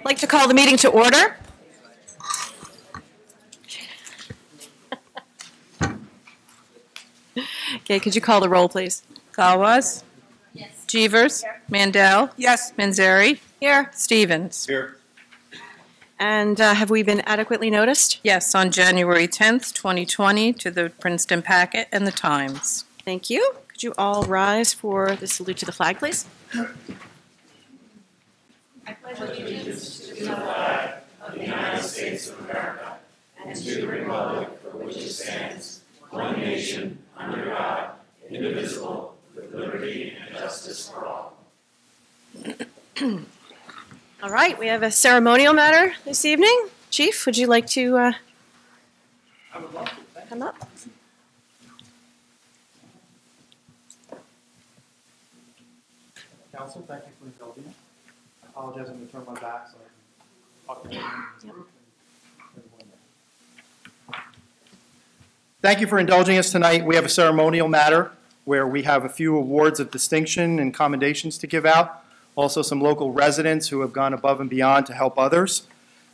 I'd like to call the meeting to order. Okay, could you call the roll, please? Galwas? Yes. Jeevers? Here. Mandel? Yes. Manzeri? Here. Stevens? Here. And have we been adequately noticed? Yes, on January 10th, 2020, to the Princeton Packet and the Times. Thank you. Could you all rise for the salute to the flag, please? I pledge allegiance to the flag of the United States of America and to the republic for which it stands, one nation, under God, indivisible, with liberty and justice for all. All right, we have a ceremonial matter this evening. Chief, would you like to come up? Council, thank you for indulging me. I apologize, I'm going to turn my back so I can talk to everyone. Thank you for indulging us tonight. We have a ceremonial matter where we have a few awards of distinction and commendations to give out. Also some local residents who have gone above and beyond to help others,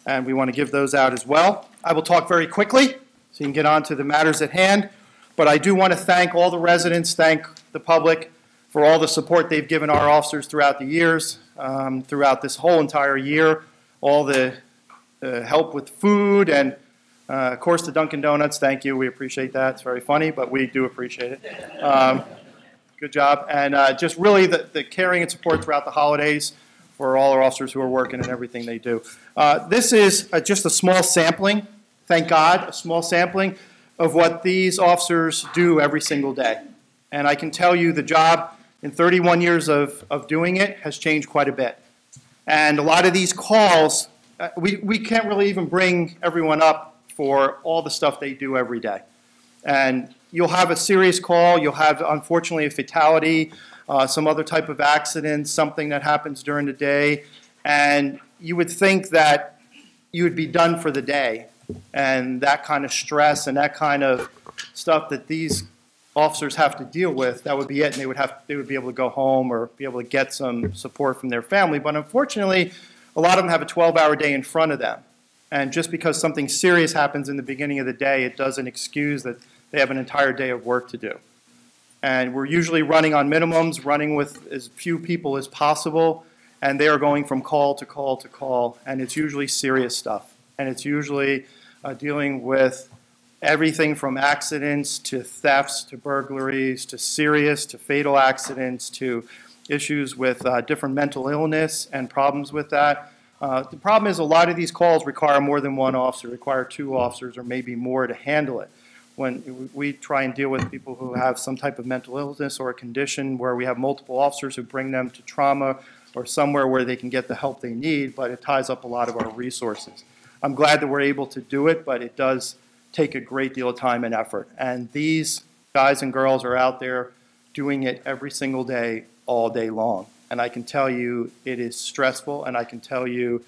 and we want to give those out as well. I will talk very quickly so you can get on to the matters at hand, but I do want to thank all the residents, thank the public for all the support they've given our officers throughout the years, throughout this whole entire year, all the help with food, and of course the Dunkin' Donuts. Thank you. We appreciate that. It's very funny, but we do appreciate it. Good job. And just really the caring and support throughout the holidays for all our officers who are working and everything they do. This is just a small sampling, thank God, a small sampling of what these officers do every single day. And I can tell you the job in 31 years of doing it has changed quite a bit. And a lot of these calls, we can't really even bring everyone up for all the stuff they do every day. And you'll have a serious call, you'll have, unfortunately, a fatality, some other type of accident, something that happens during the day, and you would think that you would be done for the day. And that kind of stress and that kind of stuff that these officers have to deal with, that would be it, and they would be able to go home or be able to get some support from their family. But unfortunately, a lot of them have a 12-hour day in front of them. And just because something serious happens in the beginning of the day, it doesn't excuse that they have an entire day of work to do. And we're usually running on minimums, running with as few people as possible, and they are going from call to call to call, and it's usually serious stuff. And it's usually dealing with everything from accidents to thefts to burglaries to serious to fatal accidents to issues with different mental illness and problems with that. The problem is a lot of these calls require more than one officer, require two officers or maybe more to handle it. When we try and deal with people who have some type of mental illness or a condition where we have multiple officers who bring them to trauma or somewhere where they can get the help they need, but it ties up a lot of our resources. I'm glad that we're able to do it, but it does take a great deal of time and effort. And these guys and girls are out there doing it every single day, all day long. And I can tell you it is stressful, and I can tell you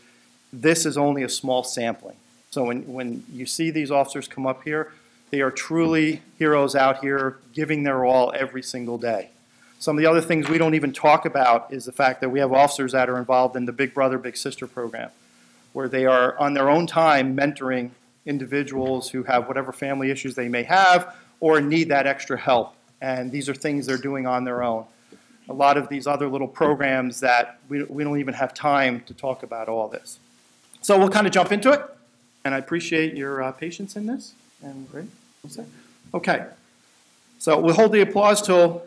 this is only a small sampling. So when you see these officers come up here, they are truly heroes out here giving their all every single day. Some of the other things we don't even talk about is the fact that we have officers that are involved in the Big Brother, Big Sister program, where they are on their own time mentoring individuals who have whatever family issues they may have or need that extra help. And these are things they're doing on their own. A lot of these other little programs that we don't even have time to talk about all this. So we'll kind of jump into it, and I appreciate your patience in this. And great. Okay. So we'll hold the applause till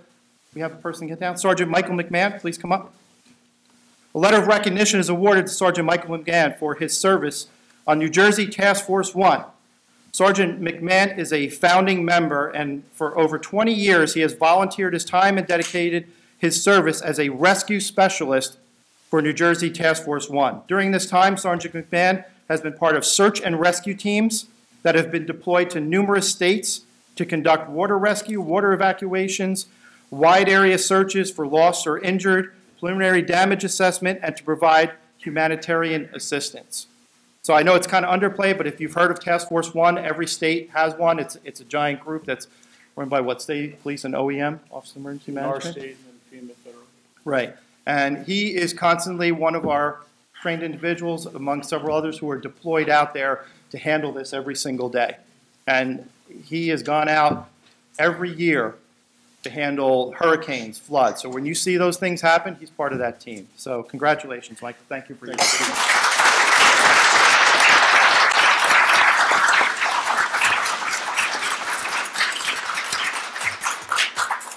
we have a person get down. Sergeant Michael McMahon, please come up. A letter of recognition is awarded to Sergeant Michael McMahon for his service on New Jersey Task Force 1. Sergeant McMahon is a founding member, and for over 20 years he has volunteered his time and dedicated his service as a rescue specialist for New Jersey Task Force 1. During this time, Sergeant McMahon has been part of search and rescue teams that have been deployed to numerous states to conduct water rescue, water evacuations, wide area searches for lost or injured, preliminary damage assessment, and to provide humanitarian assistance. So I know it's kind of underplayed, but if you've heard of Task Force 1, every state has one. It's a giant group that's run by what, state police and OEM, Office of Emergency Management? Our state and FEMA federal. Right. And he is constantly one of our trained individuals, among several others who are deployed out there to handle this every single day. And he has gone out every year to handle hurricanes, floods. So when you see those things happen, he's part of that team. So congratulations, Michael. Thank you for your service.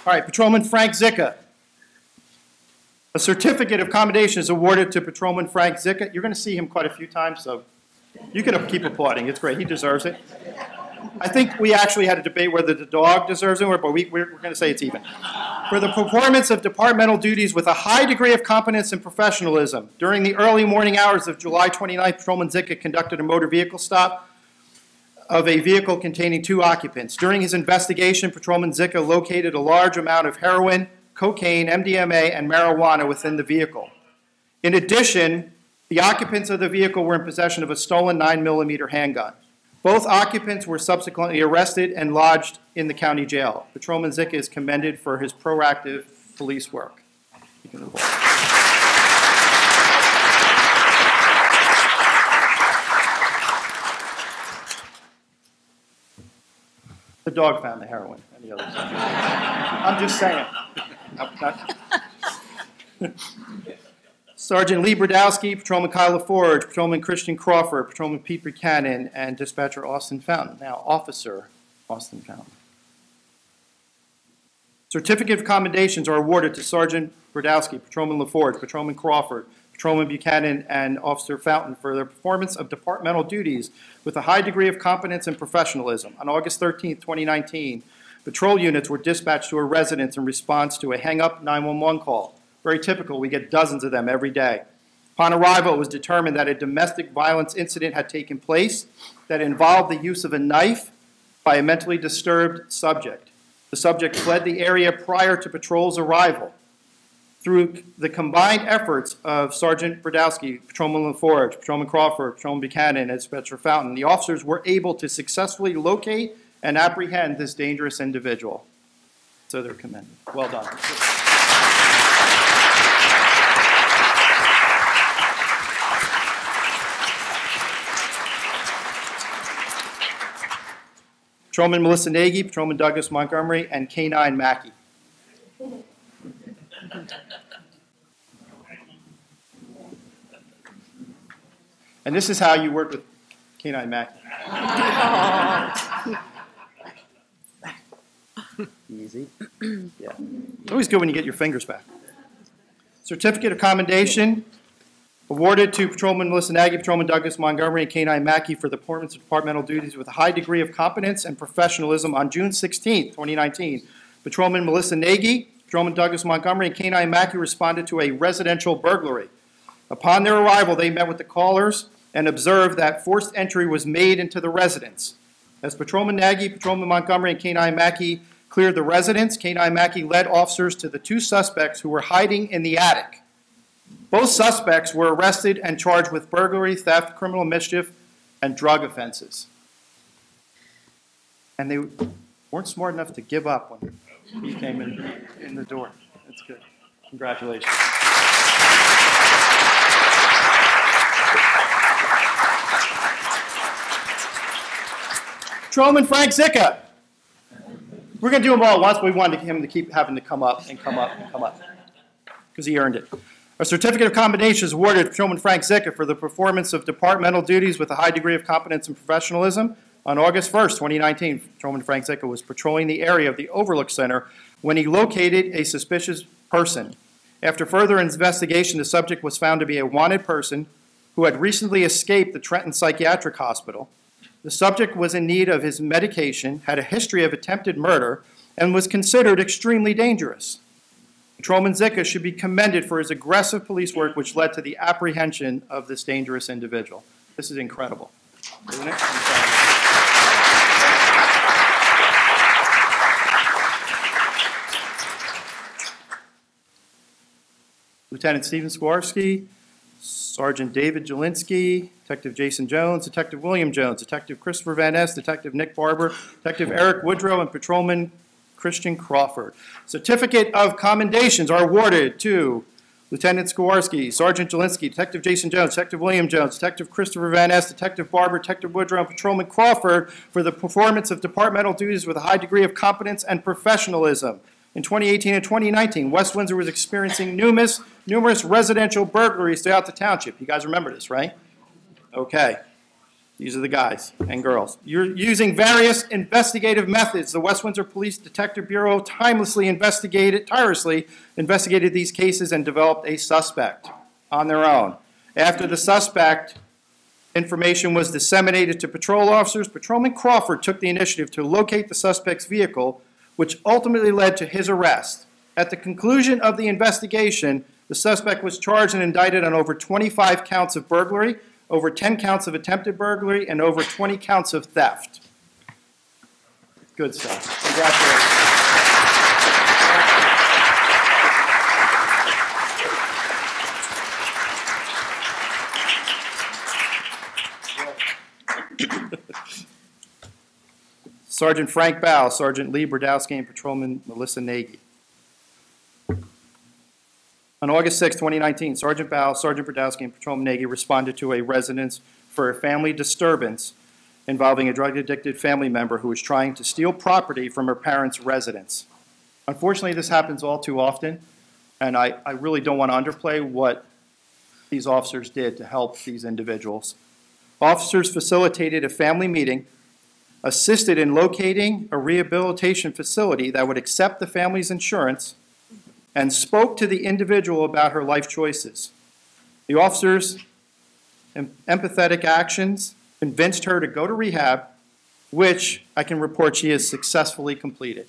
All right, Patrolman Frank Zicka. A certificate of commendation is awarded to Patrolman Frank Zicka. You're going to see him quite a few times, so you can keep applauding. It's great. He deserves it. I think we actually had a debate whether the dog deserves it, but we're going to say it's even. For the performance of departmental duties with a high degree of competence and professionalism, during the early morning hours of July 29th, Patrolman Zicka conducted a motor vehicle stop of a vehicle containing 2 occupants. During his investigation, Patrolman Zicka located a large amount of heroin, cocaine, MDMA, and marijuana within the vehicle. In addition, the occupants of the vehicle were in possession of a stolen 9mm handgun. Both occupants were subsequently arrested and lodged in the county jail. Patrolman Zicka is commended for his proactive police work. You can move on. The dog found the heroin and the others. I'm just saying. Sergeant Lee Brodowski, Patrolman Kyle LaForge, Patrolman Christian Crawford, Patrolman Pete Buchanan, and Dispatcher Austin Fountain. Now, Officer Austin Fountain. Certificate of commendations are awarded to Sergeant Brodowski, Patrolman LaForge, Patrolman Crawford, Patrolman Buchanan, and Officer Fountain for their performance of departmental duties with a high degree of competence and professionalism. On August 13, 2019, patrol units were dispatched to a residence in response to a hang-up 911 call. Very typical, we get dozens of them every day. Upon arrival, it was determined that a domestic violence incident had taken place that involved the use of a knife by a mentally disturbed subject. The subject fled the area prior to patrol's arrival. Through the combined efforts of Sergeant Brodowski, Patrolman LaForge, Patrolman Crawford, Patrolman Buchanan, and Dispatcher Fountain, the officers were able to successfully locate and apprehend this dangerous individual. So they're commended. Well done. Patrolman Melissa Nagy, Patrolman Douglas Montgomery, and K-9 Mackey. And this is how you work with K-9 Mackey. Easy. Yeah. It's always good when you get your fingers back. Certificate of commendation awarded to Patrolman Melissa Nagy, Patrolman Douglas Montgomery, and K-9 Mackey for the performance of departmental duties with a high degree of competence and professionalism on June 16, 2019. Patrolman Melissa Nagy, Patrolman Douglas Montgomery, and K-9 Mackey responded to a residential burglary. Upon their arrival, they met with the callers and observed that forced entry was made into the residence. As Patrolman Nagy, Patrolman Montgomery, and K-9 Mackey cleared the residence, K-9 Mackey led officers to the 2 suspects who were hiding in the attic. Both suspects were arrested and charged with burglary, theft, criminal mischief, and drug offenses. And they weren't smart enough to give up when he came in the door. That's good. Congratulations. Patrolman Frank Zicka. We're going to do them all at once, but we wanted him to keep having to come up and come up and come up because he earned it. A certificate of commendation is awarded to Patrolman Frank Zicka for the performance of departmental duties with a high degree of competence and professionalism. On August 1st, 2019, Patrolman Frank Zicka was patrolling the area of the Overlook Center when he located a suspicious person. After further investigation, the subject was found to be a wanted person who had recently escaped the Trenton Psychiatric Hospital. The subject was in need of his medication, had a history of attempted murder, and was considered extremely dangerous. Patrolman Zicka should be commended for his aggressive police work, which led to the apprehension of this dangerous individual. This is incredible, isn't it? Lieutenant Stephen Swarovski, Sergeant David Jelinski, Detective Jason Jones, Detective William Jones, Detective Christopher Van Ness, Detective Nick Barber, Detective Eric Woodrow, and Patrolman Christian Crawford. Certificate of commendations are awarded to Lieutenant Skowarski, Sergeant Jelinski, Detective Jason Jones, Detective William Jones, Detective Christopher Van Ness, Detective Barber, Detective Woodrow, and Patrolman Crawford for the performance of departmental duties with a high degree of competence and professionalism. In 2018 and 2019, West Windsor was experiencing numerous residential burglaries throughout the township. You guys remember this, right? Okay. These are the guys and girls. You're using various investigative methods. The West Windsor Police Detective Bureau tirelessly investigated these cases and developed a suspect on their own. After the suspect information was disseminated to patrol officers, Patrolman Crawford took the initiative to locate the suspect's vehicle, which ultimately led to his arrest. At the conclusion of the investigation, the suspect was charged and indicted on over 25 counts of burglary, over 10 counts of attempted burglary, and over 20 counts of theft. Good stuff. Congratulations. Sergeant Frank Bow, Sergeant Lee Brodowski, and Patrolman Melissa Nagy. On August 6, 2019, Sergeant Bow, Sergeant Brodowski, and Patrolman Nagy responded to a residence for a family disturbance involving a drug-addicted family member who was trying to steal property from her parents' residence. Unfortunately, this happens all too often, and I really don't want to underplay what these officers did to help these individuals. Officers facilitated a family meeting, assisted in locating a rehabilitation facility that would accept the family's insurance, and spoke to the individual about her life choices. The officers' empathetic actions convinced her to go to rehab, which I can report she has successfully completed.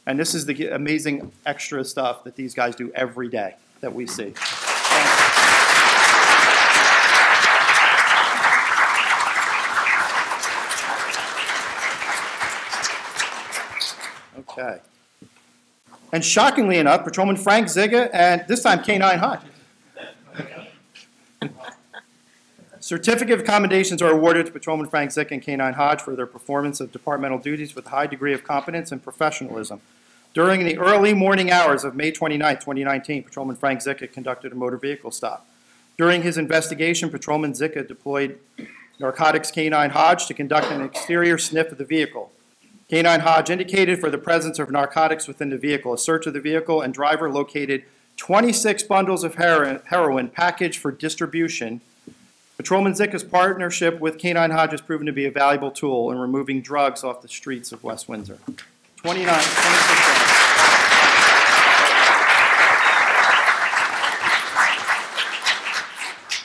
And this is the amazing extra stuff that these guys do every day that we see. Okay. And shockingly enough, Patrolman Frank Ziga and this time K-9 Hodge. Certificate of commendations are awarded to Patrolman Frank Ziga and K-9 Hodge for their performance of departmental duties with a high degree of competence and professionalism. During the early morning hours of May 29, 2019, Patrolman Frank Ziga conducted a motor vehicle stop. During his investigation, Patrolman Ziga deployed narcotics K-9 Hodge to conduct an exterior sniff of the vehicle. K-9 Hodge indicated for the presence of narcotics within the vehicle. A search of the vehicle and driver located 26 bundles of heroin packaged for distribution. Patrolman Ziga's partnership with K-9 Hodge has proven to be a valuable tool in removing drugs off the streets of West Windsor. 26.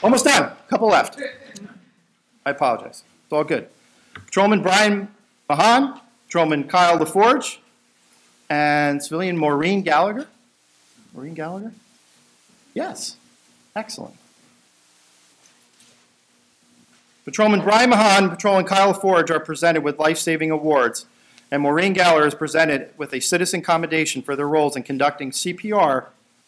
Almost done. A couple left. I apologize. It's all good. Patrolman Brian Mahan, Patrolman Kyle LaForge, and civilian Maureen Gallagher. Maureen Gallagher? Yes. Excellent. Patrolman Brian Mahan and Patrolman Kyle LaForge are presented with life-saving awards, and Maureen Gallagher is presented with a citizen commendation for their roles in conducting CPR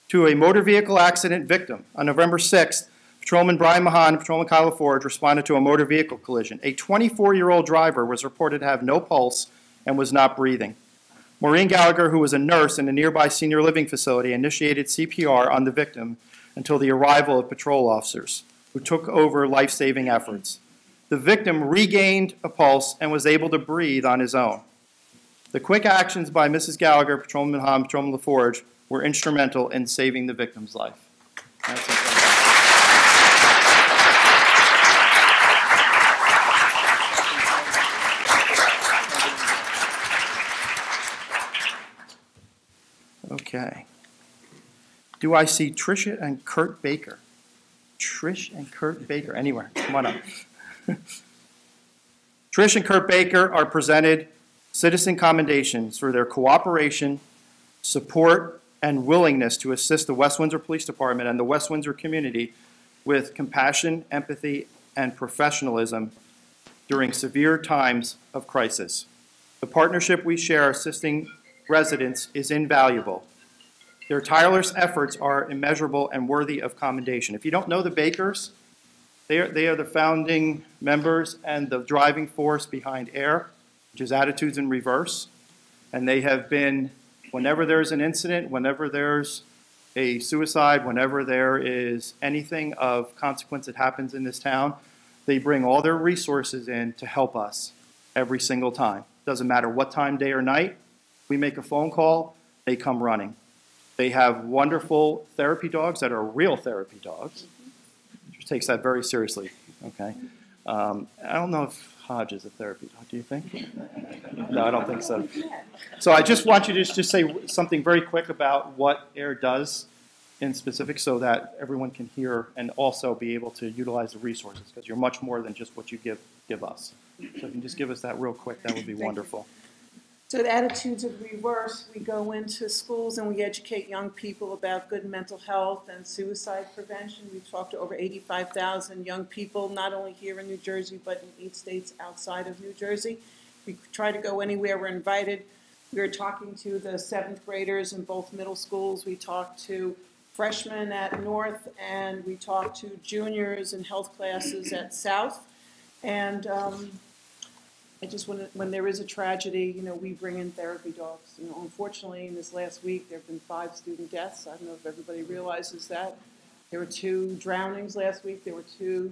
to a motor vehicle accident victim. On November 6th, Patrolman Brian Mahan and Patrolman Kyle LaForge responded to a motor vehicle collision. A 24-year-old driver was reported to have no pulse and was not breathing. Maureen Gallagher, who was a nurse in a nearby senior living facility, initiated CPR on the victim until the arrival of patrol officers, who took over life-saving efforts. The victim regained a pulse and was able to breathe on his own. The quick actions by Mrs. Gallagher, Patrolman Mahan, and Patrolman LaForge were instrumental in saving the victim's life. That's incredible. Okay. Do I see Tricia and Kurt Baker? Trish and Kurt Baker, anywhere. Come on up. Trish and Kurt Baker are presented citizen commendations for their cooperation, support, and willingness to assist the West Windsor Police Department and the West Windsor community with compassion, empathy, and professionalism during severe times of crisis. The partnership we share assisting residents is invaluable. Their tireless efforts are immeasurable and worthy of commendation. If you don't know the Bakers, they are the founding members and the driving force behind AIR, which is Attitudes in Reverse. And they have been, whenever there's an incident, whenever there's a suicide, whenever there is anything of consequence that happens in this town, they bring all their resources in to help us every single time. Doesn't matter what time, day or night. We make a phone call, they come running. They have wonderful therapy dogs that are real therapy dogs, which takes that very seriously, okay? I don't know if Hodge is a therapy dog, do you think? No, I don't think so. So I just want you to just say something very quick about what AIR does in specific so that everyone can hear and also be able to utilize the resources, because you're much more than just what you give us. So if you can just give us that real quick, that would be wonderful. So the attitudes of reverse, we go into schools and we educate young people about good mental health and suicide prevention. We've talked to over 85,000 young people, not only here in New Jersey, but in 8 states outside of New Jersey. We try to go anywhere we're invited. We were talking to the 7th graders in both middle schools. We talked to freshmen at North, and we talked to juniors in health classes at South. And I just want to, when there is a tragedy, you know, we bring in therapy dogs. You know, unfortunately, in this last week, there have been 5 student deaths. I don't know if everybody realizes that. There were 2 drownings last week. There were 2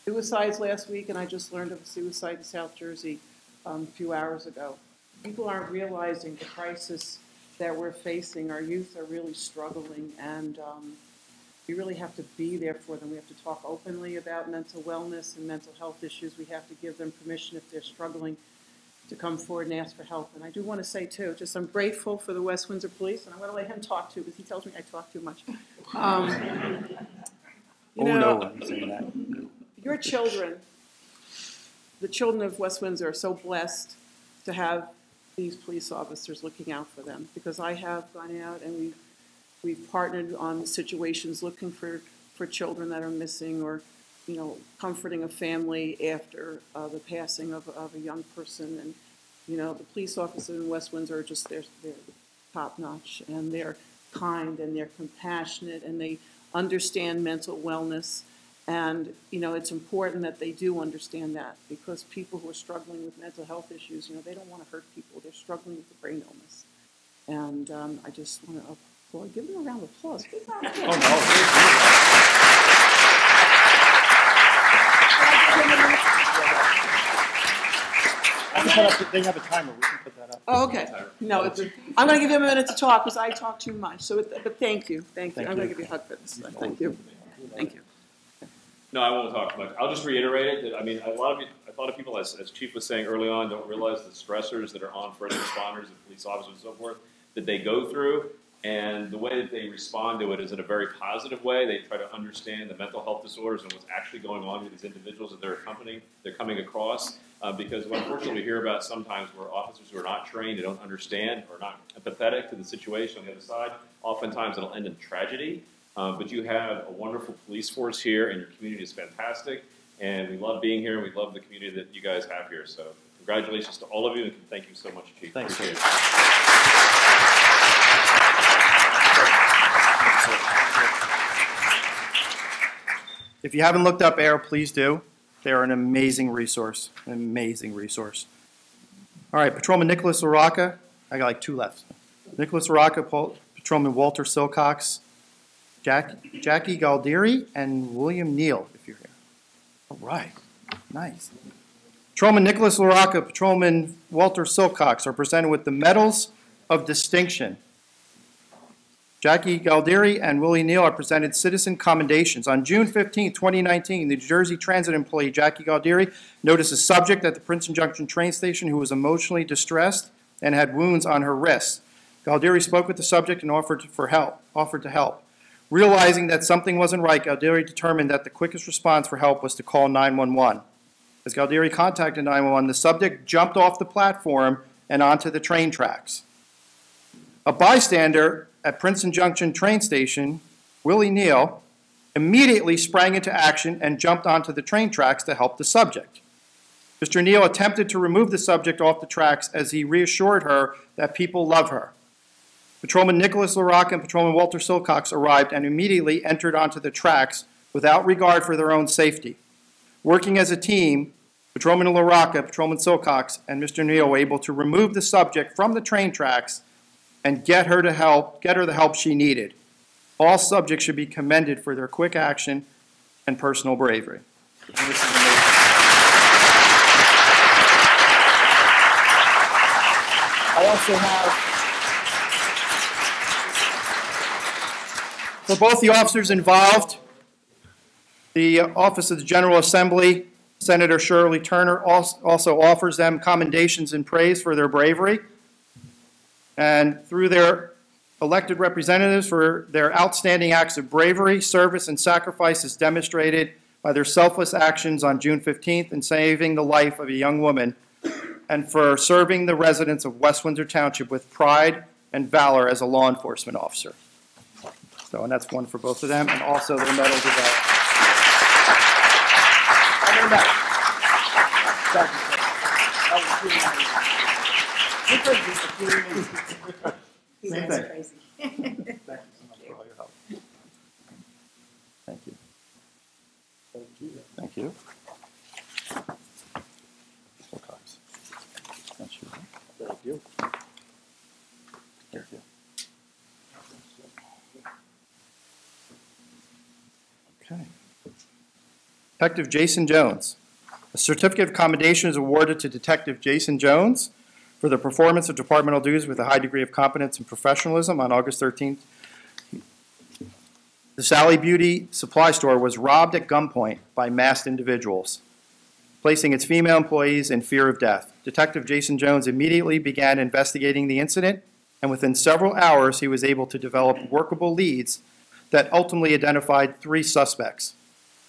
suicides last week, and I just learned of a suicide in South Jersey a few hours ago. People aren't realizing the crisis that we're facing. Our youth are really struggling, and we really have to be there for them. We have to talk openly about mental wellness and mental health issues. We have to give them permission if they're struggling to come forward and ask for help. And I do want to say, too, just I'm grateful for the West Windsor Police, and I'm going to let him talk, too, because he tells me I talk too much. No, I'm saying that. Your children, the children of West Windsor, are so blessed to have these police officers looking out for them, because I have gone out and we've partnered on situations looking for children that are missing, or, you know, comforting a family after the passing of a young person. And, you know, the police officers in West Windsor are just, they're top notch, and they're kind, and they're compassionate, and they understand mental wellness. And, you know, it's important that they do understand that, because people who are struggling with mental health issues, you know, they don't want to hurt people. They're struggling with a brain illness. And I just want to applaud. Give them a round of applause. Give them a round of applause. They have a timer. We can put that up. Oh, okay. No, I'm going to give them a minute to talk, because I talk too much. So, but thank you. Thank you. I'm going to give you a hug for this. Thank you. Thank you. No, I won't talk much. I'll just reiterate it. That, I mean, a lot of people, as Chief was saying early on, don't realize the stressors that are on first responders and police officers and so forth that they go through, and the way that they respond to it is in a very positive way. They try to understand the mental health disorders and what's actually going on with these individuals that they're coming across, because unfortunately we hear about sometimes where officers who are not trained, they don't understand, or not empathetic to the situation on the other side. Oftentimes it'll end in tragedy. But you have a wonderful police force here, and your community is fantastic. And we love being here, and we love the community that you guys have here. So congratulations to all of you, and thank you so much, Chief. Thanks. Appreciate it. If you haven't looked up AIR, please do. They're an amazing resource, an amazing resource. All right, Patrolman Nicholas LaRocca. I got like 2 left. Nicholas LaRocca, Patrolman Walter Silcox, Jackie Galdieri, and William Neal, if you're here. All right, nice. Patrolman Nicholas LaRocca, Patrolman Walter Silcox are presented with the Medals of Distinction. Jackie Galdieri and Willie Neal are presented citizen commendations. On June 15, 2019, the New Jersey Transit employee Jackie Galdieri noticed a subject at the Princeton Junction train station who was emotionally distressed and had wounds on her wrists. Galdieri spoke with the subject and offered to help. Realizing that something wasn't right, Galdieri determined that the quickest response for help was to call 911. As Galdieri contacted 911, the subject jumped off the platform and onto the train tracks. A bystander at Princeton Junction train station, Willie Neal, immediately sprang into action and jumped onto the train tracks to help the subject. Mr. Neal attempted to remove the subject off the tracks as he reassured her that people love her. Patrolman Nicholas LaRocca and Patrolman Walter Silcox arrived and immediately entered onto the tracks without regard for their own safety. Working as a team, Patrolman LaRocca, Patrolman Silcox, and Mr. Neal were able to remove the subject from the train tracks and get her the help she needed. All subjects should be commended for their quick action and personal bravery. And this is amazing. I also have, for both the officers involved, the Office of the General Assembly, Senator Shirley Turner also offers them commendations and praise for their bravery, and through their elected representatives for their outstanding acts of bravery, service, and sacrifice as demonstrated by their selfless actions on June 15th in saving the life of a young woman, and for serving the residents of West Windsor Township with pride and valor as a law enforcement officer. So, and that's one for both of them, and also their medals of valor. Same thing. Crazy. Thank you so much for all your help. Thank you. Thank you. Wilcox. That's you. Thank you. Thank you. Okay. Detective Jason Jones. A certificate of commendation is awarded to Detective Jason Jones for the performance of departmental duties with a high degree of competence and professionalism on August 13th. The Sally Beauty supply store was robbed at gunpoint by masked individuals, placing its female employees in fear of death. Detective Jason Jones immediately began investigating the incident, and within several hours he was able to develop workable leads that ultimately identified 3 suspects.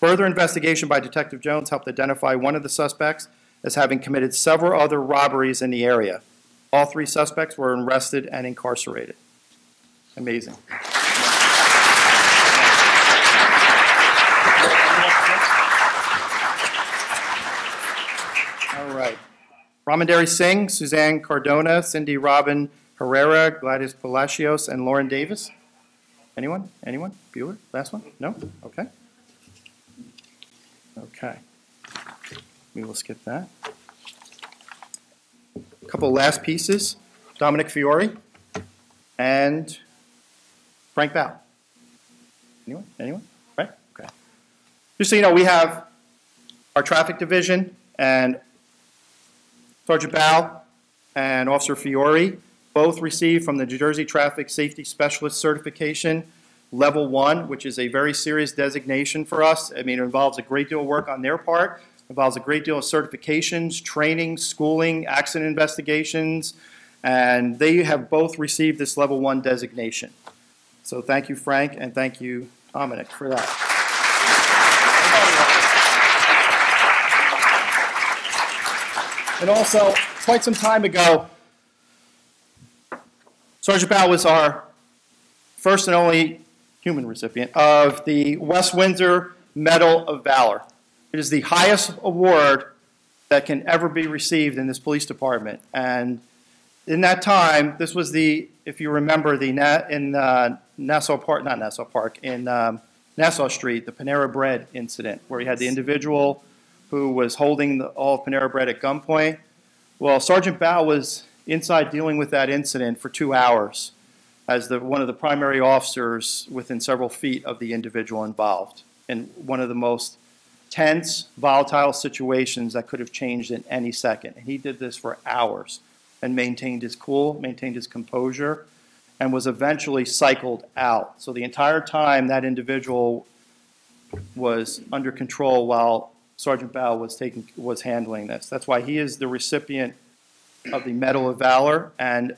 Further investigation by Detective Jones helped identify one of the suspects as having committed several other robberies in the area. All 3 suspects were arrested and incarcerated. Amazing. All right. Ramandari Singh, Suzanne Cardona, Cindy Robin Herrera, Gladys Palacios, and Lauren Davis. Anyone? Anyone? Bueller? Last one? No? Okay. Okay. We will skip that. A couple last pieces. Dominic Fiore and Frank Bow. Anyone? Anyone? Right? Okay. Just so you know, we have our traffic division and Sergeant Bow and Officer Fiore both received from the New Jersey Traffic Safety Specialist Certification Level 1, which is a very serious designation for us. I mean, it involves a great deal of work on their part. It involves a great deal of certifications, training, schooling, accident investigations, and they have both received this Level 1 designation. So thank you, Frank, and thank you, Dominic, for that. And also, quite some time ago, Sergeant Bow was our first and only human recipient of the West Windsor Medal of Valor. It is the highest award that can ever be received in this police department. And in that time, this was the, if you remember, in Nassau Park, not Nassau Park, in Nassau Street, the Panera Bread incident, where you had the individual who was holding all of Panera Bread at gunpoint. Well, Sergeant Bow was inside dealing with that incident for 2 hours as one of the primary officers within several feet of the individual involved in one of the most tense, volatile situations that could have changed in any second. And he did this for hours and maintained his cool, maintained his composure, and was eventually cycled out. So the entire time that individual was under control while Sergeant Bow was handling this. That's why he is the recipient of the Medal of Valor, and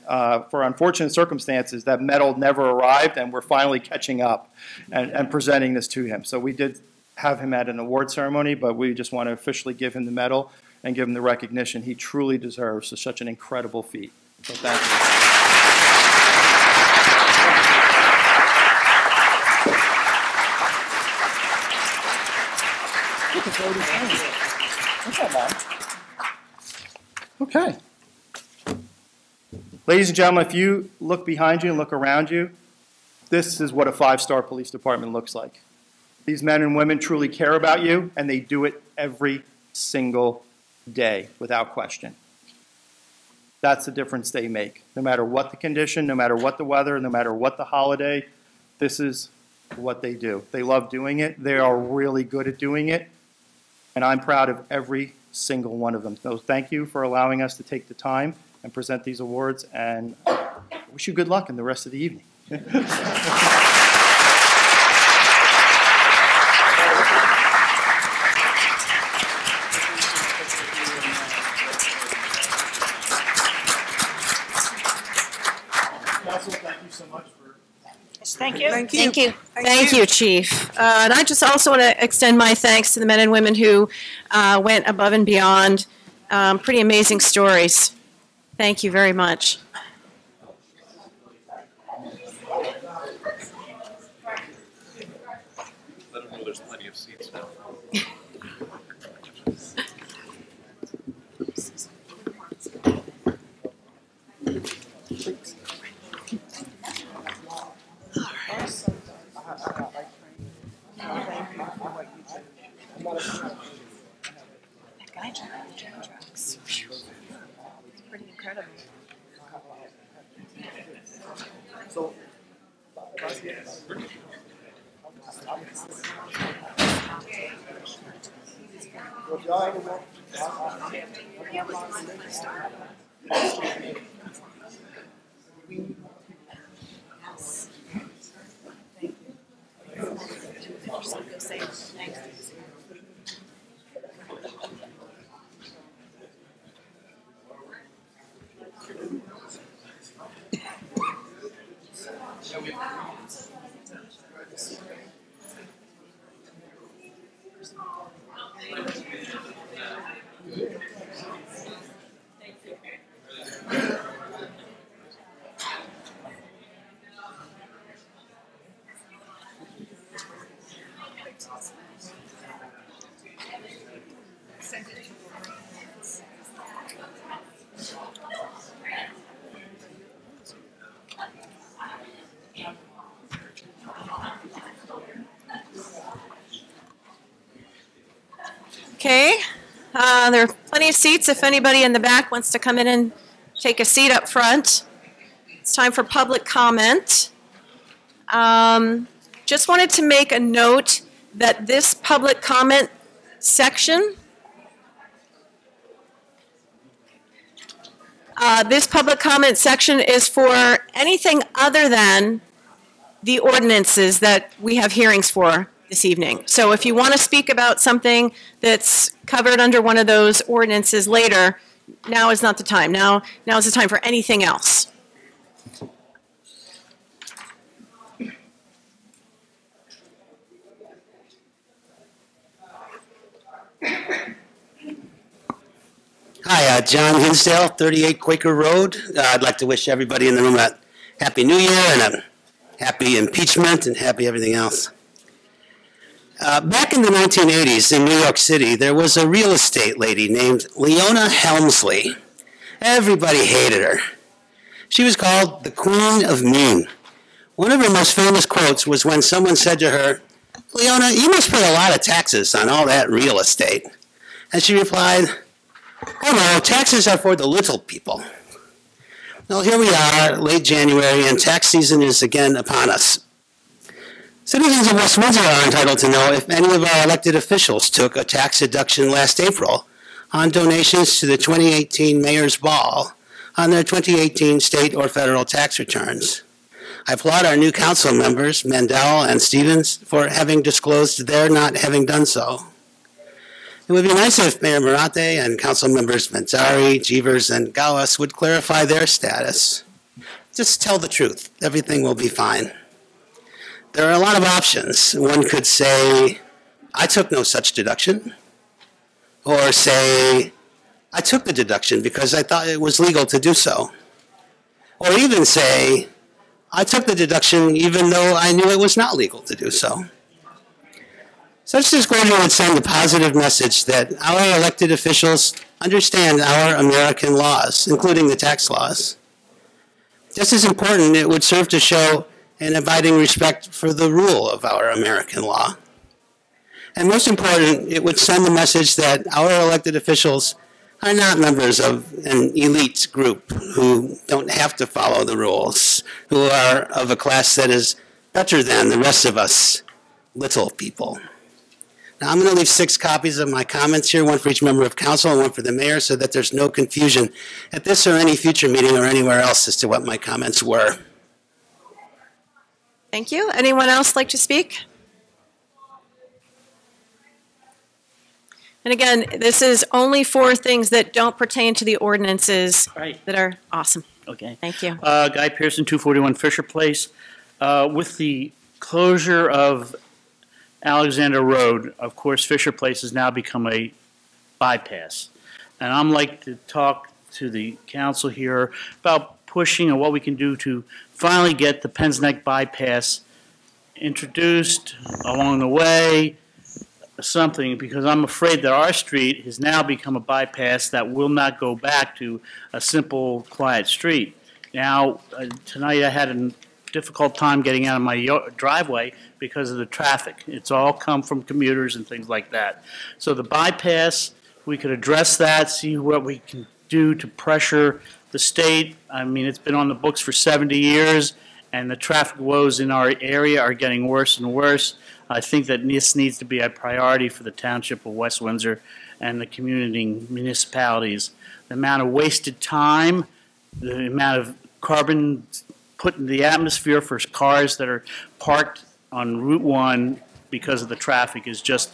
for unfortunate circumstances, that medal never arrived, and we're finally catching up and presenting this to him. So we did have him at an award ceremony, but we just want to officially give him the medal and give him the recognition he truly deserves for such an incredible feat. So thank you. Okay. Ladies and gentlemen, if you look behind you and look around you, this is what a 5-star police department looks like. These men and women truly care about you, and they do it every single day without question. That's the difference they make. No matter what the condition, no matter what the weather, no matter what the holiday, this is what they do. They love doing it. They are really good at doing it, and I'm proud of every single one of them. So thank you for allowing us to take the time and present these awards, and I wish you good luck in the rest of the evening. Council, thank you so much for... Thank you. Thank you. Thank you, Chief. And I just also want to extend my thanks to the men and women who went above and beyond. Pretty amazing stories. Thank you very much. Let them know there's plenty of seats now. Pretty incredible. Okay, there are plenty of seats if anybody in the back wants to come in and take a seat up front. It's time for public comment. Just wanted to make a note that this public comment section is for anything other than the ordinances that we have hearings for this evening. So if you want to speak about something that's covered under one of those ordinances later, now is not the time. Now is the time for anything else. Hi, John Hinsdale, 38 Quaker Road. I'd like to wish everybody in the room a Happy New Year and a happy impeachment and happy everything else. Back in the 1980s in New York City, there was a real estate lady named Leona Helmsley. Everybody hated her. She was called the Queen of Mean. One of her most famous quotes was when someone said to her, "Leona, you must pay a lot of taxes on all that real estate." And she replied, "Oh no, taxes are for the little people." Well, here we are, late January, and tax season is again upon us. Citizens of West Windsor are entitled to know if any of our elected officials took a tax deduction last April on donations to the 2018 Mayor's Ball on their 2018 state or federal tax returns. I applaud our new council members, Mandel and Stevens, for having disclosed their not having done so. It would be nice if Mayor Marate and council members Manzari, Jeevers, and Gauss would clarify their status. Just tell the truth. Everything will be fine. There are a lot of options. One could say, I took no such deduction. Or say, I took the deduction because I thought it was legal to do so. Or even say, I took the deduction even though I knew it was not legal to do so. Such disclosure would send a positive message that our elected officials understand our American laws, including the tax laws. Just as important, it would serve to show an abiding respect for the rule of our American law. And most important, it would send the message that our elected officials are not members of an elite group who don't have to follow the rules, who are of a class that is better than the rest of us little people. Now, I'm going to leave 6 copies of my comments here, one for each member of council and one for the mayor, so that there's no confusion at this or any future meeting or anywhere else as to what my comments were. Thank you. Anyone else like to speak? And again, this is only for things that don't pertain to the ordinances Right. that are awesome. Okay. Thank you. Guy Pearson, 241 Fisher Place. With the closure of Alexander Road, of course, Fisher Place has now become a bypass. And I'm like to talk to the council here about pushing and what we can do to finally get the Penn's Neck bypass introduced along the way, something, because I'm afraid that our street has now become a bypass that will not go back to a simple, quiet street. Now, tonight I had a difficult time getting out of my driveway because of the traffic. It's all come from commuters and things like that. So the bypass, we could address that, see what we can do to pressure the state. I mean, it's been on the books for 70 years, and the traffic woes in our area are getting worse and worse. I think that this needs to be a priority for the Township of West Windsor and the community municipalities. The amount of wasted time, the amount of carbon put in the atmosphere for cars that are parked on Route 1 because of the traffic is just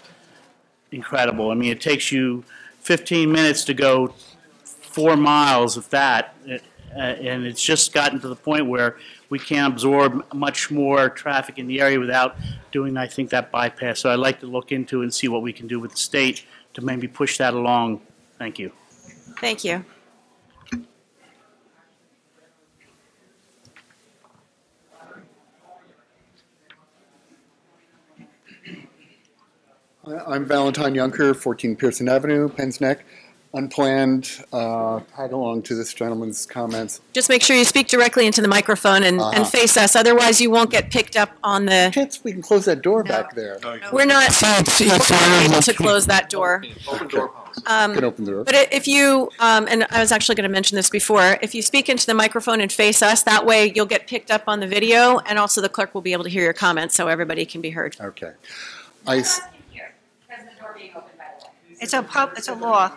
incredible. I mean, it takes you 15 minutes to go 4 miles, if that, and it's just gotten to the point where we can't absorb much more traffic in the area without doing, I think, that bypass. So I'd like to look into and see what we can do with the state to maybe push that along. Thank you. Thank you. I'm Valentine Yunker, 14 Pearson Avenue, Penn's Neck. Unplanned tag along to this gentleman's comments. Just make sure you speak directly into the microphone and face us. Otherwise, you won't get picked up on the. Chance we can close that door back there. We're not able to close that door. Open door. Can open the door. But if you, and I was actually going to mention this before, if you speak into the microphone and face us, that way you'll get picked up on the video, and also the clerk will be able to hear your comments, so everybody can be heard. Okay. It's a law.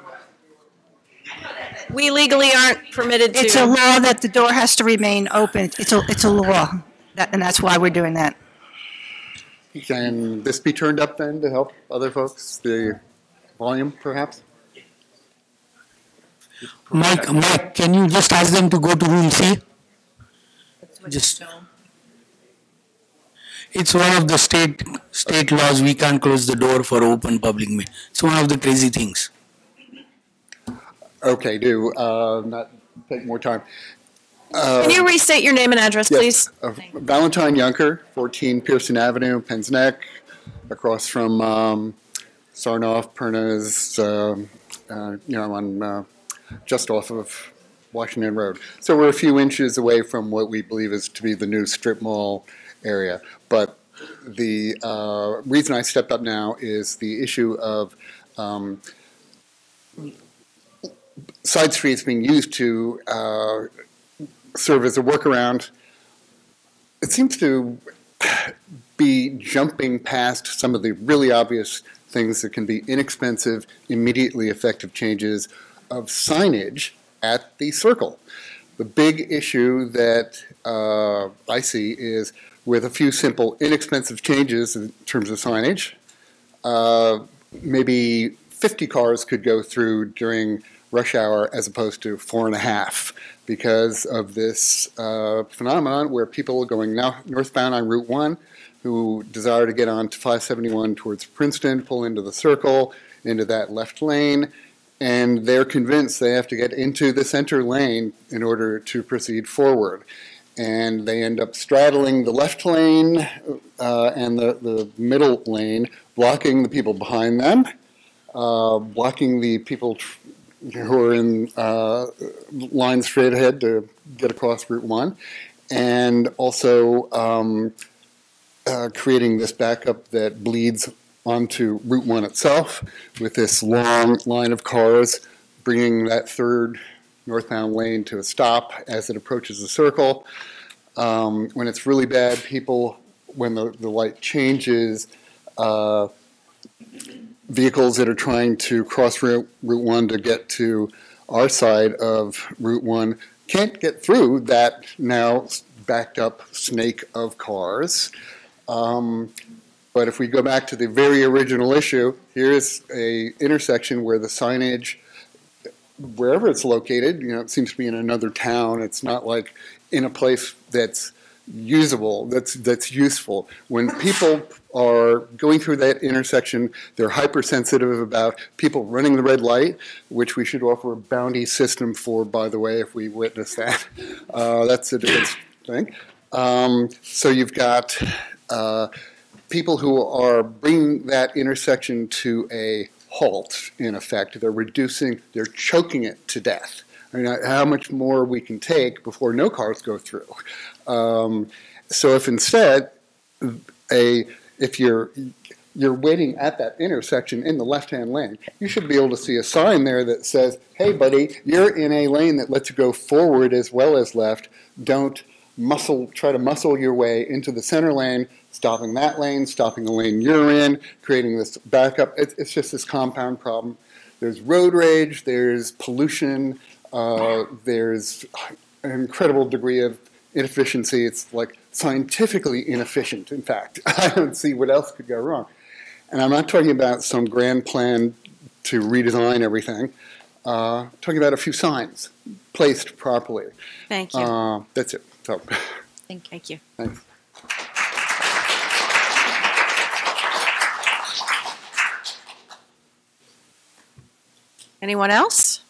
We legally aren't permitted to. It's a law that the door has to remain open. It's a law, and that's why we're doing that. Can this be turned up then to help other folks? The volume, perhaps? Mike, can you just ask them to go to room C? Just. It's one of the state laws. We can't close the door for open public meeting. It's one of the crazy things. Okay, not take more time. Can you restate your name and address, please? Valentine Yunker, 14 Pearson Avenue, Penn's Neck, across from Sarnoff, Perna's, on just off of Washington Road. So we're a few inches away from what we believe is to be the new strip mall area. But the reason I stepped up now is the issue of side streets being used to serve as a workaround. It seems to be jumping past some of the really obvious things that can be inexpensive, immediately effective changes of signage at the circle. The big issue that I see is with a few simple, inexpensive changes in terms of signage, maybe 50 cars could go through during rush hour as opposed to 4.5 because of this phenomenon where people are going now northbound on Route 1 who desire to get on to 571 towards Princeton, pull into the circle, into that left lane, and they're convinced they have to get into the center lane in order to proceed forward. And they end up straddling the left lane and the middle lane, blocking the people behind them, blocking the people who are in line straight ahead to get across Route 1, and also creating this backup that bleeds onto Route 1 itself with this long line of cars, bringing that third northbound lane to a stop as it approaches the circle. When it's really bad, people when the light changes, vehicles that are trying to cross Route 1 to get to our side of Route 1 can't get through that now backed up snake of cars. But if we go back to the very original issue, here's a intersection where the signage, wherever it's located, it seems to be in another town. It's not like in a place that's usable, that's useful. When people are going through that intersection, they're hypersensitive about people running the red light, which we should offer a bounty system for, by the way, if we witness that. That's a different thing. So you've got people who are bringing that intersection to a halt, in effect. They're choking it to death. I mean, how much more we can take before no cars go through. So if instead, if you're waiting at that intersection in the left-hand lane, you should be able to see a sign there that says, hey, buddy, you're in a lane that lets you go forward as well as left. Don't try to muscle your way into the center lane, stopping that lane, stopping the lane you're in, creating this backup. It's just this compound problem. There's road rage, there's pollution, there's an incredible degree of inefficiency. It's like scientifically inefficient, in fact. I don't see what else could go wrong. And I'm not talking about some grand plan to redesign everything. Talking about a few signs placed properly. Thank you. That's it. So, Thank you. thanks. Anyone else?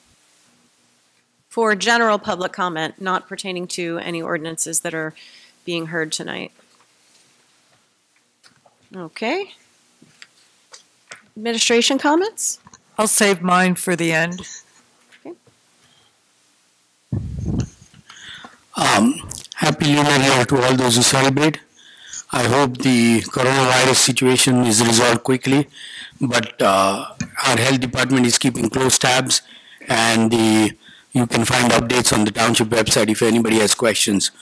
For general public comment, not pertaining to any ordinances that are being heard tonight. Okay. Administration comments? I'll save mine for the end. Okay. Happy Lunar Year to all those who celebrate. I hope the coronavirus situation is resolved quickly, but our health department is keeping close tabs, and you can find updates on the Township website. If anybody has questions,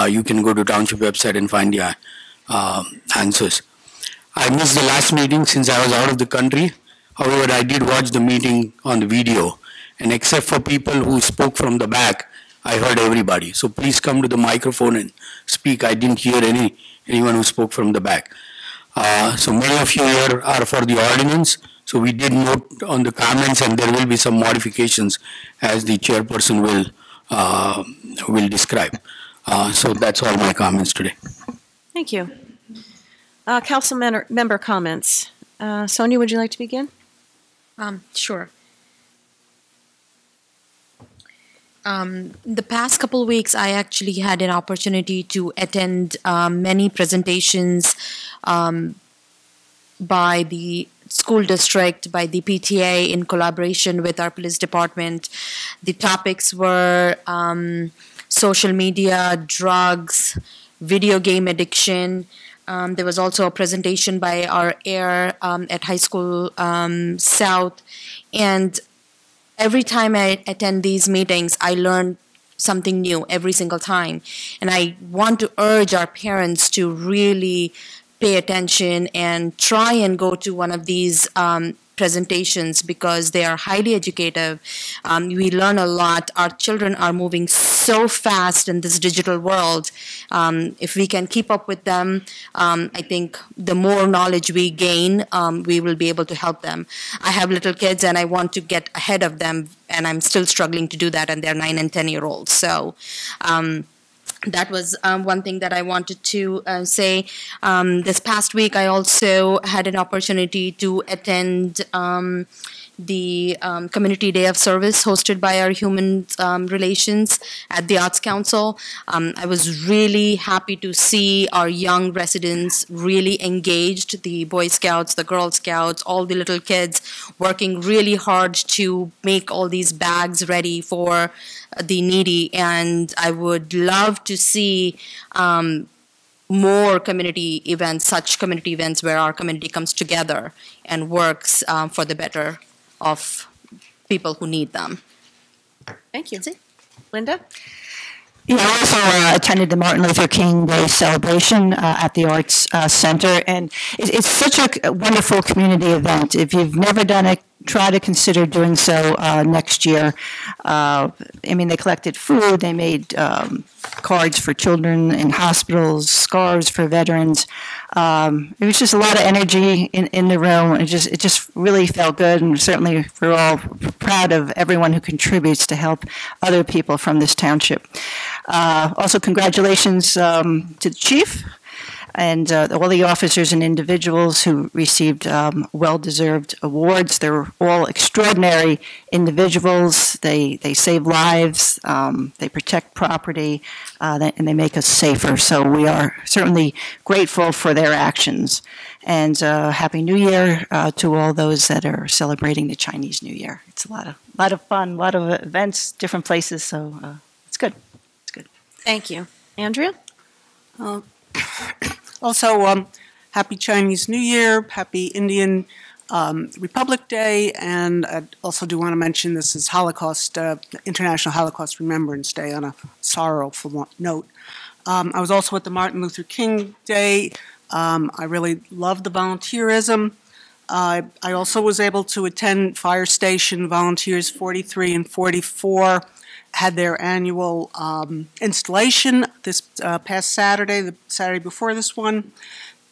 you can go to Township website and find the answers. I missed the last meeting since I was out of the country. However, I did watch the meeting on the video, and except for people who spoke from the back, I heard everybody. So please come to the microphone and speak. I didn't hear anyone who spoke from the back. So many of you here are for the ordinance. So we did note on the comments, and there will be some modifications as the chairperson will describe. So that's all my comments today. Thank you. Council member comments. Sonia, would you like to begin? Sure. The past couple of weeks, I actually had an opportunity to attend many presentations by the school district, by the PTA in collaboration with our police department. The topics were social media, drugs, video game addiction. There was also a presentation by our air at High School South. And every time I attend these meetings, I learn something new every single time. And I want to urge our parents to really pay attention and try and go to one of these presentations because they are highly educative. We learn a lot. Our children are moving so fast in this digital world. If we can keep up with them, I think the more knowledge we gain, we will be able to help them. I have little kids and I want to get ahead of them, and I'm still struggling to do that, and they're 9 and 10-year-olds. So that was one thing that I wanted to say. This past week, I also had an opportunity to attend the Community Day of Service hosted by our Human Relations at the Arts Council. I was really happy to see our young residents really engaged, the Boy Scouts, the Girl Scouts, all the little kids working really hard to make all these bags ready for the needy. And I would love to see more community events, such community events where our community comes together and works for the better of people who need them. Thank you. Linda? Yeah, I also attended the Martin Luther King Day celebration at the Arts Center, and it's such a wonderful community event. If you've never done it, try to consider doing so next year. I mean, they collected food, they made cards for children in hospitals, scarves for veterans. It was just a lot of energy in the room. It just really felt good, and certainly we're all proud of everyone who contributes to help other people from this township. Also, congratulations to the chief and all the officers and individuals who received well-deserved awards. They're all extraordinary individuals. They save lives, they protect property, and they make us safer. So we are certainly grateful for their actions. And Happy New Year to all those that are celebrating the Chinese New Year. It's a lot of fun, a lot of events, different places, so it's good. It's good. Thank you. Andrea? Also, happy Chinese New Year, happy Indian Republic Day, and I also do want to mention this is International Holocaust Remembrance Day on a sorrowful note. I was also at the Martin Luther King Day. I really loved the volunteerism. I also was able to attend Fire Station Volunteers 43 and 44 had their annual installation this past Saturday, the Saturday before this one.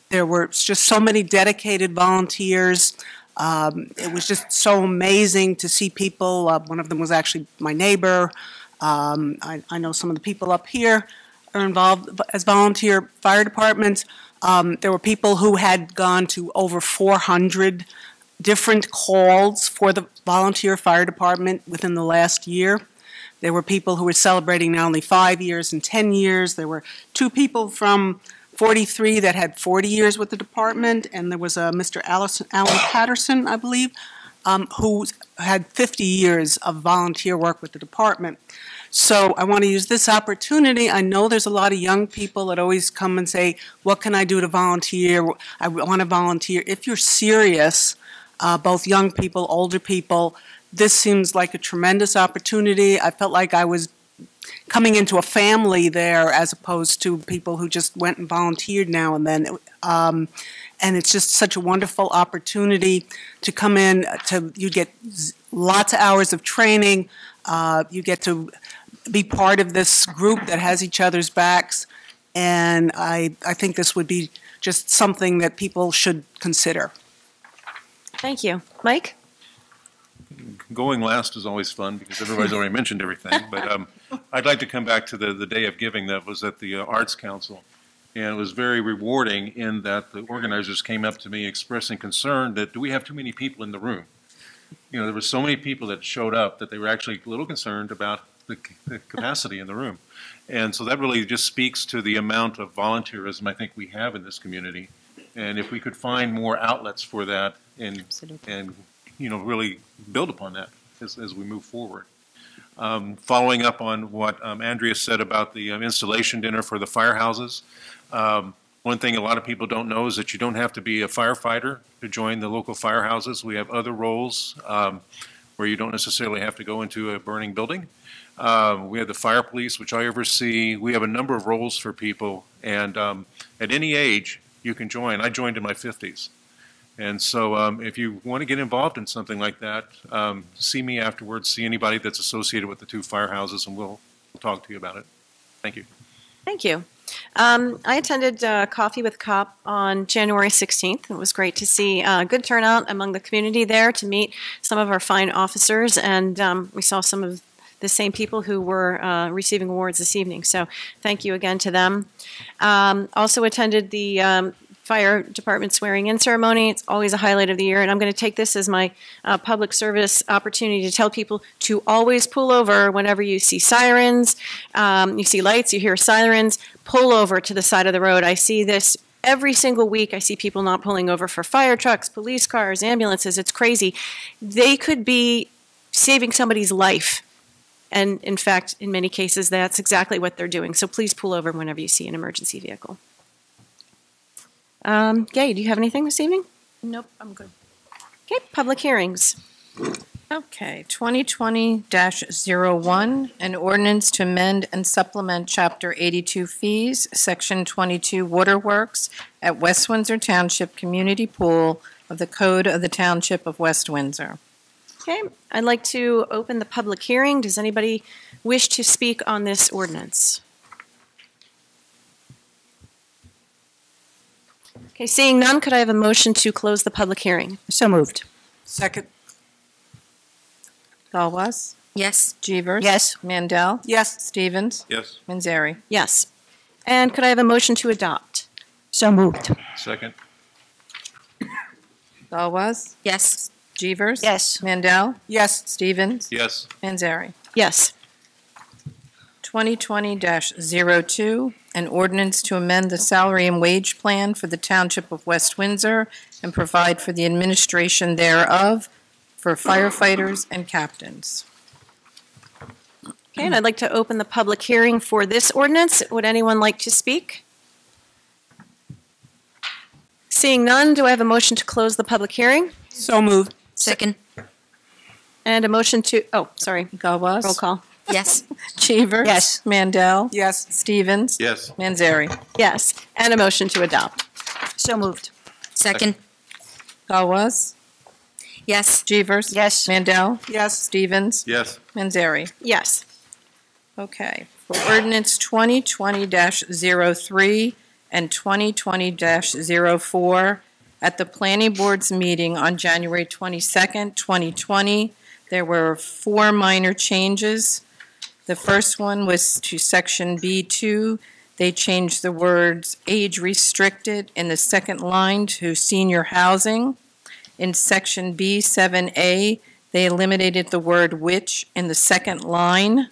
There were just so many dedicated volunteers. It was just so amazing to see people. One of them was actually my neighbor. I know some of the people up here are involved as volunteer fire departments. There were people who had gone to over 400 different calls for the volunteer fire department within the last year. There were people who were celebrating not only 5 years and 10 years. There were 2 people from 43 that had 40 years with the department, and there was a Mr. Alan Patterson, I believe, who had 50 years of volunteer work with the department. So I want to use this opportunity. I know there's a lot of young people that always come and say, what can I do to volunteer? I want to volunteer. If you're serious, both young people, older people, this seems like a tremendous opportunity. I felt like I was coming into a family there as opposed to people who just went and volunteered now and then. And it's just such a wonderful opportunity to come in. You get lots of hours of training. You get to be part of this group that has each other's backs. And I think this would be just something that people should consider. Thank you. Mike? Going last is always fun because everybody's already mentioned everything. But I'd like to come back to the day of giving that was at the Arts Council. And it was very rewarding in that the organizers came up to me expressing concern that do we have too many people in the room? You know, there were so many people that showed up that they were actually a little concerned about the capacity in the room. And so that really just speaks to the amount of volunteerism I think we have in this community. And if we could find more outlets for that and you know, really build upon that as we move forward. Following up on what Andrea said about the installation dinner for the firehouses, one thing a lot of people don't know is that you don't have to be a firefighter to join the local firehouses. We have other roles where you don't necessarily have to go into a burning building. We have the fire police, which I oversee. We have a number of roles for people, and at any age you can join. I joined in my 50s. And so if you want to get involved in something like that, see me afterwards, see anybody that's associated with the 2 firehouses, and we'll talk to you about it. Thank you. Thank you. I attended Coffee with Cop on January 16th. It was great to see a good turnout among the community there to meet some of our fine officers, and we saw some of the same people who were receiving awards this evening. So thank you again to them. Also attended the Fire Department swearing-in ceremony. It's always a highlight of the year, and I'm going to take this as my public service opportunity to tell people to always pull over whenever you see sirens, you see lights, you hear sirens, pull over to the side of the road. I see this every single week. I see people not pulling over for fire trucks, police cars, ambulances. It's crazy. They could be saving somebody's life, and in fact, in many cases, that's exactly what they're doing. So please pull over whenever you see an emergency vehicle. Gay, do you have anything this evening? Nope, I'm good. Okay, public hearings. Okay, 2020-01, an ordinance to amend and supplement Chapter 82 fees, Section 22 Waterworks at West Windsor Township Community Pool of the Code of the Township of West Windsor. Okay, I'd like to open the public hearing. Does anybody wish to speak on this ordinance? Okay, seeing none, could I have a motion to close the public hearing? So moved. Second. Galwas? Yes. Jeevers? Yes. Mandel? Yes. Stevens? Yes. Manzari? Yes. And could I have a motion to adopt? So moved. Second. Galwas? Yes. Jeevers? Yes. Mandel? Yes. Stevens? Yes. Manzari? Yes. 2020-02, an ordinance to amend the salary and wage plan for the Township of West Windsor and provide for the administration thereof for firefighters and captains. Okay, and I'd like to open the public hearing for this ordinance. Would anyone like to speak? Seeing none, do I have a motion to close the public hearing? So moved. Second. And a motion to, sorry. Galwas? Roll call. Yes. Cheever? Yes. Mandel? Yes. Stevens? Yes. Manzari? Yes. And a motion to adopt. So moved. Second. Galwas? Yes. Jeevers? Yes. Mandel? Yes. Stevens? Yes. Manzari? Yes. Okay. For ordinance 2020-03 and 2020-04, at the Planning Board's meeting on January 22nd, 2020, there were 4 minor changes. The first one was to Section B2. They changed the words age restricted in the second line to senior housing. In Section B7A, they eliminated the word which in the second line.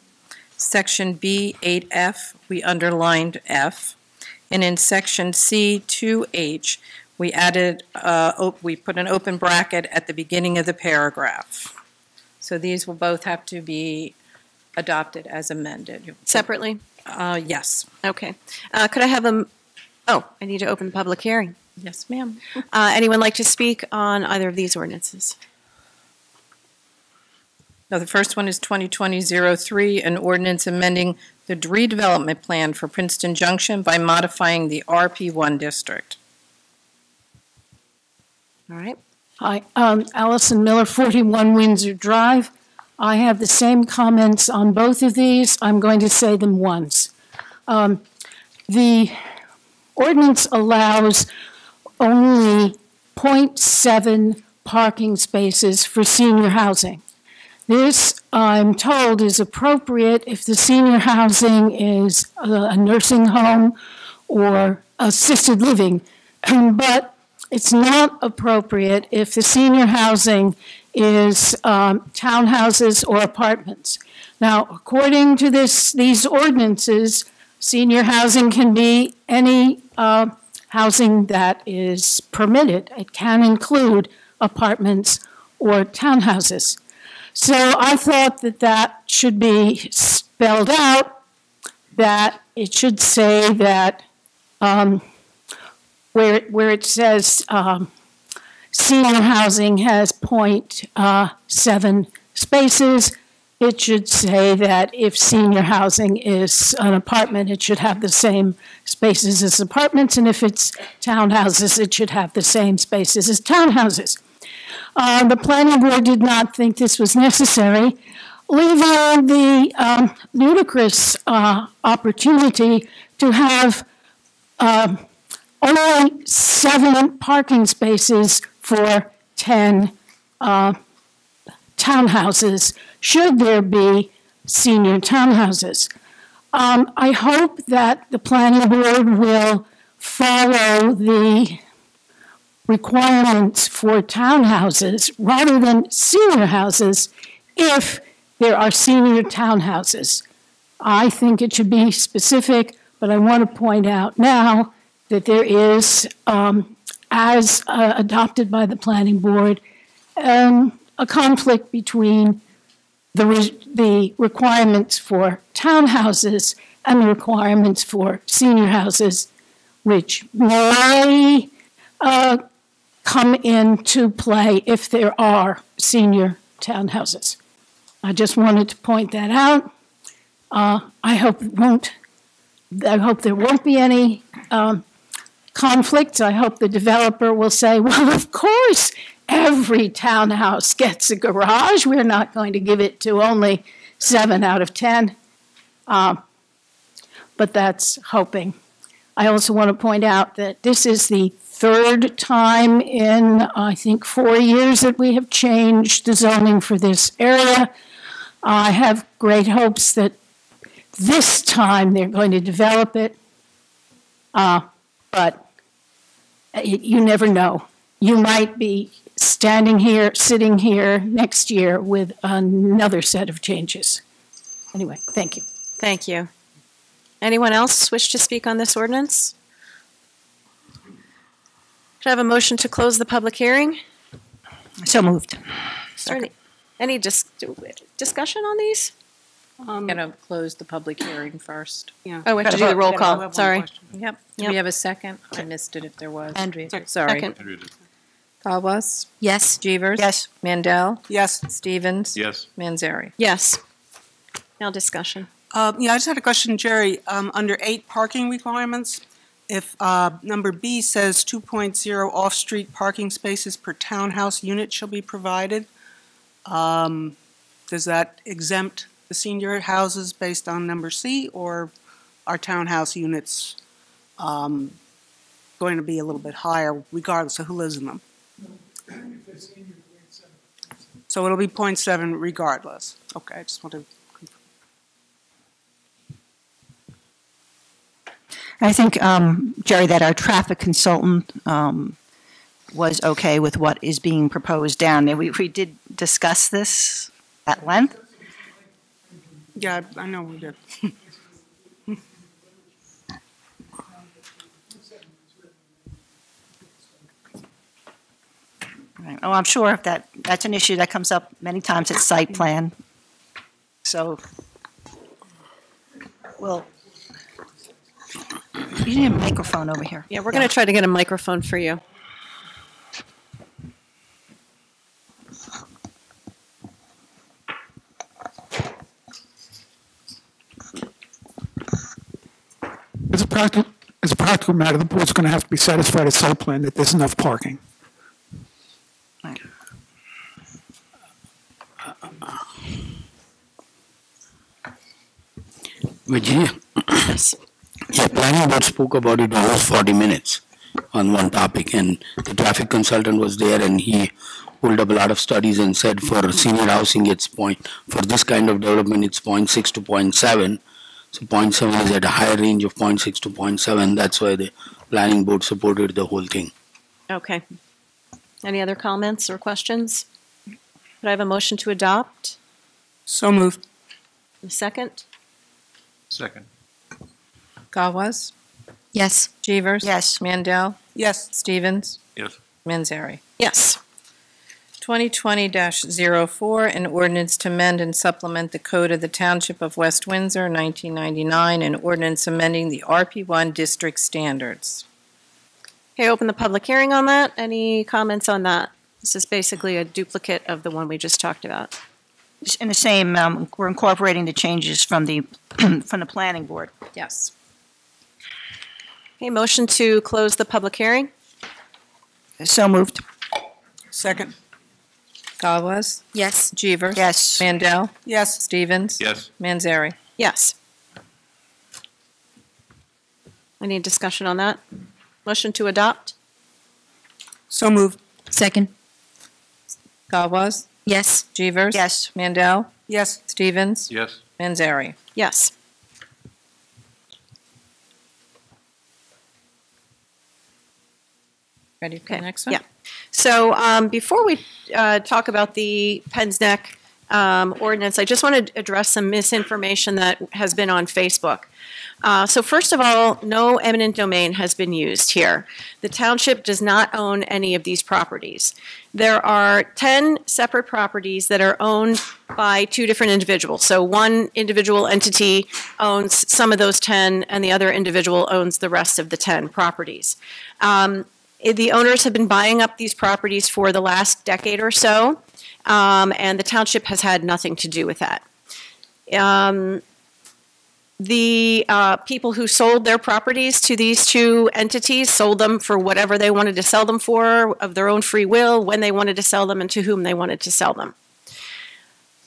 Section B8F, we underlined F. And in Section C2H, we added, we put an open bracket at the beginning of the paragraph. So these will both have to be adopted as amended. Separately? Yes. Okay. Could I have I need to open the public hearing. Yes, ma'am. Anyone like to speak on either of these ordinances? No, the first one is 2020-03, an ordinance amending the redevelopment plan for Princeton Junction by modifying the RP1 district. All right. Hi, Allison Miller, 41 Windsor Drive. I have the same comments on both of these. I'm going to say them once. The ordinance allows only 0.7 parking spaces for senior housing. This, I'm told, is appropriate if the senior housing is a nursing home or assisted living, but it's not appropriate if the senior housing is townhouses or apartments. Now, according to these ordinances, senior housing can be any housing that is permitted. It can include apartments or townhouses. So I thought that should be spelled out, that it should say that where it says senior housing has 0.7 spaces, it should say that if senior housing is an apartment, it should have the same spaces as apartments, and if it's townhouses, it should have the same spaces as townhouses. The planning board did not think this was necessary, leaving the ludicrous opportunity to have only 7 parking spaces for 10 townhouses, should there be senior townhouses. I hope that the planning board will follow the requirements for townhouses rather than senior houses if there are senior townhouses. I think it should be specific, but I want to point out now that there is, as adopted by the planning board, a conflict between the requirements for townhouses and the requirements for senior houses, which may come into play if there are senior townhouses. I just wanted to point that out. I hope there won't be any conflicts. I hope the developer will say, well, of course, every townhouse gets a garage. We're not going to give it to only 7 out of 10. But that's hoping. I also want to point out that this is the third time in, I think, 4 years that we have changed the zoning for this area. I have great hopes that this time they're going to develop it, but you never know. You might be sitting here next year with another set of changes. Anyway, thank you. Thank you. Anyone else wish to speak on this ordinance? Should I have a motion to close the public hearing? So moved. Any discussion on these? I'm going to close the public hearing first. Yeah. Oh, we have to do the roll call. Sorry. Yep. Do we have a second? I missed it if there was. Andrea. Sorry. Second. Calwas? Yes. Jeevers? Yes. Mandel? Yes. Stevens? Yes. Manzari? Yes. Now discussion. Yeah, I just had a question, Jerry. Under 8 parking requirements, if number B says 2.0 off-street parking spaces per townhouse unit shall be provided, does that exempt the senior houses based on number C, or are townhouse units going to be a little bit higher regardless of who lives in them? So it'll be 0.7 regardless. Okay, I just wanted to confirm. I think, Jerry, that our traffic consultant was okay with what is being proposed down there. We did discuss this at length. Yeah, I know we did. Right. Oh, I'm sure if that's an issue that comes up many times at site plan. So, well, you need a microphone over here. Yeah, we're going to try to get a microphone for you. As a practical matter, the board's going to have to be satisfied at site plan that there's enough parking. Right. Virginia? Yes. Yeah, planning board spoke about it almost 40 minutes on one topic, and the traffic consultant was there, and he pulled up a lot of studies and said for senior housing, for this kind of development, it's 0.6 to 0.7. So 0.7 is at a higher range of 0.6 to 0.7. That's why the planning board supported the whole thing. Okay. Any other comments or questions? Could I have a motion to adopt? So moved. A second? Second. Calwas? Yes. Jeevers? Yes. Mandel? Yes. Stevens? Yes. Manzari? Yes. 2020-04, an ordinance to amend and supplement the Code of the Township of West Windsor, 1999, an ordinance amending the RP1 district standards. Okay, open the public hearing on that. Any comments on that? This is basically a duplicate of the one we just talked about. In the same, we're incorporating the changes from the from the planning board. Yes. Okay, motion to close the public hearing? So moved. Second. Calwas? Yes. Jeevers? Yes. Mandel? Yes. Stevens? Yes. Manzari? Yes. Any discussion on that? Motion to adopt? So moved. Second. Calwas? Yes. Jeevers? Yes. Mandel? Yes. Stevens? Yes. Manzari? Yes. Ready for the next one? Yeah. So before we talk about the Penn's Neck ordinance, I just want to address some misinformation that has been on Facebook. So first of all, no eminent domain has been used here. The township does not own any of these properties. There are 10 separate properties that are owned by 2 different individuals. So one individual entity owns some of those 10, and the other individual owns the rest of the 10 properties. The owners have been buying up these properties for the last decade or so, and the township has had nothing to do with that. The people who sold their properties to these two entities sold them for whatever they wanted to sell them for, of their own free will, when they wanted to sell them, and to whom they wanted to sell them.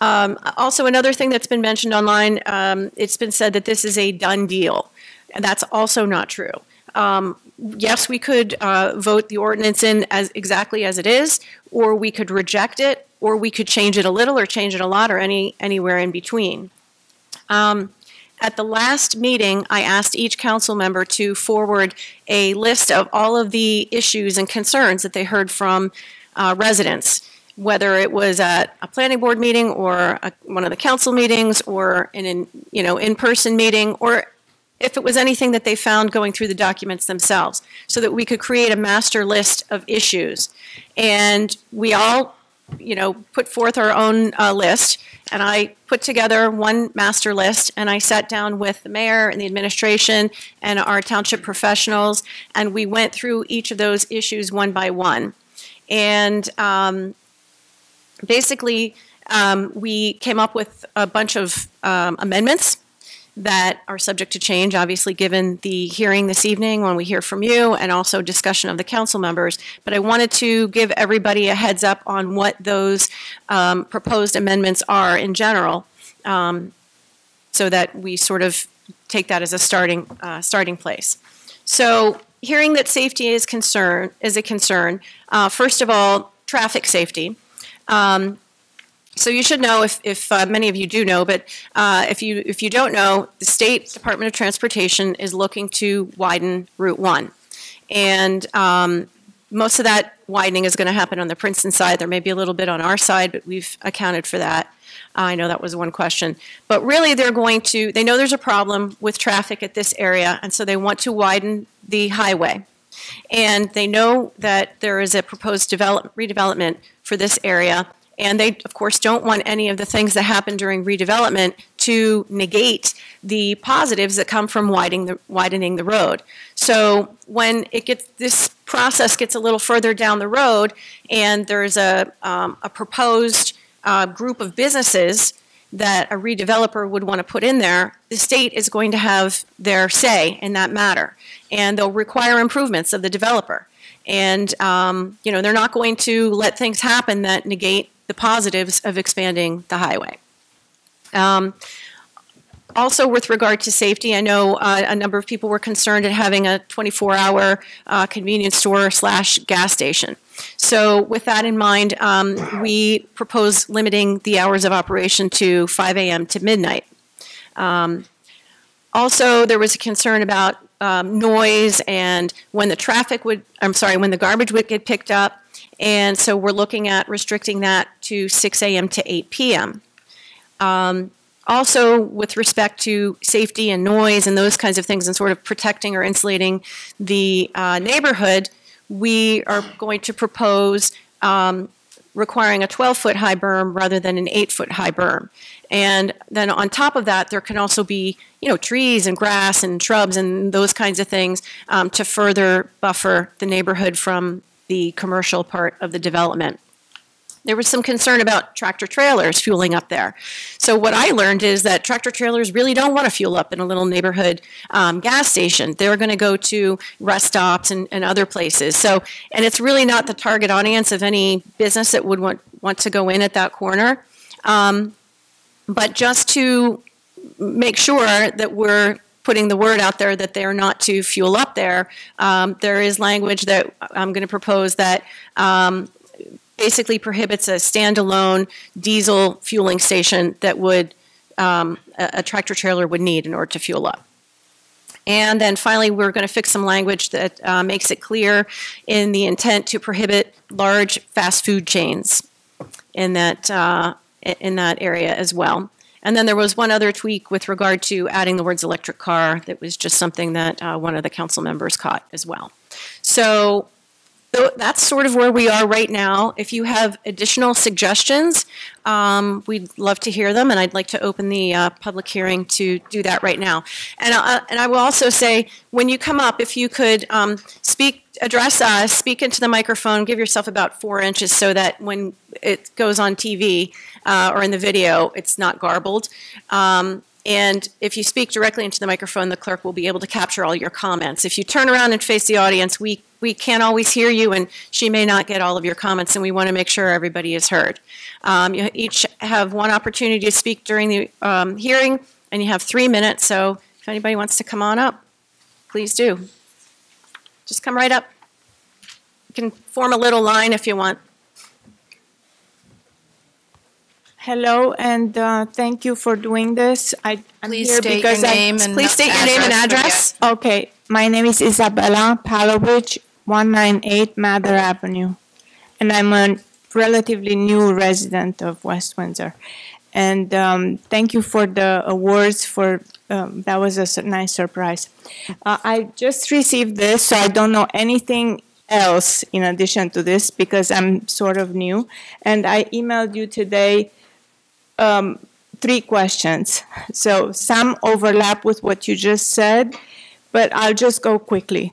Also, another thing that's been mentioned online, it's been said that this is a done deal. And that's also not true. Yes, we could vote the ordinance in as exactly as it is, or we could reject it, or we could change it a little or change it a lot, or anywhere in between. At the last meeting, I asked each council member to forward a list of all of the issues and concerns that they heard from residents, whether it was at a planning board meeting or one of the council meetings or in in-person meeting, or if it was anything that they found going through the documents themselves, so that we could create a master list of issues. And we all, put forth our own list, and I put together one master list, and I sat down with the mayor and the administration and our township professionals, and we went through each of those issues one by one. And basically, we came up with a bunch of amendments that are subject to change, obviously, given the hearing this evening when we hear from you, and also discussion of the council members. But I wanted to give everybody a heads up on what those proposed amendments are in general, so that we sort of take that as a starting place. So, hearing that safety is a concern. First of all, traffic safety. So you should know, if many of you do know, but if you don't know, the State Department of Transportation is looking to widen Route 1. And most of that widening is going to happen on the Princeton side. There may be a little bit on our side, but we've accounted for that. I know that was one question. But really, they know there's a problem with traffic at this area, and so they want to widen the highway. And they know that there is a proposed redevelopment for this area. And they, of course, don't want any of the things that happen during redevelopment to negate the positives that come from widening the road. So when this process gets a little further down the road, and there's a proposed group of businesses that a redeveloper would want to put in there, the state is going to have their say in that matter, and they'll require improvements of the developer. And they're not going to let things happen that negate the positives of expanding the highway. Also, with regard to safety, I know a number of people were concerned at having a 24-hour convenience store / gas station. So with that in mind, we propose limiting the hours of operation to 5 a.m. to midnight. Also, there was a concern about noise and when the garbage would get picked up. And so we're looking at restricting that to 6 a.m. to 8 p.m. Also, with respect to safety and noise and those kinds of things and sort of protecting or insulating the neighborhood, we are going to propose requiring a 12-foot high berm rather than an 8-foot high berm. And then on top of that, there can also be, trees and grass and shrubs and those kinds of things to further buffer the neighborhood from the commercial part of the development. There was some concern about tractor trailers fueling up there. So what I learned is that tractor trailers really don't want to fuel up in a little neighborhood gas station. They're going to go to rest stops and other places. And it's really not the target audience of any business that would want to go in at that corner. But just to make sure that we're putting the word out there that they are not to fuel up there, there is language that I'm going to propose that basically prohibits a standalone diesel fueling station that would a tractor trailer would need in order to fuel up. And then finally, we're going to fix some language that makes it clear in the intent to prohibit large fast food chains in that area as well. And then there was one other tweak with regard to adding the words electric car that was just something that one of the council members caught as well. So So that's sort of where we are right now. If you have additional suggestions, we'd love to hear them, and I'd like to open the public hearing to do that right now. And I will also say, when you come up, if you could address us, speak into the microphone, give yourself about 4 inches so that when it goes on TV or in the video, it's not garbled. And if you speak directly into the microphone, the clerk will be able to capture all your comments. If you turn around and face the audience, we can't always hear you, and she may not get all of your comments, and we want to make sure everybody is heard. You each have one opportunity to speak during the hearing, and you have 3 minutes, so if anybody wants to come on up, please do. Just come right up. You can form a little line if you want. Hello, and thank you for doing this. I'm Please here state because your name and Please state your name and address. Okay, my name is Isabella Palovich, 198 Mather Avenue, and I'm a relatively new resident of West Windsor. And thank you for the awards. That was a nice surprise. I just received this, so I don't know anything else in addition to this because I'm sort of new. And I emailed you today 3 questions. So some overlap with what you just said, but I'll just go quickly.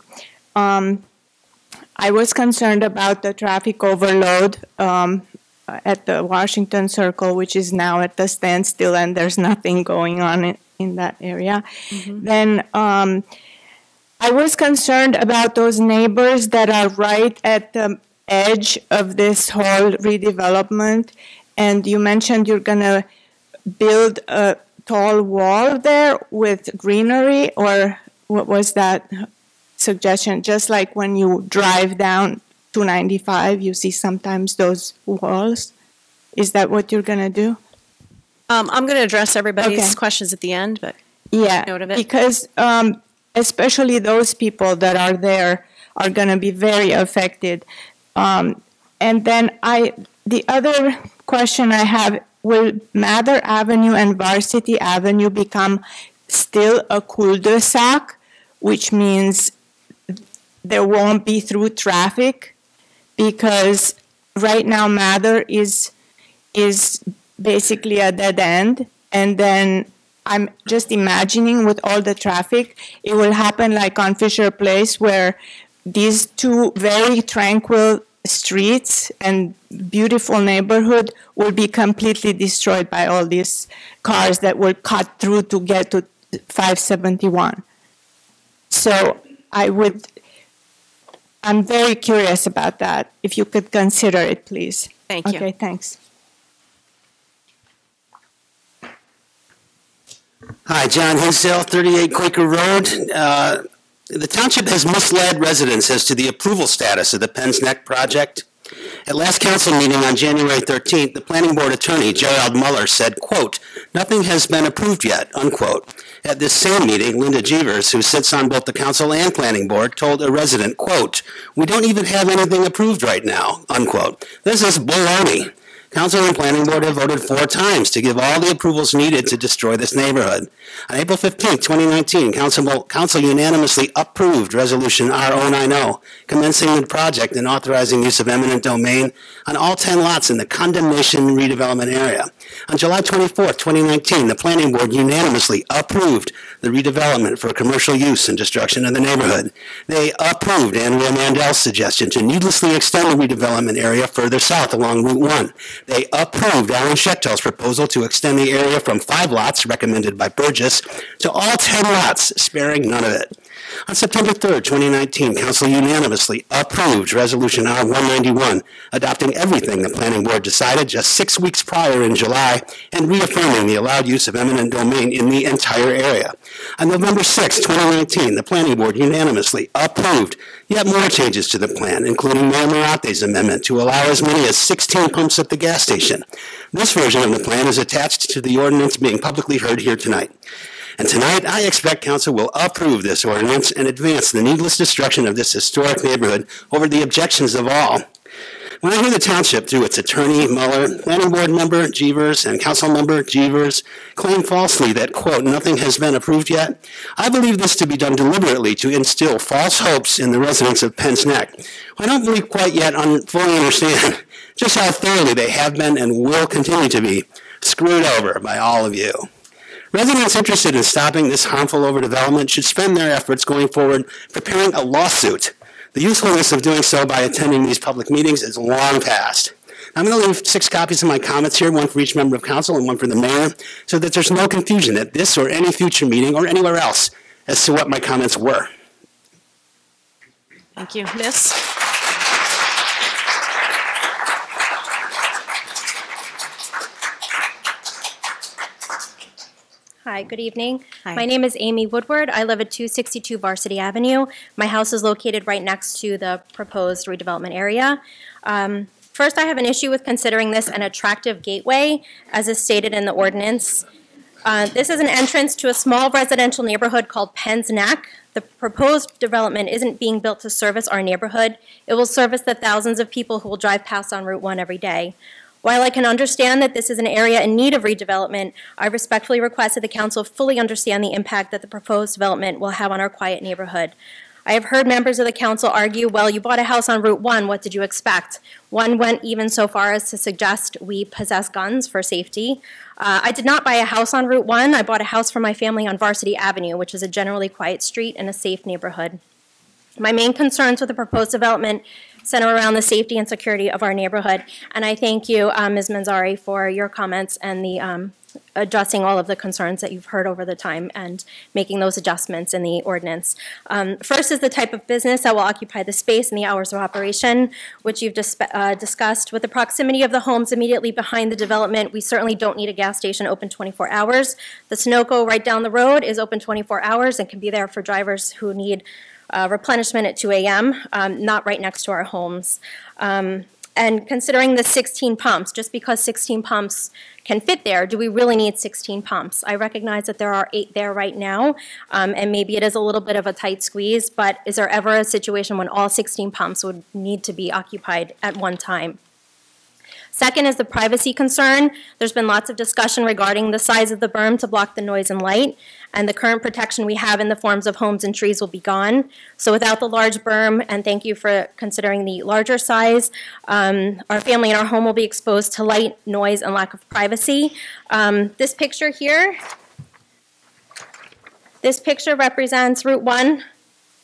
I was concerned about the traffic overload at the Washington Circle, which is now at the standstill, and there's nothing going on in that area. Mm-hmm. Then I was concerned about those neighbors that are right at the edge of this whole redevelopment. And you mentioned you're going to build a tall wall there with greenery, or what was that suggestion? Just like when you drive down 295, you see sometimes those walls. Is that what you're going to do? I'm going to address everybody's questions at the end, but yeah, note of it. Because especially those people that are there are going to be very affected. And then the other question I have, will Mather Avenue and Varsity Avenue become still a cul-de-sac, which means there won't be through traffic? Because right now Mather is basically a dead end, and then I'm just imagining with all the traffic, it will happen like on Fisher Place, where these 2 very tranquil streets and beautiful neighborhood will be completely destroyed by all these cars that will cut through to get to 571. So I'm very curious about that. If you could consider it, please. Thank you. Okay, thanks. Hi, John Hinsdale, 38 Quaker Road. The township has misled residents as to the approval status of the Penn's Neck project. At last council meeting on January 13th, the planning board attorney, Gerald Muller, said, quote, "Nothing has been approved yet," unquote. At this same meeting, Linda Jeevers, who sits on both the council and planning board, told a resident, quote, "We don't even have anything approved right now," unquote. This is baloney. Council and Planning Board have voted 4 times to give all the approvals needed to destroy this neighborhood. On April 15, 2019, Council unanimously approved Resolution R090, commencing the project and authorizing use of eminent domain on all 10 lots in the condemnation redevelopment area. On July 24, 2019, the Planning Board unanimously approved the redevelopment for commercial use and destruction of the neighborhood. They approved Andrea Mandel's suggestion to needlessly extend the redevelopment area further south along Route 1. They approved Alan Schechtel's proposal to extend the area from 5 lots, recommended by Burgess, to all 10 lots, sparing none of it. On September 3, 2019, Council unanimously approved Resolution R191, adopting everything the Planning Board decided just 6 weeks prior in July and reaffirming the allowed use of eminent domain in the entire area. On November 6, 2019, the Planning Board unanimously approved yet more changes to the plan, including Mayor Marate's amendment to allow as many as 16 pumps at the gas station. This version of the plan is attached to the ordinance being publicly heard here tonight. And tonight, I expect Council will approve this ordinance and advance the needless destruction of this historic neighborhood over the objections of all. When I hear the township, through its attorney, Mueller, planning board member, Jeevers, and council member, Jeevers, claim falsely that, quote, nothing has been approved yet, I believe this to be done deliberately to instill false hopes in the residents of Penn's Neck. I don't believe quite yet fully understand just how thoroughly they have been and will continue to be screwed over by all of you. Residents interested in stopping this harmful overdevelopment should spend their efforts going forward preparing a lawsuit. The usefulness of doing so by attending these public meetings is long past. I'm going to leave 6 copies of my comments here, one for each member of council and one for the mayor, so that there's no confusion at this or any future meeting or anywhere else as to what my comments were. Thank you. Miss? Hi, good evening. Hi. My name is Amy Woodward. I live at 262 Varsity Avenue. My house is located right next to the proposed redevelopment area. First, I have an issue with considering this an attractive gateway, as is stated in the ordinance. This is an entrance to a small residential neighborhood called Penn's Neck. The proposed development isn't being built to service our neighborhood. It will service the thousands of people who will drive past on Route 1 every day. While I can understand that this is an area in need of redevelopment, I respectfully request that the council fully understand the impact that the proposed development will have on our quiet neighborhood. I have heard members of the council argue, well, you bought a house on Route 1, what did you expect? One went even so far as to suggest we possess guns for safety. I did not buy a house on Route 1. I bought a house for my family on Varsity Avenue, which is a generally quiet street and a safe neighborhood. My main concerns with the proposed development center around the safety and security of our neighborhood. And I thank you, Ms. Manzari, for your comments and the addressing all of the concerns that you've heard over the time and making those adjustments in the ordinance. First is the type of business that will occupy the space and the hours of operation, which you've discussed. With the proximity of the homes immediately behind the development, we certainly don't need a gas station open 24 hours. The Sunoco right down the road is open 24 hours and can be there for drivers who need replenishment at 2 a.m., not right next to our homes. And considering the 16 pumps, just because 16 pumps can fit there, do we really need 16 pumps? I recognize that there are 8 there right now, and maybe it is a little bit of a tight squeeze, but is there ever a situation when all 16 pumps would need to be occupied at one time? Second is the privacy concern. There's been lots of discussion regarding the size of the berm to block the noise and light, and the current protection we have in the forms of homes and trees will be gone. So without the large berm, and thank you for considering the larger size, our family and our home will be exposed to light, noise, and lack of privacy. This picture here, this picture represents Route 1.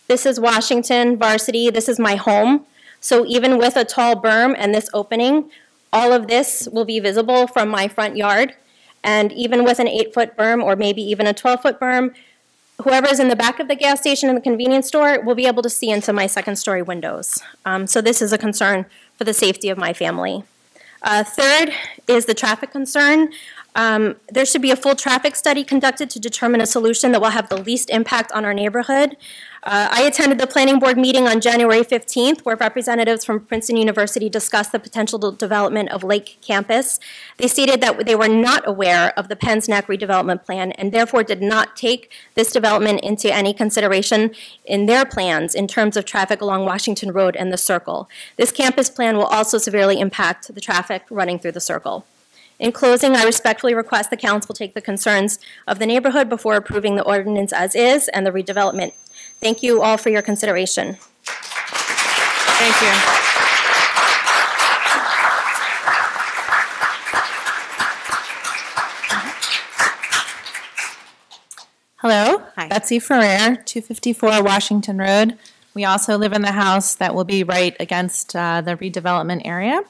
This is Washington, Varsity. This is my home. So even with a tall berm and this opening, all of this will be visible from my front yard, and even with an 8-foot berm or maybe even a 12-foot berm, whoever's in the back of the gas station and the convenience store will be able to see into my second-story windows. So this is a concern for the safety of my family. Third is the traffic concern. There should be a full traffic study conducted to determine a solution that will have the least impact on our neighborhood. I attended the planning board meeting on January 15th, where representatives from Princeton University discussed the potential development of Lake Campus. They stated that they were not aware of the Penn's Neck redevelopment plan and therefore did not take this development into any consideration in their plans in terms of traffic along Washington Road and the Circle. This campus plan will also severely impact the traffic running through the Circle. In closing, I respectfully request the council take the concerns of the neighborhood before approving the ordinance as is and the redevelopment. Thank you all for your consideration. Thank you. Hello, Hi. Betsy Ferrer, 254 Washington Road. We also live in the house that will be right against the redevelopment area.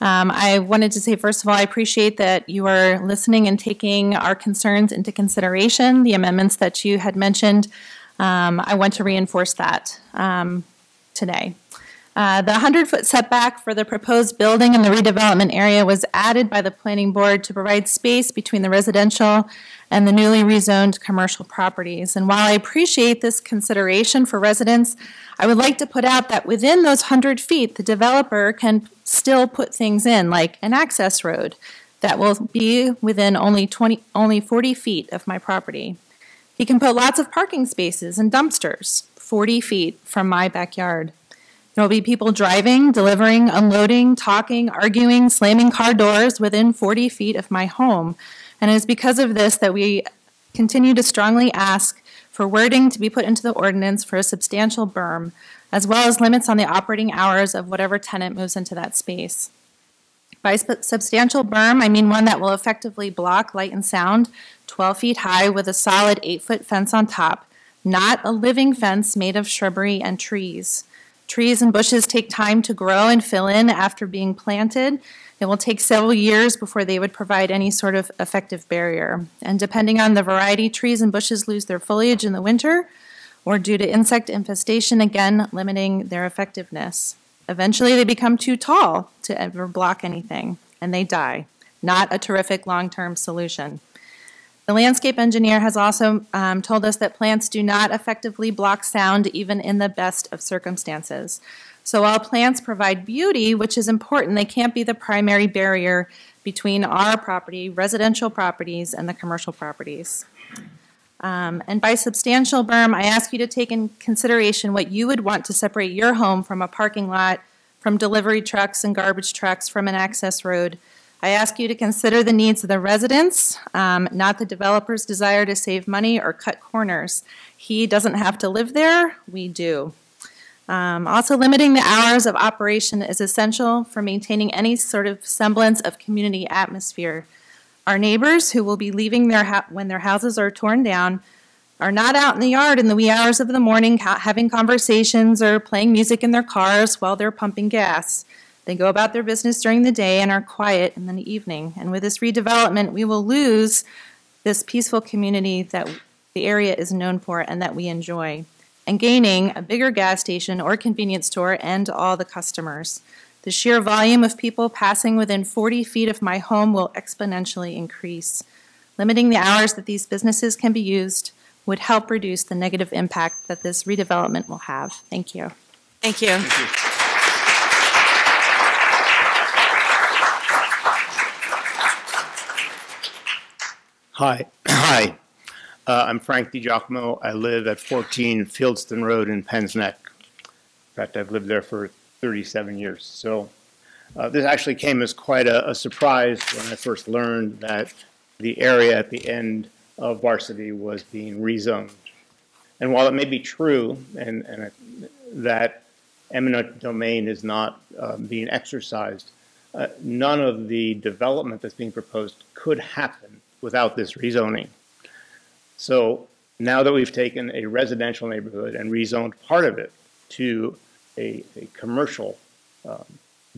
I wanted to say, first of all, I appreciate that you are listening and taking our concerns into consideration, the amendments that you had mentioned. I want to reinforce that today. The 100-foot setback for the proposed building in the redevelopment area was added by the planning board to provide space between the residential and the newly rezoned commercial properties. And while I appreciate this consideration for residents, I would like to put out that within those 100 feet, the developer can still put things in, like an access road that will be within only 40 feet of my property. He can put lots of parking spaces and dumpsters 40 feet from my backyard. There will be people driving, delivering, unloading, talking, arguing, slamming car doors within 40 feet of my home. And it is because of this that we continue to strongly ask for wording to be put into the ordinance for a substantial berm, as well as limits on the operating hours of whatever tenant moves into that space. By substantial berm, I mean one that will effectively block light and sound 12 feet high with a solid 8-foot fence on top, not a living fence made of shrubbery and trees. Trees and bushes take time to grow and fill in after being planted. It will take several years before they would provide any sort of effective barrier. And depending on the variety, trees and bushes lose their foliage in the winter, or due to insect infestation, again, limiting their effectiveness. Eventually, they become too tall to ever block anything, and they die. Not a terrific long-term solution. The landscape engineer has also told us that plants do not effectively block sound even in the best of circumstances. So while plants provide beauty, which is important, they can't be the primary barrier between our property, residential properties, and the commercial properties. And by substantial berm, I ask you to take in consideration what you would want to separate your home from a parking lot, from delivery trucks and garbage trucks, from an access road. I ask you to consider the needs of the residents, not the developer's desire to save money or cut corners. He doesn't have to live there, we do. Also, limiting the hours of operation is essential for maintaining any sort of semblance of community atmosphere. Our neighbors who will be leaving when their houses are torn down are not out in the yard in the wee hours of the morning having conversations or playing music in their cars while they're pumping gas. They go about their business during the day and are quiet in the evening. And with this redevelopment, we will lose this peaceful community that the area is known for and that we enjoy, and gaining a bigger gas station or convenience store and all the customers. The sheer volume of people passing within 40 feet of my home will exponentially increase. Limiting the hours that these businesses can be used would help reduce the negative impact that this redevelopment will have. Thank you. Thank you. Thank you. Hi. I'm Frank DiGiacomo. I live at 14 Fieldston Road in Penns Neck. In fact, I've lived there for 37 years. So this actually came as quite a surprise when I first learned that the area at the end of Varsity was being rezoned. And while it may be true and that eminent domain is not being exercised, none of the development that's being proposed could happen without this rezoning. So now that we've taken a residential neighborhood and rezoned part of it to a commercial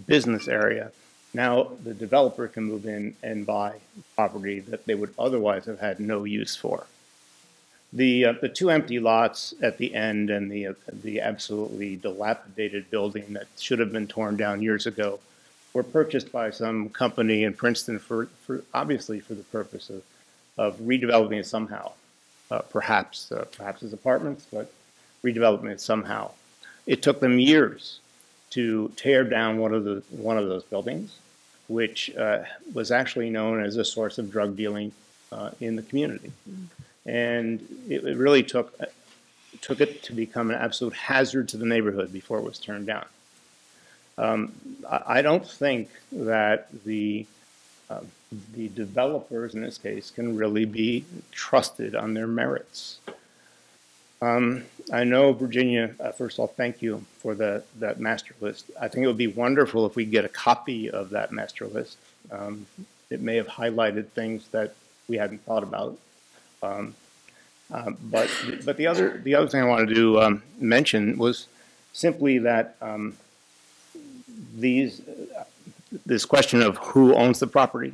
business area, now the developer can move in and buy property that they would otherwise have had no use for. The two empty lots at the end and the absolutely dilapidated building that should have been torn down years ago were purchased by some company in Princeton obviously for the purpose of redeveloping it somehow, perhaps as apartments, but redeveloping it somehow. It took them years to tear down one of those buildings, which was actually known as a source of drug dealing in the community, and it really took it to become an absolute hazard to the neighborhood before it was turned down. I don't think that the developers in this case can really be trusted on their merits. I know, Virginia, first of all, thank you for that master list. I think it would be wonderful if we get a copy of that master list. It may have highlighted things that we hadn't thought about. But the other thing I wanted to mention was simply that this question of who owns the property.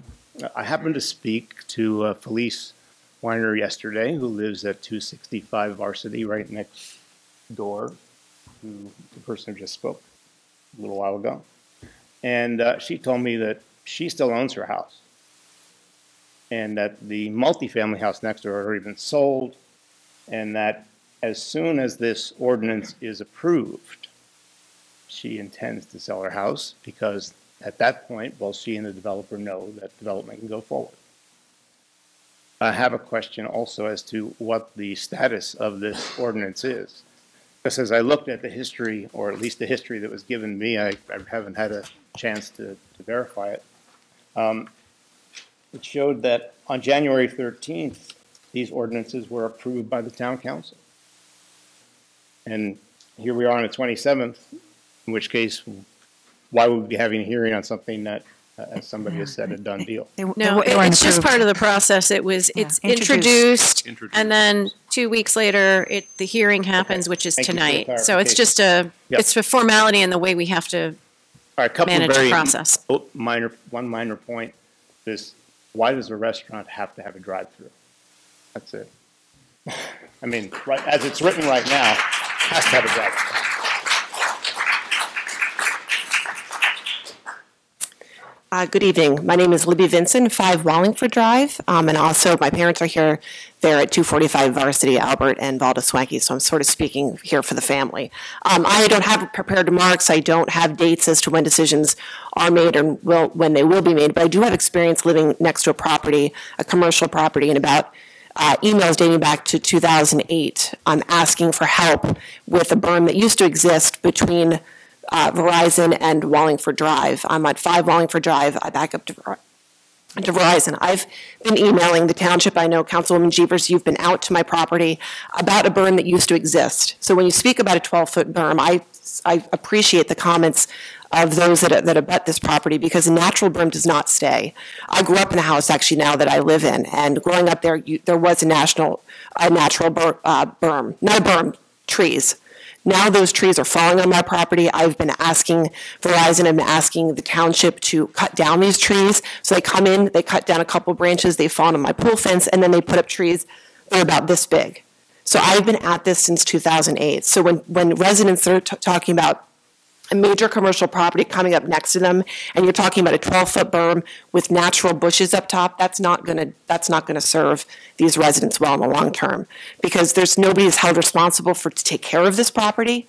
I happened to speak to Felice Weiner yesterday, who lives at 265 Varsity, right next door to the person who just spoke a little while ago. And she told me that she still owns her house, and that the multifamily house next door had already been sold, and that as soon as this ordinance is approved, she intends to sell her house, because at that point, both she and the developer know that development can go forward. I have a question also as to what the status of this ordinance is. Just as I looked at the history, or at least the history that was given me, I haven't had a chance to verify it. It showed that on January 13th, these ordinances were approved by the town council. And here we are on the 27th, in which case, why would we be having a hearing on something that, as somebody has said, a done deal? No, it's just part of the process. It's introduced, and then 2 weeks later, the hearing happens, which is Thank you for the tonight. So it's just Yep. it's a formality in the way we have to All right, couple manage of the very process. one minor point is, why does a restaurant have to have a drive-through? That's it. I mean, right, as it's written right now, has to have a drive-through. Good evening. My name is Libby Vinson, 5 Wallingford Drive, and also my parents are here. They're at 245 Varsity, Albert and Valda Swanky, so I'm sort of speaking here for the family. I don't have prepared remarks. I don't have dates as to when decisions are made or when they will be made, but I do have experience living next to a property, a commercial property, and about emails dating back to 2008 asking for help with a berm that used to exist between Verizon and Wallingford Drive. I'm at 5 Wallingford Drive. I back up to Verizon. I've been emailing the township. I know Councilwoman Jeevers, you've been out to my property about a berm that used to exist. So when you speak about a 12-foot berm, I appreciate the comments of those that abut this property, because a natural berm does not stay. I grew up in a house actually now that I live in, and growing up there, there was a natural berm, not a berm, trees. Now those trees are falling on my property. I've been asking Verizon, I've been asking the township to cut down these trees. So they come in, they cut down a couple branches, they fall on my pool fence, and then they put up trees that are about this big. So I've been at this since 2008. So when residents are talking about a major commercial property coming up next to them, and you're talking about a 12-foot berm with natural bushes up top, that's not gonna serve these residents well in the long term, because there's nobody is held responsible to take care of this property,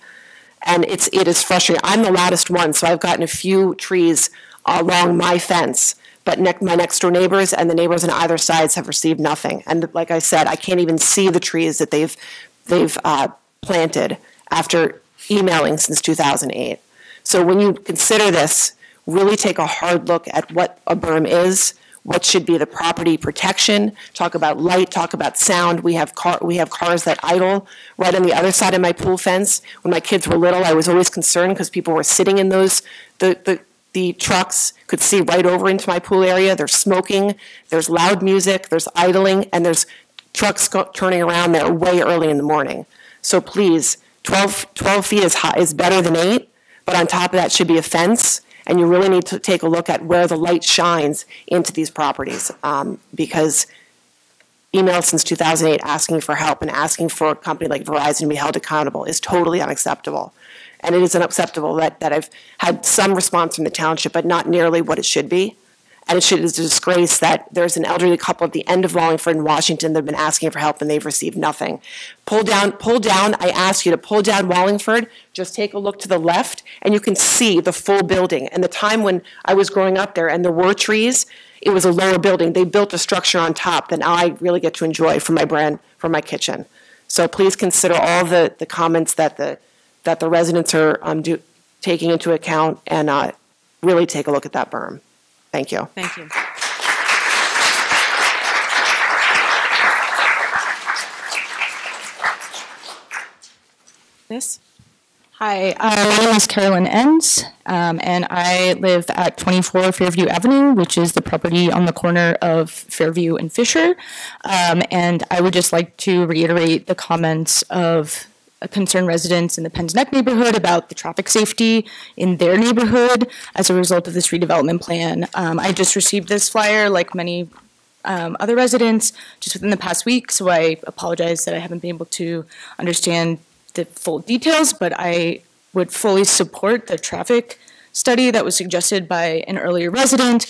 and it is frustrating. I'm the loudest one, so I've gotten a few trees along my fence, but my next door neighbors and the neighbors on either sides have received nothing. And like I said, I can't even see the trees that they've planted after emailing since 2008. So when you consider this, really take a hard look at what a berm is, what should be the property protection, talk about light, talk about sound. We have cars that idle right on the other side of my pool fence. When my kids were little, I was always concerned because people were sitting in those, the trucks could see right over into my pool area. There's smoking, there's loud music, there's idling, and there's trucks turning around there way early in the morning. So please, 12 feet is better than 8. But on top of that should be a fence, and you really need to take a look at where the light shines into these properties, because emails since 2008 asking for help and asking for a company like Verizon to be held accountable is totally unacceptable. And it is unacceptable that I've had some response from the township, but not nearly what it should be. And it is a disgrace that there's an elderly couple at the end of Wallingford in Washington that have been asking for help and they've received nothing. Pull down, I ask you to pull down Wallingford, just take a look to the left, and you can see the full building. And the time when I was growing up there and there were trees, it was a lower building. They built a structure on top that now I really get to enjoy for my kitchen. So please consider all the comments that the residents are taking into account, and really take a look at that berm. Thank you. Thank you. This? Hi, my name is Carolyn Enns, and I live at 24 Fairview Avenue, which is the property on the corner of Fairview and Fisher. And I would just like to reiterate the comments of concerned residents in the Penns Neck neighborhood about the traffic safety in their neighborhood as a result of this redevelopment plan. I just received this flyer, like many other residents, just within the past week, so I apologize that I haven't been able to understand the full details, but I would fully support the traffic study that was suggested by an earlier resident.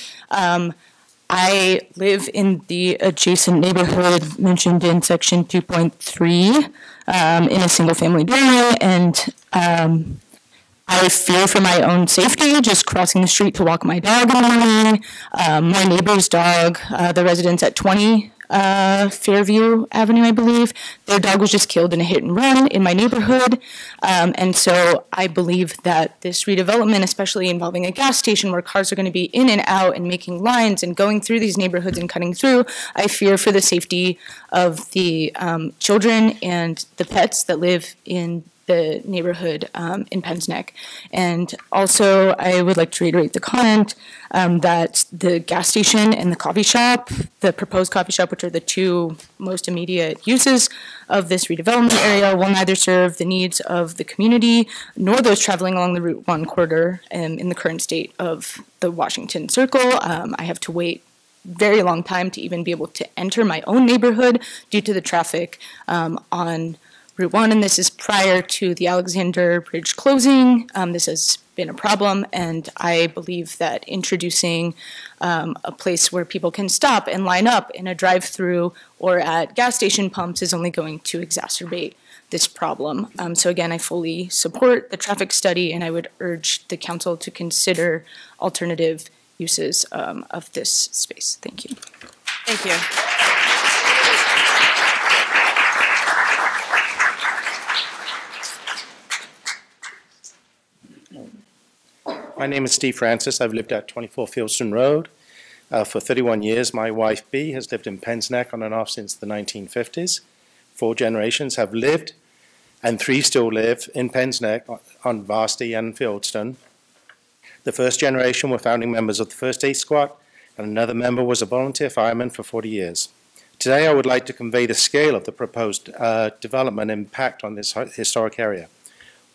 I live in the adjacent neighborhood mentioned in section 2.3 in a single family dwelling, and I fear for my own safety just crossing the street to walk my dog in the morning. My neighbor's dog, the residents at 20 Fairview Avenue, I believe. Their dog was just killed in a hit and run in my neighborhood. And so I believe that this redevelopment, especially involving a gas station where cars are going to be in and out and making lines and going through these neighborhoods and cutting through, I fear for the safety of the children and the pets that live in the neighborhood in Penns Neck. And also, I would like to reiterate the comment that the gas station and the coffee shop, the proposed coffee shop, which are the two most immediate uses of this redevelopment area, will neither serve the needs of the community nor those traveling along the Route 1 corridor in the current state of the Washington Circle. I have to wait very long time to even be able to enter my own neighborhood due to the traffic on Route 1, and this is prior to the Alexander Bridge closing. This has been a problem, and I believe that introducing a place where people can stop and line up in a drive-through or at gas station pumps is only going to exacerbate this problem. So again, I fully support the traffic study, and I would urge the council to consider alternative uses of this space. Thank you. Thank you. My name is Steve Francis. I've lived at 24 Fieldston Road for 31 years. My wife, Bee, has lived in Penns Neck on and off since the 1950s. 4 generations have lived, and 3 still live in Penns Neck on Varsity and Fieldston. The first generation were founding members of the First Aid Squad, and another member was a volunteer fireman for 40 years. Today, I would like to convey the scale of the proposed development impact on this historic area.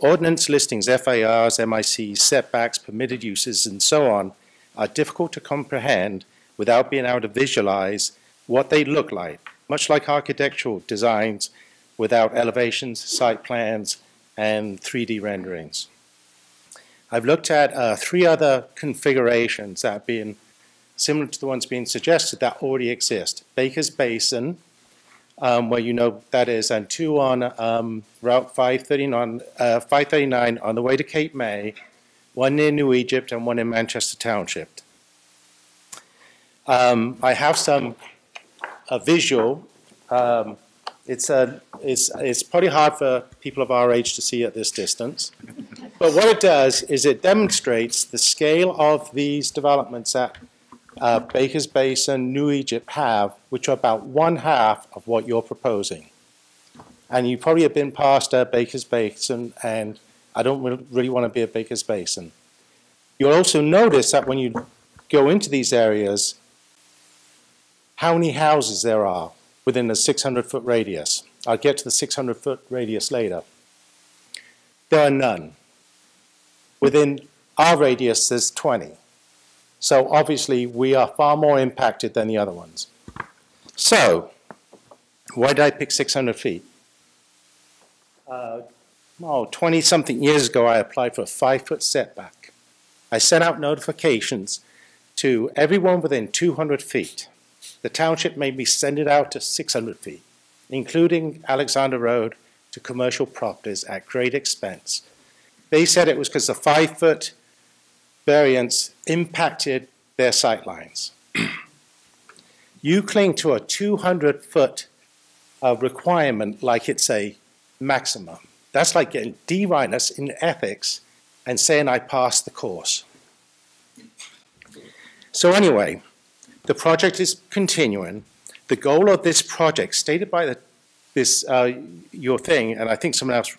Ordnance listings, FARs, MICs, setbacks, permitted uses, and so on are difficult to comprehend without being able to visualize what they look like, much like architectural designs without elevations, site plans, and 3D renderings. I've looked at 3 other configurations that have been similar to the ones being suggested that already exist. Baker's Basin, where you know that is, and 2 on Route 539 on the way to Cape May, 1 near New Egypt, and 1 in Manchester Township. I have some visual. It's probably hard for people of our age to see at this distance. But what it does is it demonstrates the scale of these developments that Baker's Basin, New Egypt have, which are about 1/2 of what you're proposing. And you probably have been past Baker's Basin, and I don't really want to be at Baker's Basin. You'll also notice that when you go into these areas, how many houses there are within a 600-foot radius. I'll get to the 600-foot radius later. There are none. Within our radius, there's 20. So obviously, we are far more impacted than the other ones. So, why did I pick 600 feet? 20-something years ago, I applied for a 5-foot setback. I sent out notifications to everyone within 200 feet. The township made me send it out to 600 feet, including Alexander Road to commercial properties at great expense. They said it was because the 5-foot variance impacted their sight lines. You cling to a 200-foot requirement like it's a maximum. That's like getting D- in ethics and saying I passed the course. So anyway, the project is continuing. The goal of this project, stated by your thing, and I think someone else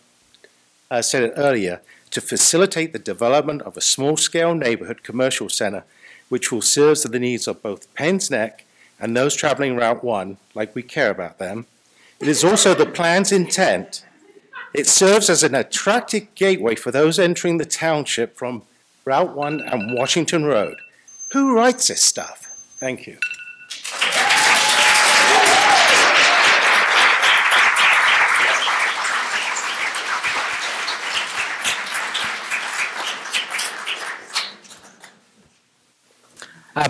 said it earlier, to facilitate the development of a small-scale neighborhood commercial center which will serve the needs of both Penns Neck and those traveling Route 1, like we care about them. It is also the plan's intent. It serves as an attractive gateway for those entering the township from Route 1 and Washington Road. Who writes this stuff? Thank you.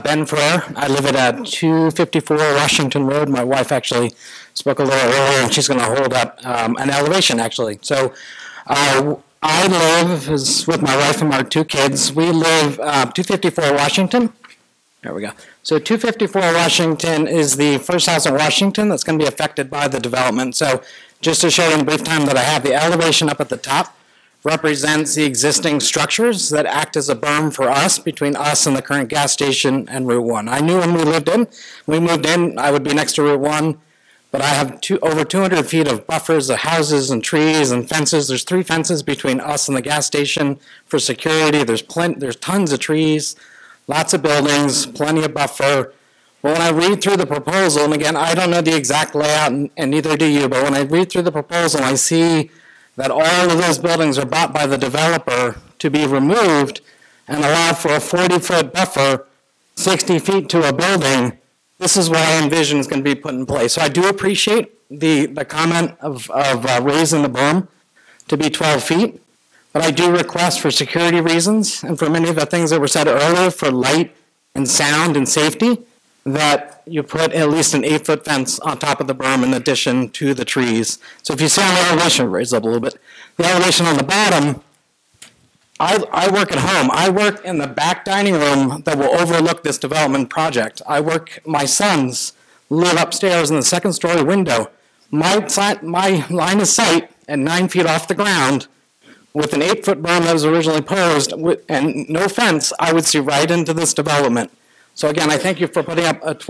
Ben Ferrer. I live at 254 Washington Road. My wife actually spoke a little earlier, and she's going to hold up an elevation, actually. So I live with my wife and our 2 kids. We live 254 Washington. There we go. So 254 Washington is the first house in Washington that's going to be affected by the development. So just to show you in the brief time that I have, the elevation up at the top represents the existing structures that act as a berm for us, between us and the current gas station and Route 1. I knew when we moved in, I would be next to Route 1, but I have over 200 feet of buffers of houses and trees and fences. There's 3 fences between us and the gas station for security. There's tons of trees, lots of buildings, plenty of buffer. But when I read through the proposal, and again, I don't know the exact layout, and neither do you, but when I read through the proposal, I see that all of those buildings are bought by the developer to be removed and allow for a 40-foot buffer, 60 feet to a building. This is what I envision is going to be put in place. So I do appreciate the comment of raising the berm to be 12 feet. But I do request, for security reasons and for many of the things that were said earlier, for light and sound and safety, that you put at least an 8-foot fence on top of the berm in addition to the trees. So if you see on the elevation, raise up a little bit, the elevation on the bottom, I work at home. I work in the back dining room that will overlook this development project. My sons live upstairs in the 2nd-story window. My line of sight at 9 feet off the ground, with an 8-foot berm that was originally posed and no fence, I would see right into this development. So again, I thank you for putting up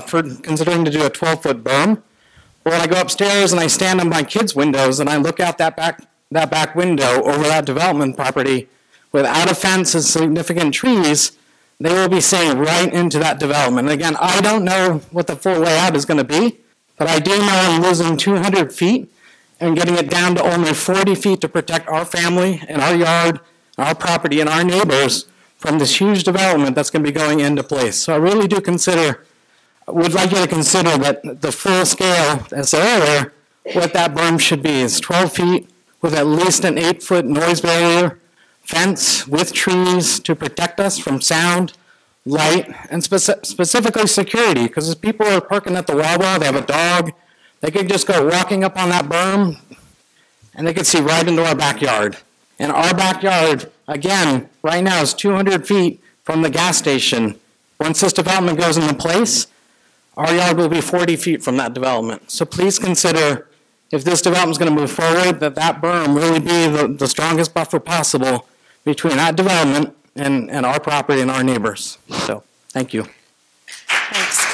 for considering to do a 12-foot berm. But when I go upstairs and I stand on my kids' windows and I look out that back window over that development property, without a fence and significant trees, they will be seeing right into that development. And again, I don't know what the full layout is going to be, but I do know I'm losing 200 feet and getting it down to only 40 feet to protect our family and our yard, our property, and our neighbors from this huge development that's going to be going into place. So I really do would like you to consider that the full scale, as said earlier, what that berm should be is 12 feet with at least an 8-foot noise barrier, fence with trees to protect us from sound, light, and specifically security, because as people are parking at the Wawa, they have a dog, they could just go walking up on that berm and they could see right into our backyard. And our backyard, again, right now is 200 feet from the gas station. Once this development goes into place, our yard will be 40 feet from that development. So please consider, if this development is going to move forward, that berm really be the strongest buffer possible between that development and our property and our neighbors. So, thank you. Thanks.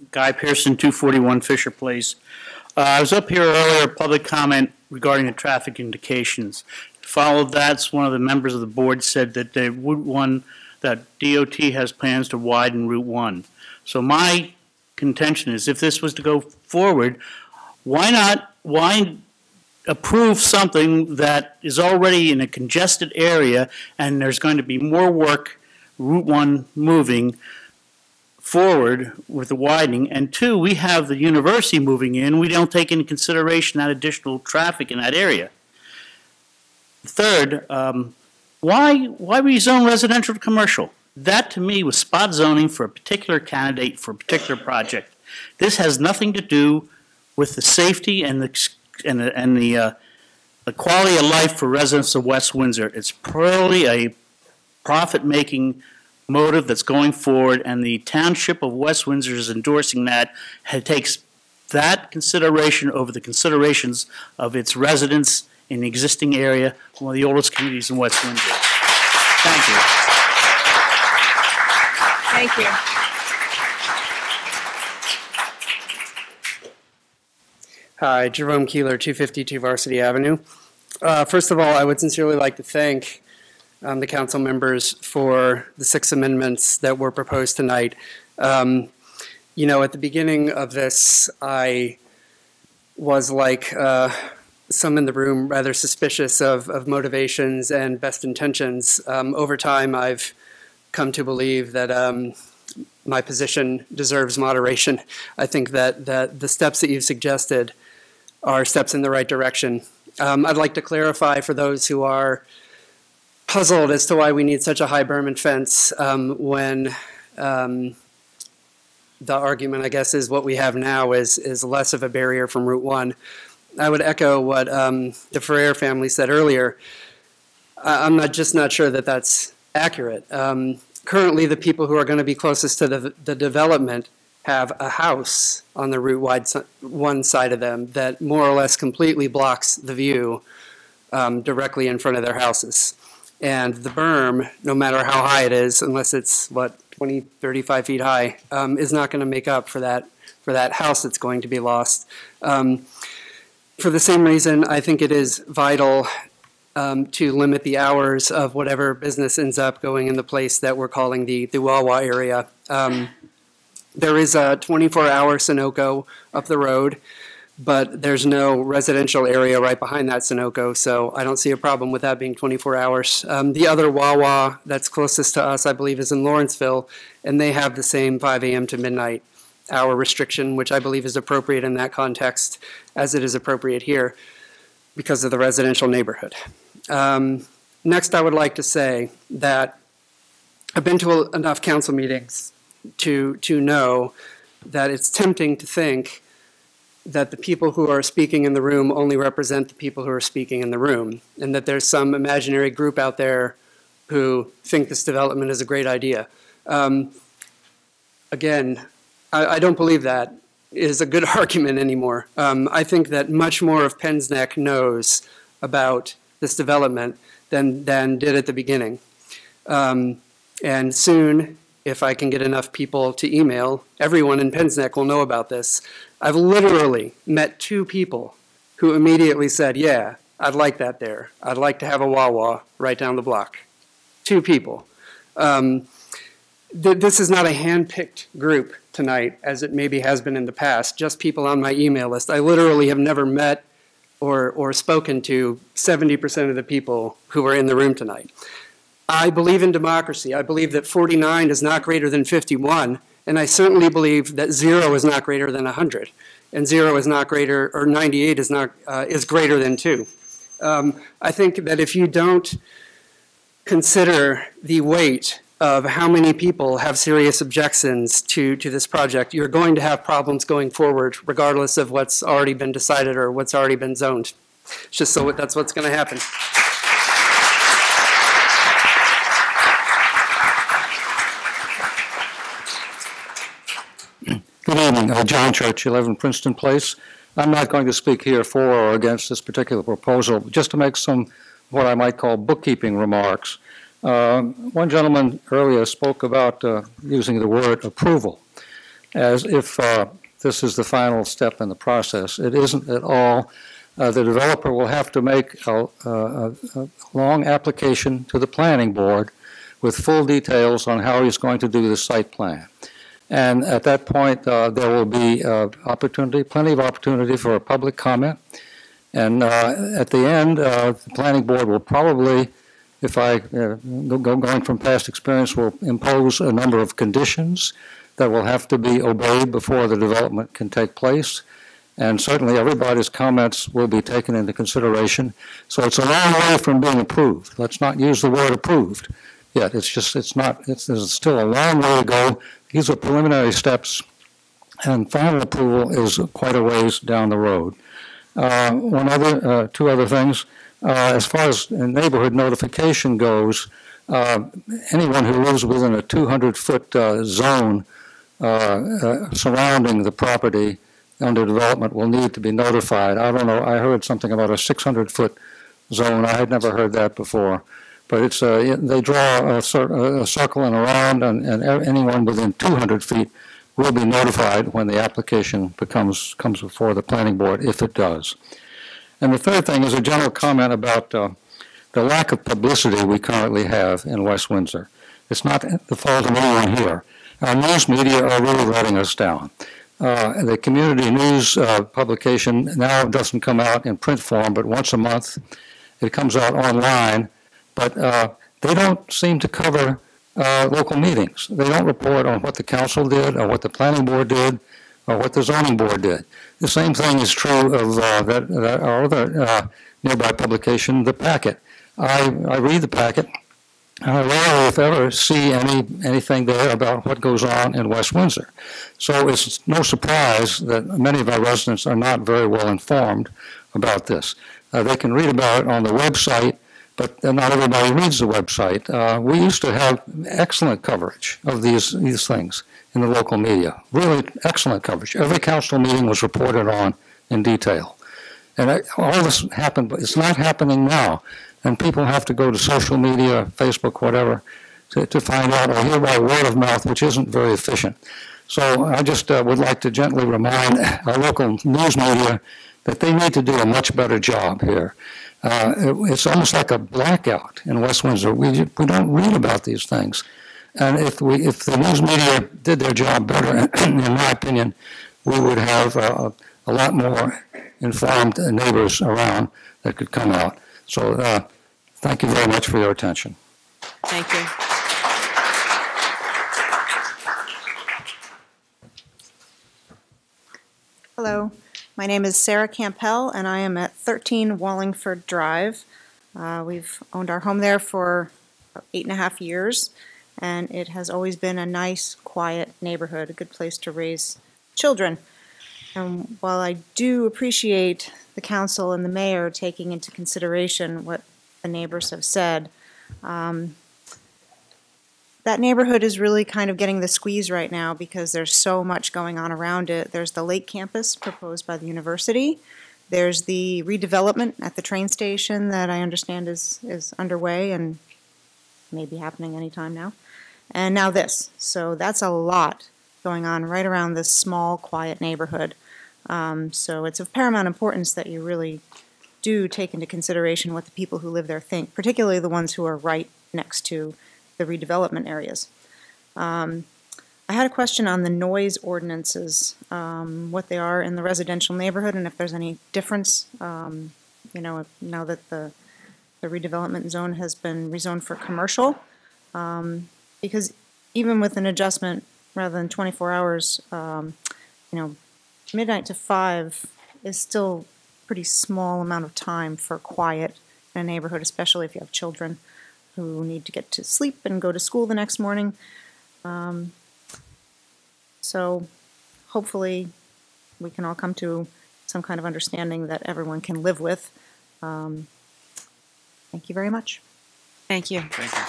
Guy Pearson, 241 Fisher Place. I was up here earlier, public comment regarding the traffic indications. Followed that, one of the members of the board said that they would that DOT has plans to widen Route 1. So my contention is, if this was to go forward, why approve something that is already in a congested area and there's going to be more work, Route 1 moving forward with the widening, and 2, we have the university moving in, we don't take into consideration that additional traffic in that area. Third, why rezone residential to commercial? That to me was spot zoning for a particular candidate for a particular project. This has nothing to do with the safety and the quality of life for residents of West Windsor. It's purely a profit-making motive that's going forward, and the Township of West Windsor is endorsing that. It takes that consideration over the considerations of its residents in the existing area, one of the oldest communities in West Windsor. Thank you. Thank you. Hi, Jerome Keeler, 252 Varsity Avenue. First of all, I would sincerely like to thank the council members for the 6 amendments that were proposed tonight. You know, at the beginning of this, I was like some in the room rather suspicious of motivations and best intentions. Over time, I've come to believe that my position deserves moderation. I think that the steps that you've suggested are steps in the right direction. I'd like to clarify for those who are puzzled as to why we need such a high berm and fence when the argument, I guess, is what we have now is less of a barrier from Route 1. I would echo what the Ferrer family said earlier. I'm not sure that that's accurate. Currently, the people who are going to be closest to the development have a house on the Route 1 side of them that more or less completely blocks the view directly in front of their houses. And the berm, no matter how high it is, unless it's, 20, 35 feet high, is not going to make up for that house that's going to be lost. For the same reason, I think it is vital to limit the hours of whatever business ends up going in the place that we're calling the Wawa area. There is a 24-hour Sunoco up the road, but there's no residential area right behind that Sunoco, so I don't see a problem with that being 24 hours. The other Wawa that's closest to us, I believe, is in Lawrenceville, and they have the same 5 a.m. to midnight hour restriction, which I believe is appropriate in that context, as it is appropriate here because of the residential neighborhood. Next, I would like to say that I've been to enough council meetings to know that it's tempting to think that the people who are speaking in the room only represent the people who are speaking in the room, and that there's some imaginary group out there who think this development is a great idea. Again, I don't believe that is a good argument anymore. I think that much more of Penn's Neck knows about this development than did at the beginning. And soon, if I can get enough people to email, everyone in Penn's Neck will know about this. I've literally met 2 people who immediately said, yeah, I'd like that there. I'd like to have a Wawa right down the block. 2 people. This is not a hand-picked group tonight, as it maybe has been in the past, just people on my email list. I literally have never met or spoken to 70% of the people who are in the room tonight. I believe in democracy. I believe that 49 is not greater than 51, and I certainly believe that 0 is not greater than 100, and 0 is not greater, or 98 is not is greater than 2. I think that if you don't consider the weight of how many people have serious objections to this project, you're going to have problems going forward, regardless of what's already been decided or what's already been zoned. It's just so that's what's going to happen. Good evening. John Church, 11 Princeton Place. I'm not going to speak here for or against this particular proposal, just to make some what I might call bookkeeping remarks. One gentleman earlier spoke about using the word approval as if this is the final step in the process. It isn't at all. The developer will have to make a long application to the planning board with full details on how he's going to do the site plan. And at that point, there will be plenty of opportunity for a public comment. And at the end, the planning board will probably, if I going from past experience, will impose a number of conditions that will have to be obeyed before the development can take place. And certainly everybody's comments will be taken into consideration. So it's a long way from being approved. Let's not use the word approved yet. There's still a long way to go. These are preliminary steps, and final approval is quite a ways down the road. Two other things. As far as neighborhood notification goes, anyone who lives within a 200-foot zone surrounding the property under development will need to be notified. I don't know, I heard something about a 600-foot zone. I had never heard that before. But it's they draw a circle and around, and anyone within 200 feet will be notified when the application comes before the planning board, if it does. And the third thing is a general comment about the lack of publicity we currently have in West Windsor. It's not the fault of anyone here. Our news media are really letting us down. The community news publication now doesn't come out in print form, but once a month. It comes out online. But they don't seem to cover local meetings. They don't report on what the council did or what the planning board did or what the zoning board did. The same thing is true of our other nearby publication, The Packet. I read The Packet. I rarely, if ever, see anything there about what goes on in West Windsor. So it's no surprise that many of our residents are not very well informed about this. They can read about it on the website, but not everybody reads the website. We used to have excellent coverage of these things in the local media, really excellent coverage. Every council meeting was reported on in detail. And all this happened, but it's not happening now. And people have to go to social media, Facebook, whatever, to find out or hear by word of mouth, which isn't very efficient. So I just would like to gently remind our local news media that they need to do a much better job here. It's almost like a blackout in West Windsor. We don't read about these things. And if the news media did their job better, in my opinion, we would have a lot more informed neighbors around that could come out. So thank you very much for your attention. Thank you. Hello, my name is Sarah Campbell, and I am at 13 Wallingford Drive. We've owned our home there for 8.5 years, and it has always been a nice, quiet neighborhood, a good place to raise children. And while I do appreciate the council and the mayor taking into consideration what the neighbors have said, that neighborhood is really kind of getting the squeeze right now because there's so much going on around it. There's the Lake Campus proposed by the university. There's the redevelopment at the train station that I understand is underway and may be happening anytime now. And now this. So that's a lot going on right around this small, quiet neighborhood. So it's of paramount importance that you really do take into consideration what the people who live there think, particularly the ones who are right next to the redevelopment areas. I had a question on the noise ordinances, what they are in the residential neighborhood, and if there's any difference, you know, now that the redevelopment zone has been rezoned for commercial, because even with an adjustment rather than 24 hours, you know, midnight to 5 is still a pretty small amount of time for quiet in a neighborhood, especially if you have children who need to get to sleep and go to school the next morning. So hopefully we can all come to some kind of understanding that everyone can live with. Thank you very much. Thank you. Thank you.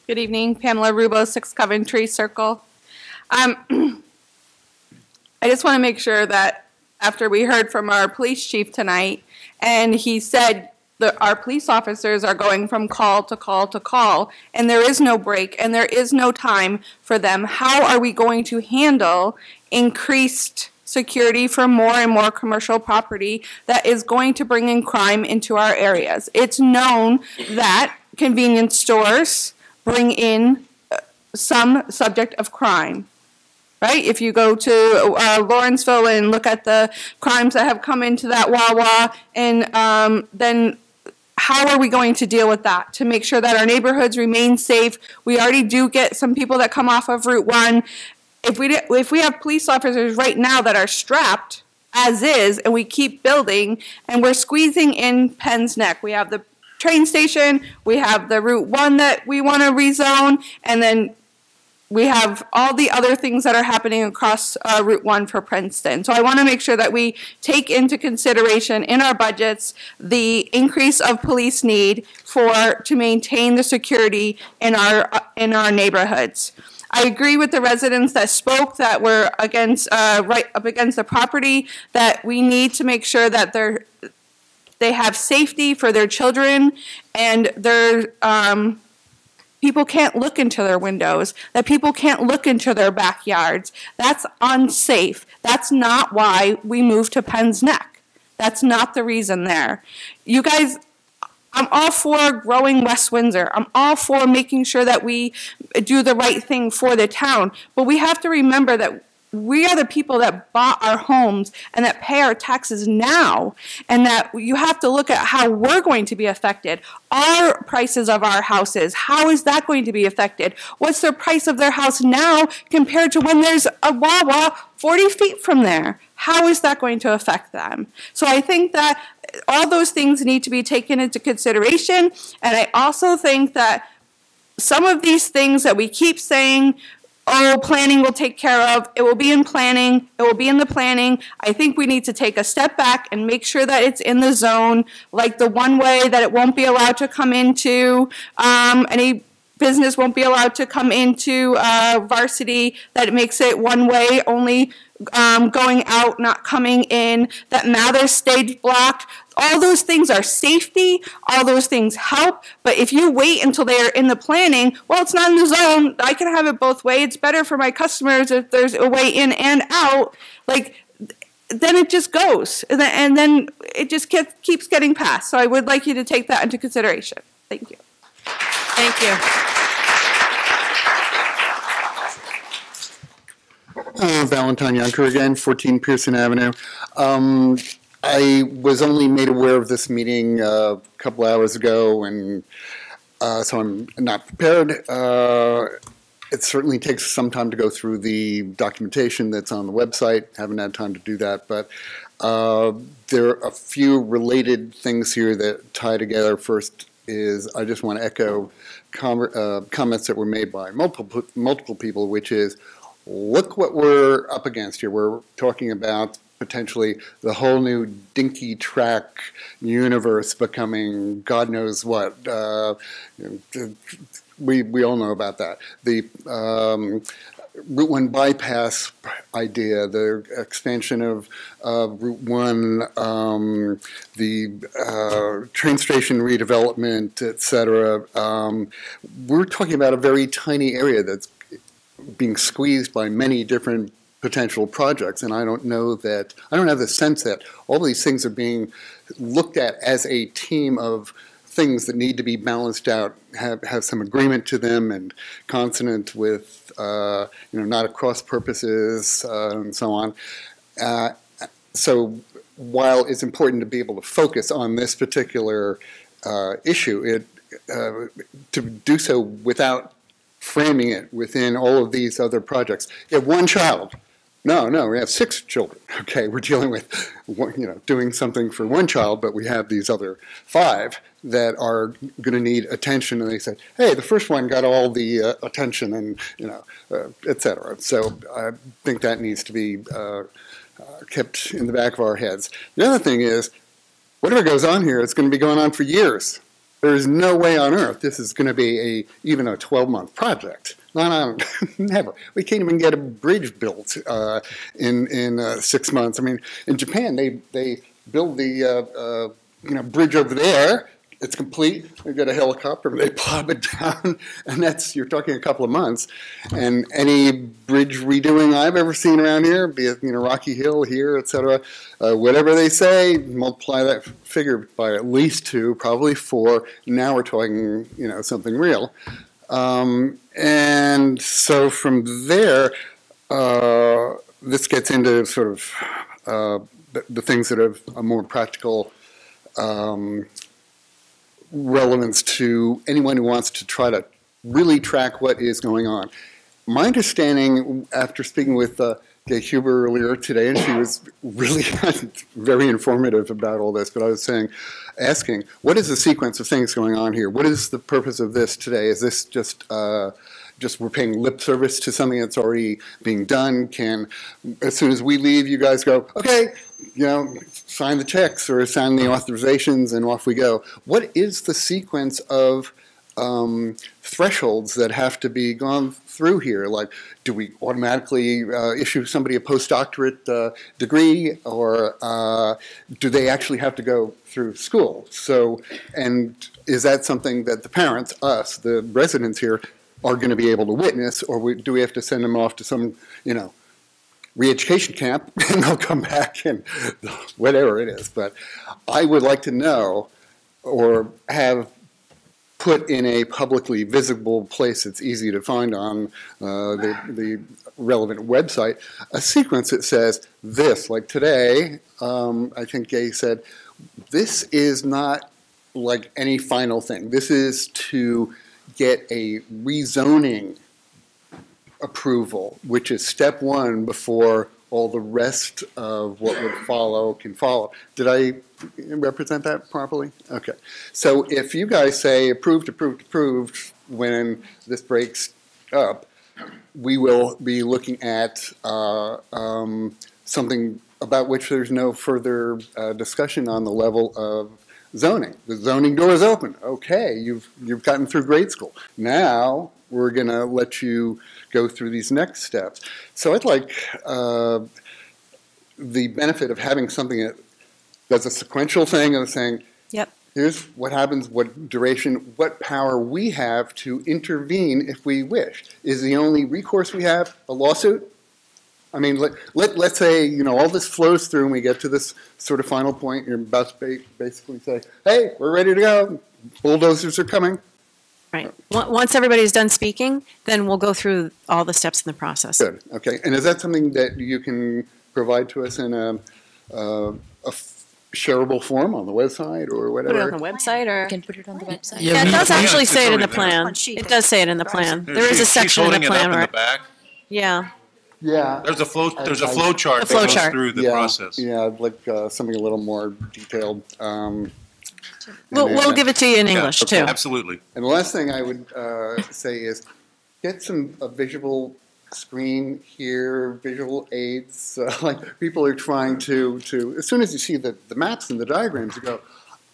Good evening, Pamela Rubo, 6 Coventry Circle. I just want to make sure that after we heard from our police chief tonight, and he said that our police officers are going from call to call to call, and there is no break, and there is no time for them, how are we going to handle increased security for more and more commercial property that is going to bring in crime into our areas? It's known that convenience stores bring in some subject of crime. Right? If you go to Lawrenceville and look at the crimes that have come into that Wawa, and then how are we going to deal with that to make sure that our neighborhoods remain safe? We already do get some people that come off of Route 1. If we have police officers right now that are strapped as is, and we keep building, and we're squeezing in Penn's Neck, we have the train station, we have the Route 1 that we want to rezone, and then we have all the other things that are happening across Route 1 for Princeton. So I want to make sure that we take into consideration in our budgets the increase of police need to maintain the security in our neighborhoods. I agree with the residents that spoke that we're against right up against the property, that we need to make sure that they have safety for their children, and their people can't look into their windows, that people can't look into their backyards. That's unsafe. That's not why we moved to Penn's Neck. That's not the reason there. You guys, I'm all for growing West Windsor. I'm all for making sure that we do the right thing for the town. But we have to remember that we are the people that bought our homes and that pay our taxes now, and that you have to look at how we're going to be affected. Our prices of our houses, how is that going to be affected? What's the price of their house now compared to when there's a Wawa 40 feet from there? How is that going to affect them? So I think that all those things need to be taken into consideration, and I also think that some of these things that we keep saying oh, planning will take care of. It will be in planning. It will be in the planning. I think we need to take a step back and make sure that it's in the zone, like the one way that it won't be allowed to come into, any business won't be allowed to come into Varsity, that it makes it one way, only going out, not coming in, that Mather stayed blocked. All those things are safety, all those things help, but if you wait until they're in the planning, well, it's not in the zone, I can have it both ways, it's better for my customers if there's a way in and out, like, then it just goes, and then it just keeps getting passed. So I would like you to take that into consideration. Thank you. Thank you. Valentine Yunker again, 14 Pearson Avenue. I was only made aware of this meeting a couple hours ago, and so I'm not prepared. It certainly takes some time to go through the documentation that's on the website. Haven't had time to do that, but there are a few related things here that tie together. First is I just want to echo comments that were made by multiple people, which is, look what we're up against here. We're talking about potentially the whole new dinky track universe becoming God knows what. We all know about that. The Route 1 bypass idea, the expansion of Route 1, the train station redevelopment, et cetera. We're talking about a very tiny area that's being squeezed by many different potential projects, and I don't have the sense that all these things are being looked at as a team of things that need to be balanced out, have some agreement to them, and consonant with not at cross purposes and so on. So while it's important to be able to focus on this particular issue, to do so without framing it within all of these other projects. You have one child. No, we have 6 children. Okay, we're dealing with, doing something for one child, but we have these other 5 that are going to need attention, and they say, hey, the first one got all the attention, and et cetera. So I think that needs to be kept in the back of our heads. The other thing is, whatever goes on here, it's going to be going on for years. There is no way on earth this is going to be even a 12-month project. No, never. We can't even get a bridge built in 6 months. I mean, in Japan, they build the bridge over there. It's complete. They get a helicopter, they pop it down, and you're talking a couple of months. And any bridge redoing I've ever seen around here, be it Rocky Hill here, et cetera, whatever they say, multiply that figure by at least 2, probably 4. Now we're talking something real. And so from there, this gets into sort of the things that have a more practical relevance to anyone who wants to try to really track what is going on. My understanding, after speaking with Gay Huber earlier today, and she was really very informative about all this, but I was asking, what is the sequence of things going on here? What is the purpose of this today? Is this just we're paying lip service to something that's already being done? As soon as we leave, you guys go, okay, sign the checks or sign the authorizations and off we go. What is the sequence of thresholds that have to be gone through here? Like, do we automatically issue somebody a postdoctorate degree, or do they actually have to go through school? So, and is that something that the parents, us, the residents here, are going to be able to witness, or do we have to send them off to some, re-education camp, and they'll come back and whatever it is? But I would like to know, or have put in a publicly visible place that's easy to find on the relevant website, a sequence that says this. Like today, I think Gay said, this is not like any final thing. This is to get a rezoning approval, which is step 1 before all the rest of what would follow can follow. Did I represent that properly? Okay. So if you guys say approved, approved, approved when this breaks up, we will be looking at something about which there's no further discussion on the level of zoning. The zoning door is open. Okay, you've gotten through grade school. Now we're going to let you go through these next steps. So I'd like the benefit of having something that's a sequential thing of saying, yep, here's what happens, what duration, what power we have to intervene if we wish. Is the only recourse we have a lawsuit? I mean, let's say, you know, all this flows through and we get to this sort of final point. You're about to basically say, hey, we're ready to go. Bulldozers are coming. Right. Once everybody's done speaking, then we'll go through all the steps in the process. Good. Okay. And is that something that you can provide to us in a shareable form on the website or whatever? Put it on the website, or you can put it on the website. Yeah, it does actually say it in the plan. It does say it in the plan. There is a section in the plan where. Yeah. Yeah. There's a flow chart that goes through the process. Yeah, I'd like something a little more detailed. We'll give it to you in English, too. Absolutely. And the last thing I would say is get some visual screen here, visual aids. Like people are trying to, as soon as you see the maps and the diagrams, you go,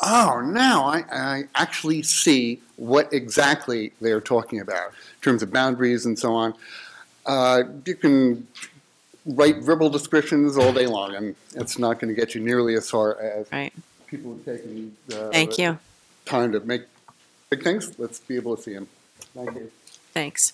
oh, now I actually see what exactly they're talking about in terms of boundaries and so on. You can write verbal descriptions all day long, and it's not going to get you nearly as far as people who've taken the time to make big things. Let's be able to see them. Thank you. Thanks.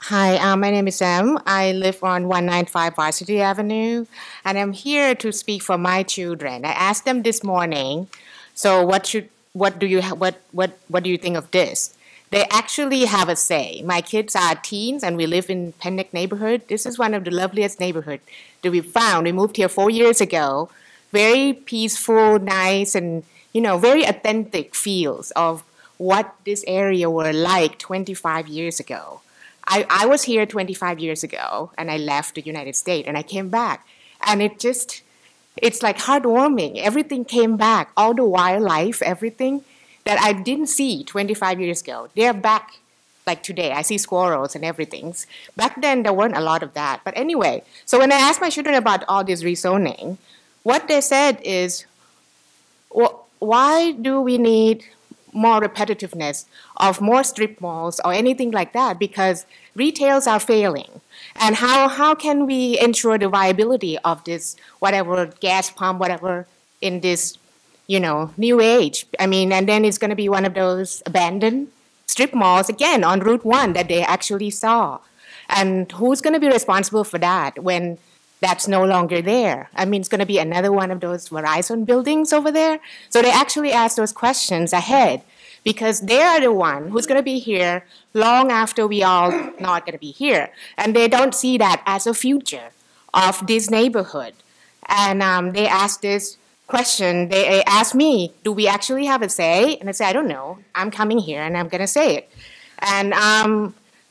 Hi, my name is Em. I live on 195 Varsity Avenue, and I'm here to speak for my children. I asked them this morning, so what do you think of this? They actually have a say. My kids are teens, and we live in Penn Neck neighborhood. This is one of the loveliest neighborhoods that we found. We moved here 4 years ago. Very peaceful, nice, and very authentic feels of what this area were like 25 years ago. I was here 25 years ago, and I left the United States, and I came back. And it's like heartwarming. Everything came back, all the wildlife, everything that I didn't see 25 years ago. They're back like today. I see squirrels and everything. Back then, there weren't a lot of that. But anyway, so when I asked my children about all this rezoning, what they said is, well, why do we need more repetitiveness of more strip malls or anything like that? Because retails are failing. And how can we ensure the viability of this, whatever, gas pump, whatever, in this, new age? I mean, and then it's going to be one of those abandoned strip malls, again, on Route 1 that they actually saw. And who's going to be responsible for that when that's no longer there? I mean, it's going to be another one of those Verizon buildings over there. So they actually ask those questions ahead, because they are the one who's going to be here long after we all not going to be here. And they don't see that as a future of this neighborhood. And they ask this question. They ask me, do we actually have a say? And I say, I don't know. I'm coming here and I'm going to say it. And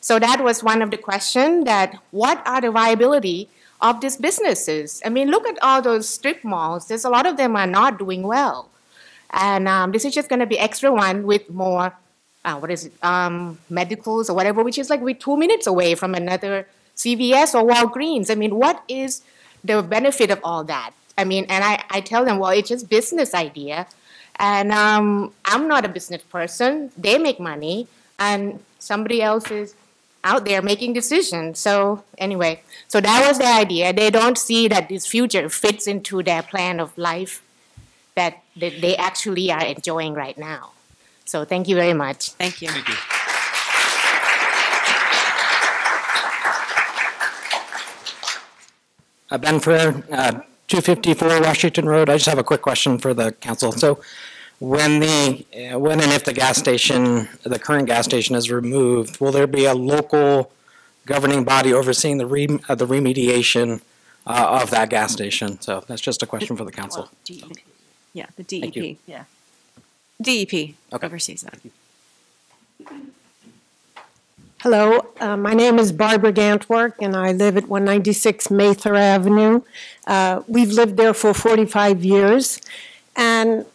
so that was one of the questions, that what are the viability of these businesses? I mean, look at all those strip malls. There's a lot of them are not doing well. And this is just going to be extra one with more, medicals or whatever, which is like we're 2 minutes away from another CVS or Walgreens. I mean, what is the benefit of all that? I mean, and I tell them, well, it's just business idea. And I'm not a business person. They make money, and somebody else is out there making decisions. So anyway, so that was the idea. They don't see that this future fits into their plan of life that they actually are enjoying right now. So thank you very much. Thank you. Thank you. Ben Ferrer, 254 Washington Road. I just have a quick question for the council. So when and if the gas station, the current gas station is removed, will there be a local governing body overseeing the remediation of that gas station? So that's just a question for the council. Yeah, the DEP. Yeah. DEP oversees that. Hello, my name is Barbara Gantwork, and I live at 196 Mather Avenue. We've lived there for 45 years, and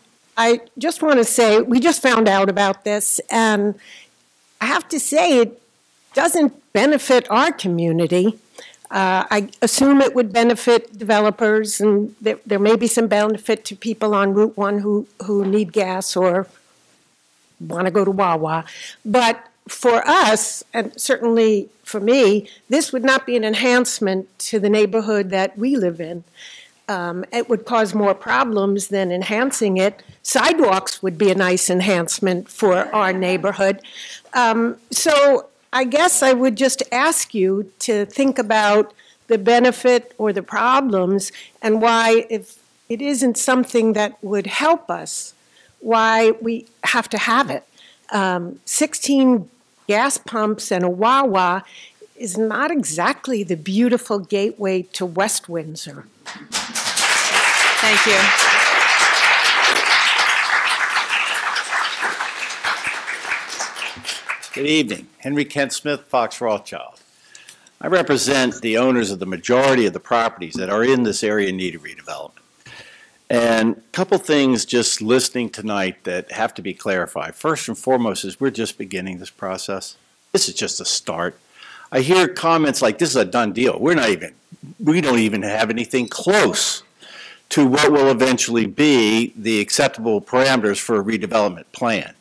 I just want to say, we just found out about this, and I have to say, it doesn't benefit our community. I assume it would benefit developers, and there may be some benefit to people on Route 1 who need gas or want to go to Wawa. But for us, and certainly for me, this would not be an enhancement to the neighborhood that we live in. It would cause more problems than enhancing it. Sidewalks would be a nice enhancement for our neighborhood. So I guess I would just ask you to think about the benefit or the problems and why, if it isn't something that would help us, why we have to have it. 16 gas pumps and a Wawa is not exactly the beautiful gateway to West Windsor. Thank you. Good evening. Henry Kent Smith, Fox Rothschild. I represent the owners of the majority of the properties that are in this area in need of redevelopment. And a couple things just listening tonight that have to be clarified. First and foremost is we're just beginning this process. This is just a start. I hear comments like this is a done deal. We don't even have anything close to what will eventually be the acceptable parameters for a redevelopment plan.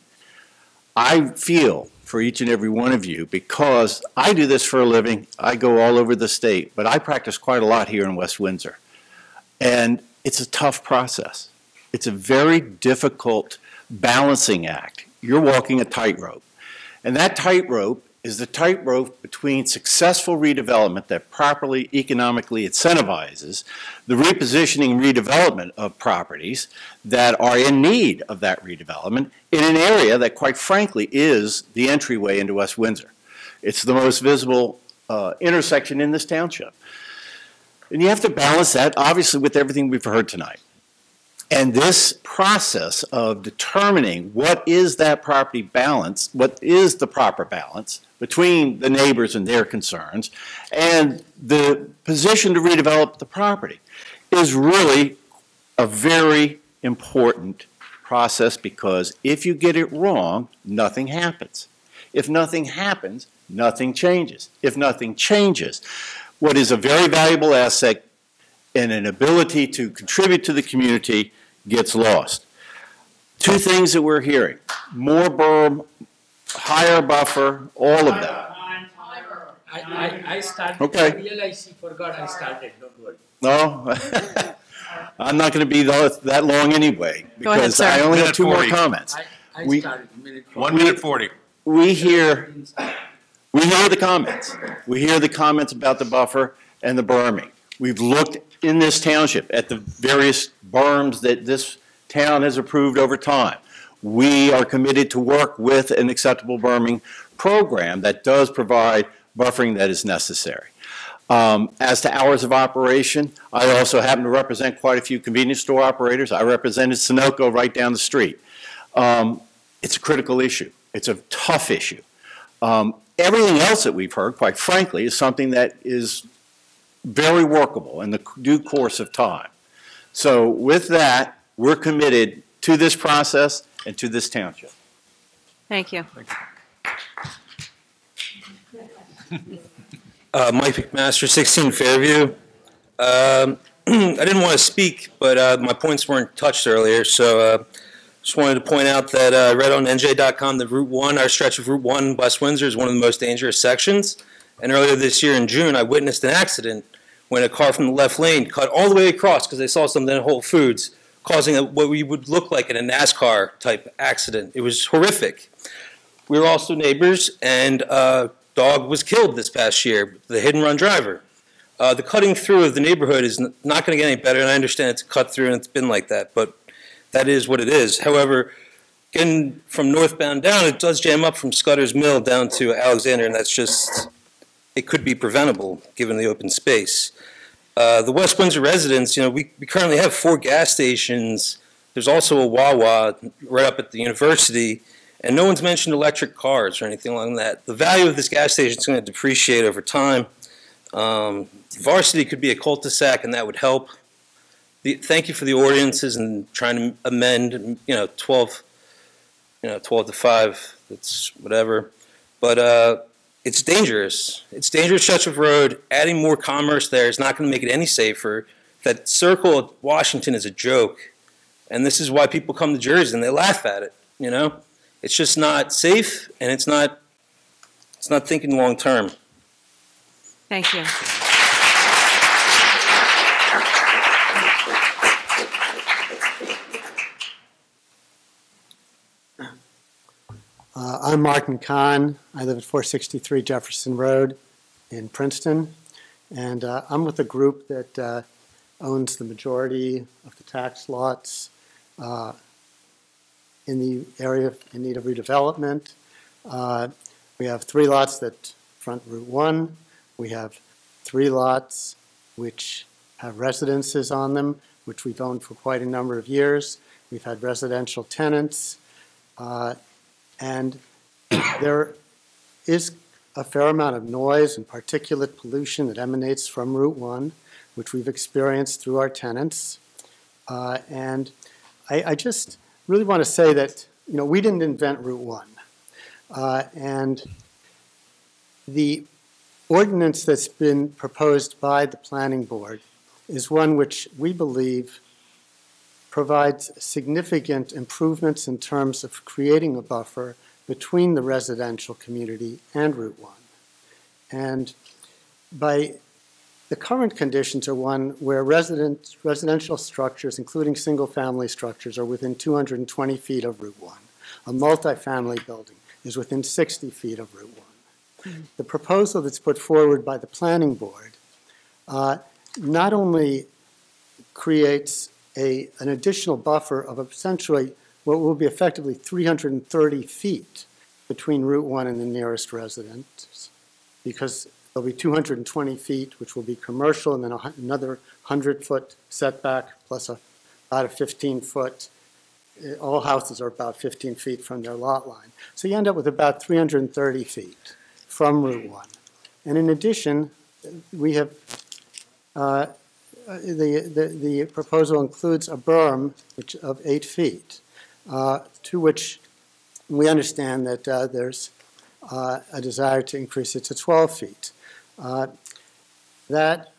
I feel for each and every one of you, because I do this for a living, I go all over the state, but I practice quite a lot here in West Windsor. And it's a tough process. It's a very difficult balancing act. You're walking a tightrope. And that tightrope is the tightrope between successful redevelopment that properly economically incentivizes the repositioning and redevelopment of properties that are in need of that redevelopment in an area that, quite frankly, is the entryway into West Windsor. It's the most visible intersection in this township. And you have to balance that, obviously, with everything we've heard tonight. And this process of determining what is that property balance, what is the proper balance between the neighbors and their concerns, and the position to redevelop the property is really a very important process, because if you get it wrong, nothing happens. If nothing happens, nothing changes. If nothing changes, what is a very valuable asset and an ability to contribute to the community gets lost. Two things that we're hearing: more berm, higher buffer, all of that. I started. Okay. I realized he forgot I started. Don't worry. No, I'm not going to be that long anyway, Go ahead, because sir. I only have Minute 2 more 40. comments. I We- started. Minute 1 minute 40. We hear the comments. We hear the comments about the buffer and the berming. We've looked in this township at the various berms that this town has approved over time. We are committed to work with an acceptable berming program that does provide buffering that is necessary. As to hours of operation, I also happen to represent quite a few convenience store operators. I represented Sunoco right down the street. It's a critical issue. It's a tough issue. Everything else that we've heard, quite frankly, is something that is very workable in the due course of time. So with that, we're committed to this process and to this township. Thank you. Mike McMaster, 16 Fairview. I didn't want to speak, but my points weren't touched earlier, so just wanted to point out that I read on NJ.com that Route 1, our stretch of Route 1 in West Windsor, is one of the most dangerous sections. And earlier this year in June, I witnessed an accident when a car from the left lane cut all the way across because they saw something at Whole Foods, causing what we would look like in a NASCAR-type accident. It was horrific. We were also neighbors, and a dog was killed this past year, the hit-and-run driver. The cutting through of the neighborhood is not going to get any better, and I understand it's cut through and it's been like that, but that is what it is. However, getting from northbound down, it does jam up from Scudder's Mill down to Alexander, and that's just, it could be preventable given the open space. The West Windsor residents, we currently have 4 gas stations. There's also a Wawa right up at the university, and no one's mentioned electric cars or anything like that. The value of this gas station is going to depreciate over time. Varsity could be a cul-de-sac, and that would help. thank you for the ordinances and trying to amend, 12, 12 to 5, it's whatever. But it's dangerous. It's dangerous stretch of road. Adding more commerce there is not going to make it any safer. That circle at Washington is a joke. And this is why people come to Jersey and they laugh at it, It's just not safe, and it's not thinking long term. Thank you. I'm Martin Kahn. I live at 463 Jefferson Road in Princeton. And I'm with a group that owns the majority of the tax lots in the area in need of redevelopment. We have 3 lots that front Route 1. We have 3 lots which have residences on them, which we've owned for quite a number of years. We've had residential tenants. And there is a fair amount of noise and particulate pollution that emanates from Route 1, which we've experienced through our tenants. And I just really want to say that, we didn't invent Route 1. And the ordinance that's been proposed by the Planning Board is one which we believe provides significant improvements in terms of creating a buffer between the residential community and Route 1. And by the current conditions are one where residential structures, including single-family structures, are within 220 feet of Route 1. A multifamily building is within 60 feet of Route 1. The proposal that's put forward by the Planning Board not only creates an additional buffer of essentially what will be effectively 330 feet between Route 1 and the nearest residence, because there'll be 220 feet, which will be commercial, and then another 100-foot setback plus about a 15-foot. All houses are about 15 feet from their lot line. So you end up with about 330 feet from Route 1. And in addition, we have the proposal includes a berm of 8 feet, to which we understand that there's a desire to increase it to 12 feet. That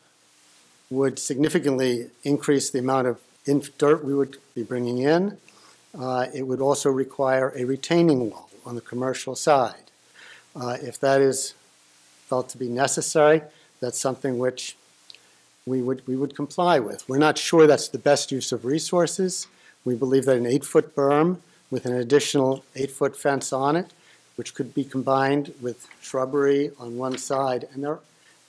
would significantly increase the amount of dirt we would be bringing in. It would also require a retaining wall on the commercial side. If that is felt to be necessary, that's something which we would comply with. We're not sure that's the best use of resources. We believe that an 8-foot berm with an additional 8-foot fence on it, which could be combined with shrubbery on one side, and there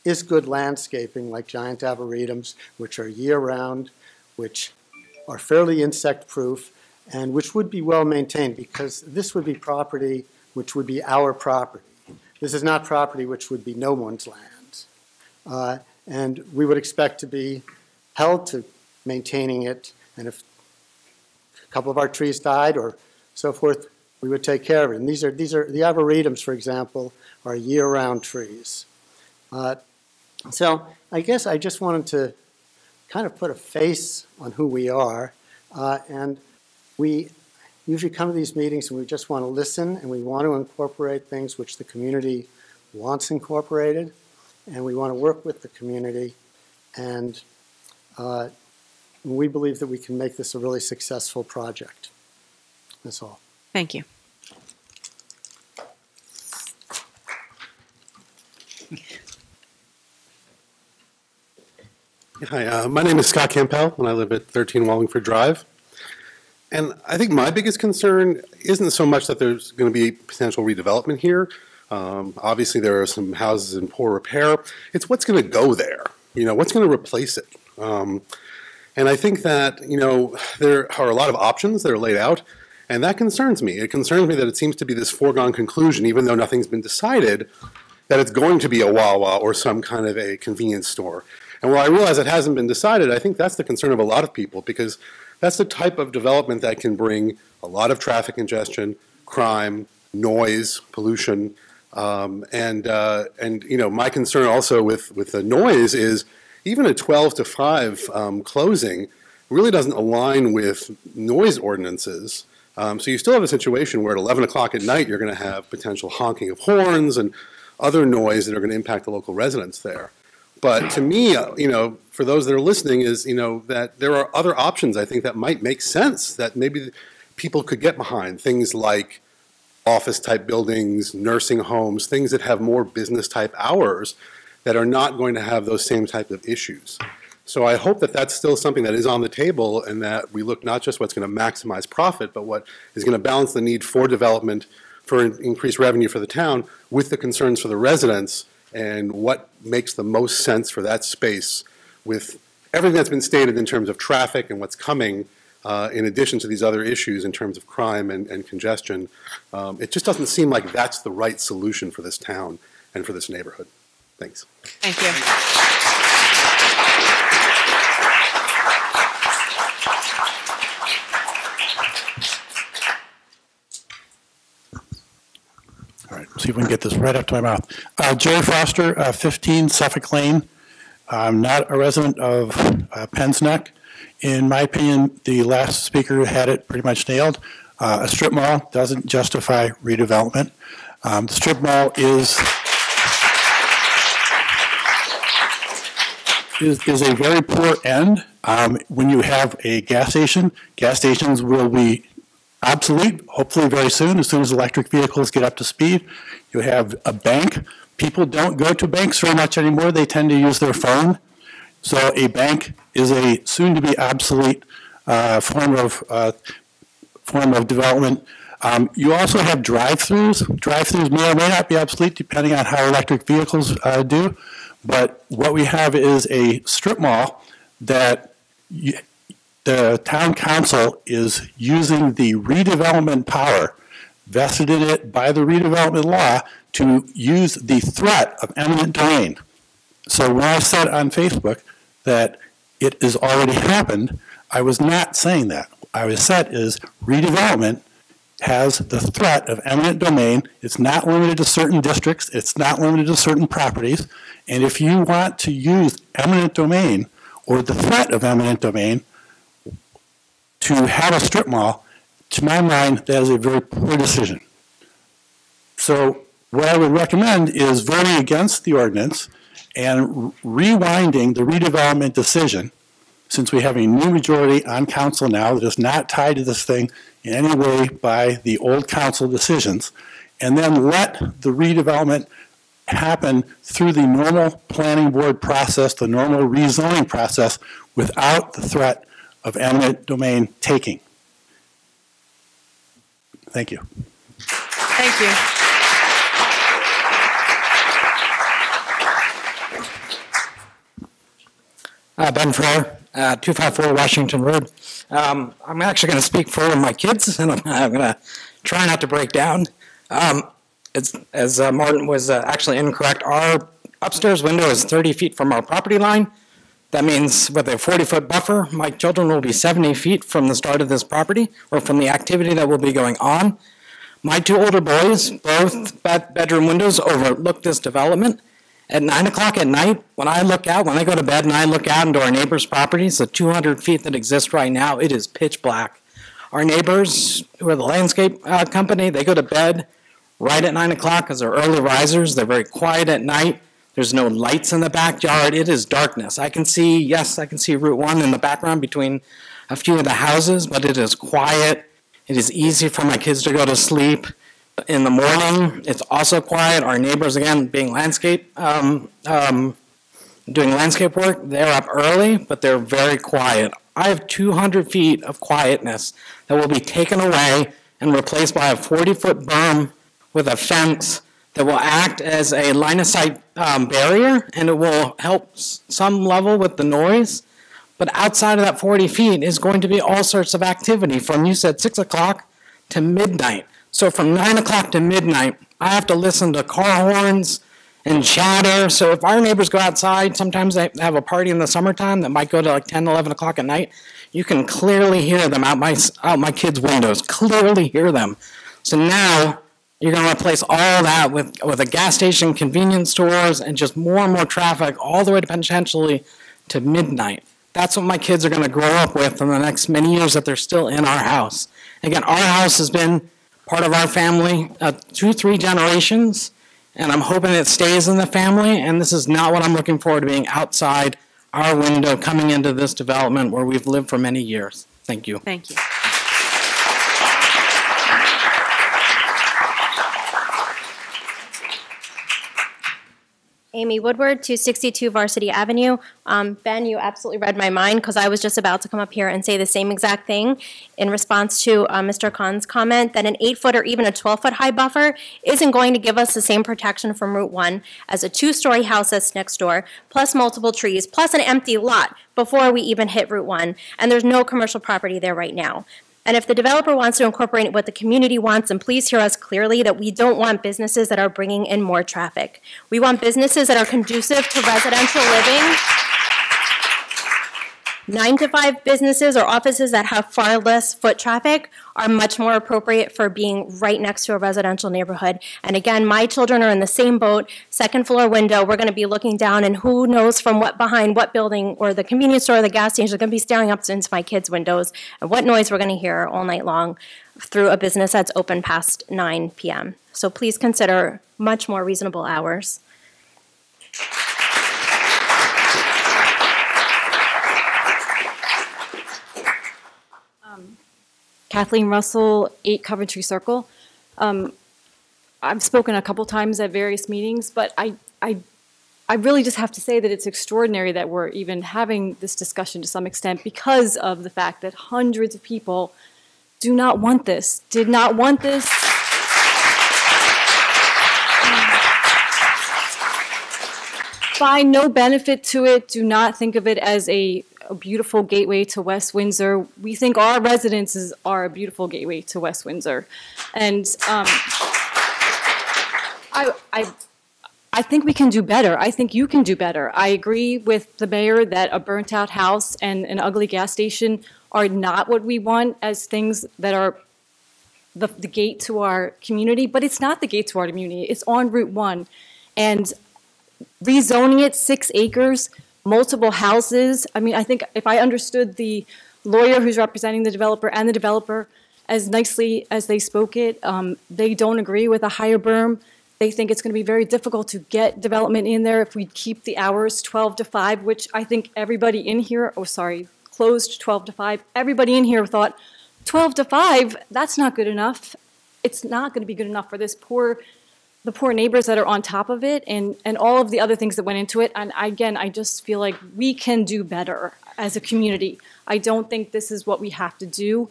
is good landscaping like giant arboretums, which are year-round, which are fairly insect-proof, and which would be well maintained, because this would be property which would be our property. This is not property which would be no one's land. And we would expect to be held to maintaining it, and if a couple of our trees died or so forth, we would take care of it. And these are the arboretums, for example, are year-round trees. So I guess I just wanted to kind of put a face on who we are, and we usually come to these meetings and we just want to listen, and we want to incorporate things which the community wants incorporated, and we want to work with the community, and we believe that we can make this a really successful project. That's all. Thank you. Hi, my name is Scott Campbell, and I live at 13 Wallingford Drive. And I think my biggest concern isn't so much that there's going to be potential redevelopment here. Obviously, there are some houses in poor repair. It's what's going to go there. What's going to replace it. And I think that, there are a lot of options that are laid out, and that concerns me. It concerns me that it seems to be this foregone conclusion, even though nothing's been decided, that it's going to be a Wawa or some kind of a convenience store. And while I realize it hasn't been decided, I think that's the concern of a lot of people, because that's the type of development that can bring a lot of traffic congestion, crime, noise, pollution, and my concern also with the noise is even a 12 to 5 closing, really doesn't align with noise ordinances. So you still have a situation where at 11 o'clock at night, you're going to have potential honking of horns and other noise that are going to impact the local residents there. But to me, for those that are listening, is, that there are other options, I think, that might make sense, that maybe people could get behind. Things like office-type buildings, nursing homes, things that have more business-type hours that are not going to have those same type of issues. So I hope that that's still something that is on the table, and that we look not just what's going to maximize profit, but what is going to balance the need for development, for increased revenue for the town, with the concerns for the residents, and what makes the most sense for that space with everything that's been stated in terms of traffic and what's coming, in addition to these other issues in terms of crime and congestion. It just doesn't seem like that's the right solution for this town and for this neighborhood. Thanks. Thank you. All right, see if we can get this right up to my mouth. Jerry Foster, 15 Suffolk Lane. I'm not a resident of Penn's Neck. In my opinion, the last speaker had it pretty much nailed. A strip mall doesn't justify redevelopment. The strip mall is a very poor end. When you have a gas stations will be obsolete, hopefully very soon as electric vehicles get up to speed. You have a bank. People don't go to banks very much anymore. They tend to use their phone. So a bank is a soon-to-be obsolete form of development. You also have drive-throughs. Drive-throughs may or may not be obsolete depending on how electric vehicles do. But what we have is a strip mall that the town council is using the redevelopment power vested in it by the redevelopment law to use the threat of eminent domain. So when I said on Facebook that it has already happened, I was not saying that. I was said is redevelopment has the threat of eminent domain. It's not limited to certain districts. It's not limited to certain properties. And if you want to use eminent domain or the threat of eminent domain to have a strip mall, to my mind, that is a very poor decision. So what I would recommend is voting against the ordinance and rewinding the redevelopment decision, since we have a new majority on council now that is not tied to this thing in any way by the old council decisions, and then let the redevelopment happen through the normal planning board process, the normal rezoning process, without the threat of eminent domain taking. Thank you. Thank you. Ben Frere, 254 Washington Road. I'm actually going to speak for my kids, and I'm going to try not to break down. As Martin was actually incorrect, our upstairs window is 30 feet from our property line. That means with a 40-foot buffer, my children will be 70 feet from the start of this property, or from the activity that will be going on. My two older boys, both bedroom windows overlook this development. At 9 o'clock at night, when I look out, when I go to bed and I look out into our neighbor's properties, the 200 feet that exist right now, it is pitch black. Our neighbors, who are the landscape company, they go to bed right at 9 o'clock because they're early risers. They're very quiet at night. There's no lights in the backyard. It is darkness. I can see, yes, I can see Route 1 in the background between a few of the houses, but it is quiet. It is easy for my kids to go to sleep. In the morning, it's also quiet. Our neighbors, again, being landscape, doing landscape work, they're up early, but they're very quiet. I have 200 feet of quietness that will be taken away and replaced by a 40-foot berm with a fence that will act as a line-of-sight barrier, and it will help some level with the noise. But outside of that 40 feet is going to be all sorts of activity from, you said, 6 o'clock to midnight. So from 9 o'clock to midnight, I have to listen to car horns and chatter. So if our neighbors go outside, sometimes they have a party in the summertime that might go to like 10, 11 o'clock at night. You can clearly hear them out my kids' windows, clearly hear them. So now you're going to replace all that with a gas station, convenience stores, and just more and more traffic all the way to potentially to midnight. That's what my kids are going to grow up with in the next many years that they're still in our house. Again, our house has been part of our family 2-3 generations, and I'm hoping it stays in the family, and this is not what I'm looking forward to being outside our window coming into this development where we've lived for many years. Thank you. Thank you. Amy Woodward, 262 Varsity Avenue. Ben, you absolutely read my mind because I was just about to come up here and say the same exact thing in response to Mr. Khan's comment that an 8-foot or even a 12-foot high buffer isn't going to give us the same protection from Route 1 as a 2-story house that's next door, plus multiple trees, plus an empty lot before we even hit Route 1. And there's no commercial property there right now. And if the developer wants to incorporate what the community wants, then please hear us clearly that we don't want businesses that are bringing in more traffic. We want businesses that are conducive to residential living. 9-to-5 businesses or offices that have far less foot traffic are much more appropriate for being right next to a residential neighborhood. And again, my children are in the same boat, second floor window. We're going to be looking down, and who knows from what behind what building or the convenience store or the gas station are going to be staring up into my kids' windows and what noise we're going to hear all night long through a business that's open past 9 p.m. So please consider much more reasonable hours. Kathleen Russell, 8 Coventry Circle. I've spoken a couple times at various meetings, but I really just have to say that it's extraordinary that we're even having this discussion to some extent because of the fact that hundreds of people do not want this, did not want this. Find no benefit to it, do not think of it as a beautiful gateway to West Windsor. We think our residences are a beautiful gateway to West Windsor. And I think we can do better. I think you can do better. I agree with the mayor that a burnt out house and an ugly gas station are not what we want as things that are the gate to our community, but it's not the gate to our community. It's on Route 1. And rezoning it 6 acres, multiple houses. I mean, I think if I understood the lawyer who's representing the developer and the developer as nicely as they spoke it, they don't agree with a higher berm. They think it's going to be very difficult to get development in there if we keep the hours 12 to 5, which I think everybody in here, closed 12 to 5. Everybody in here thought 12 to 5, that's not good enough. It's not going to be good enough for the poor neighbors that are on top of it and all of the other things that went into it. And again, I just feel like we can do better as a community. I don't think this is what we have to do.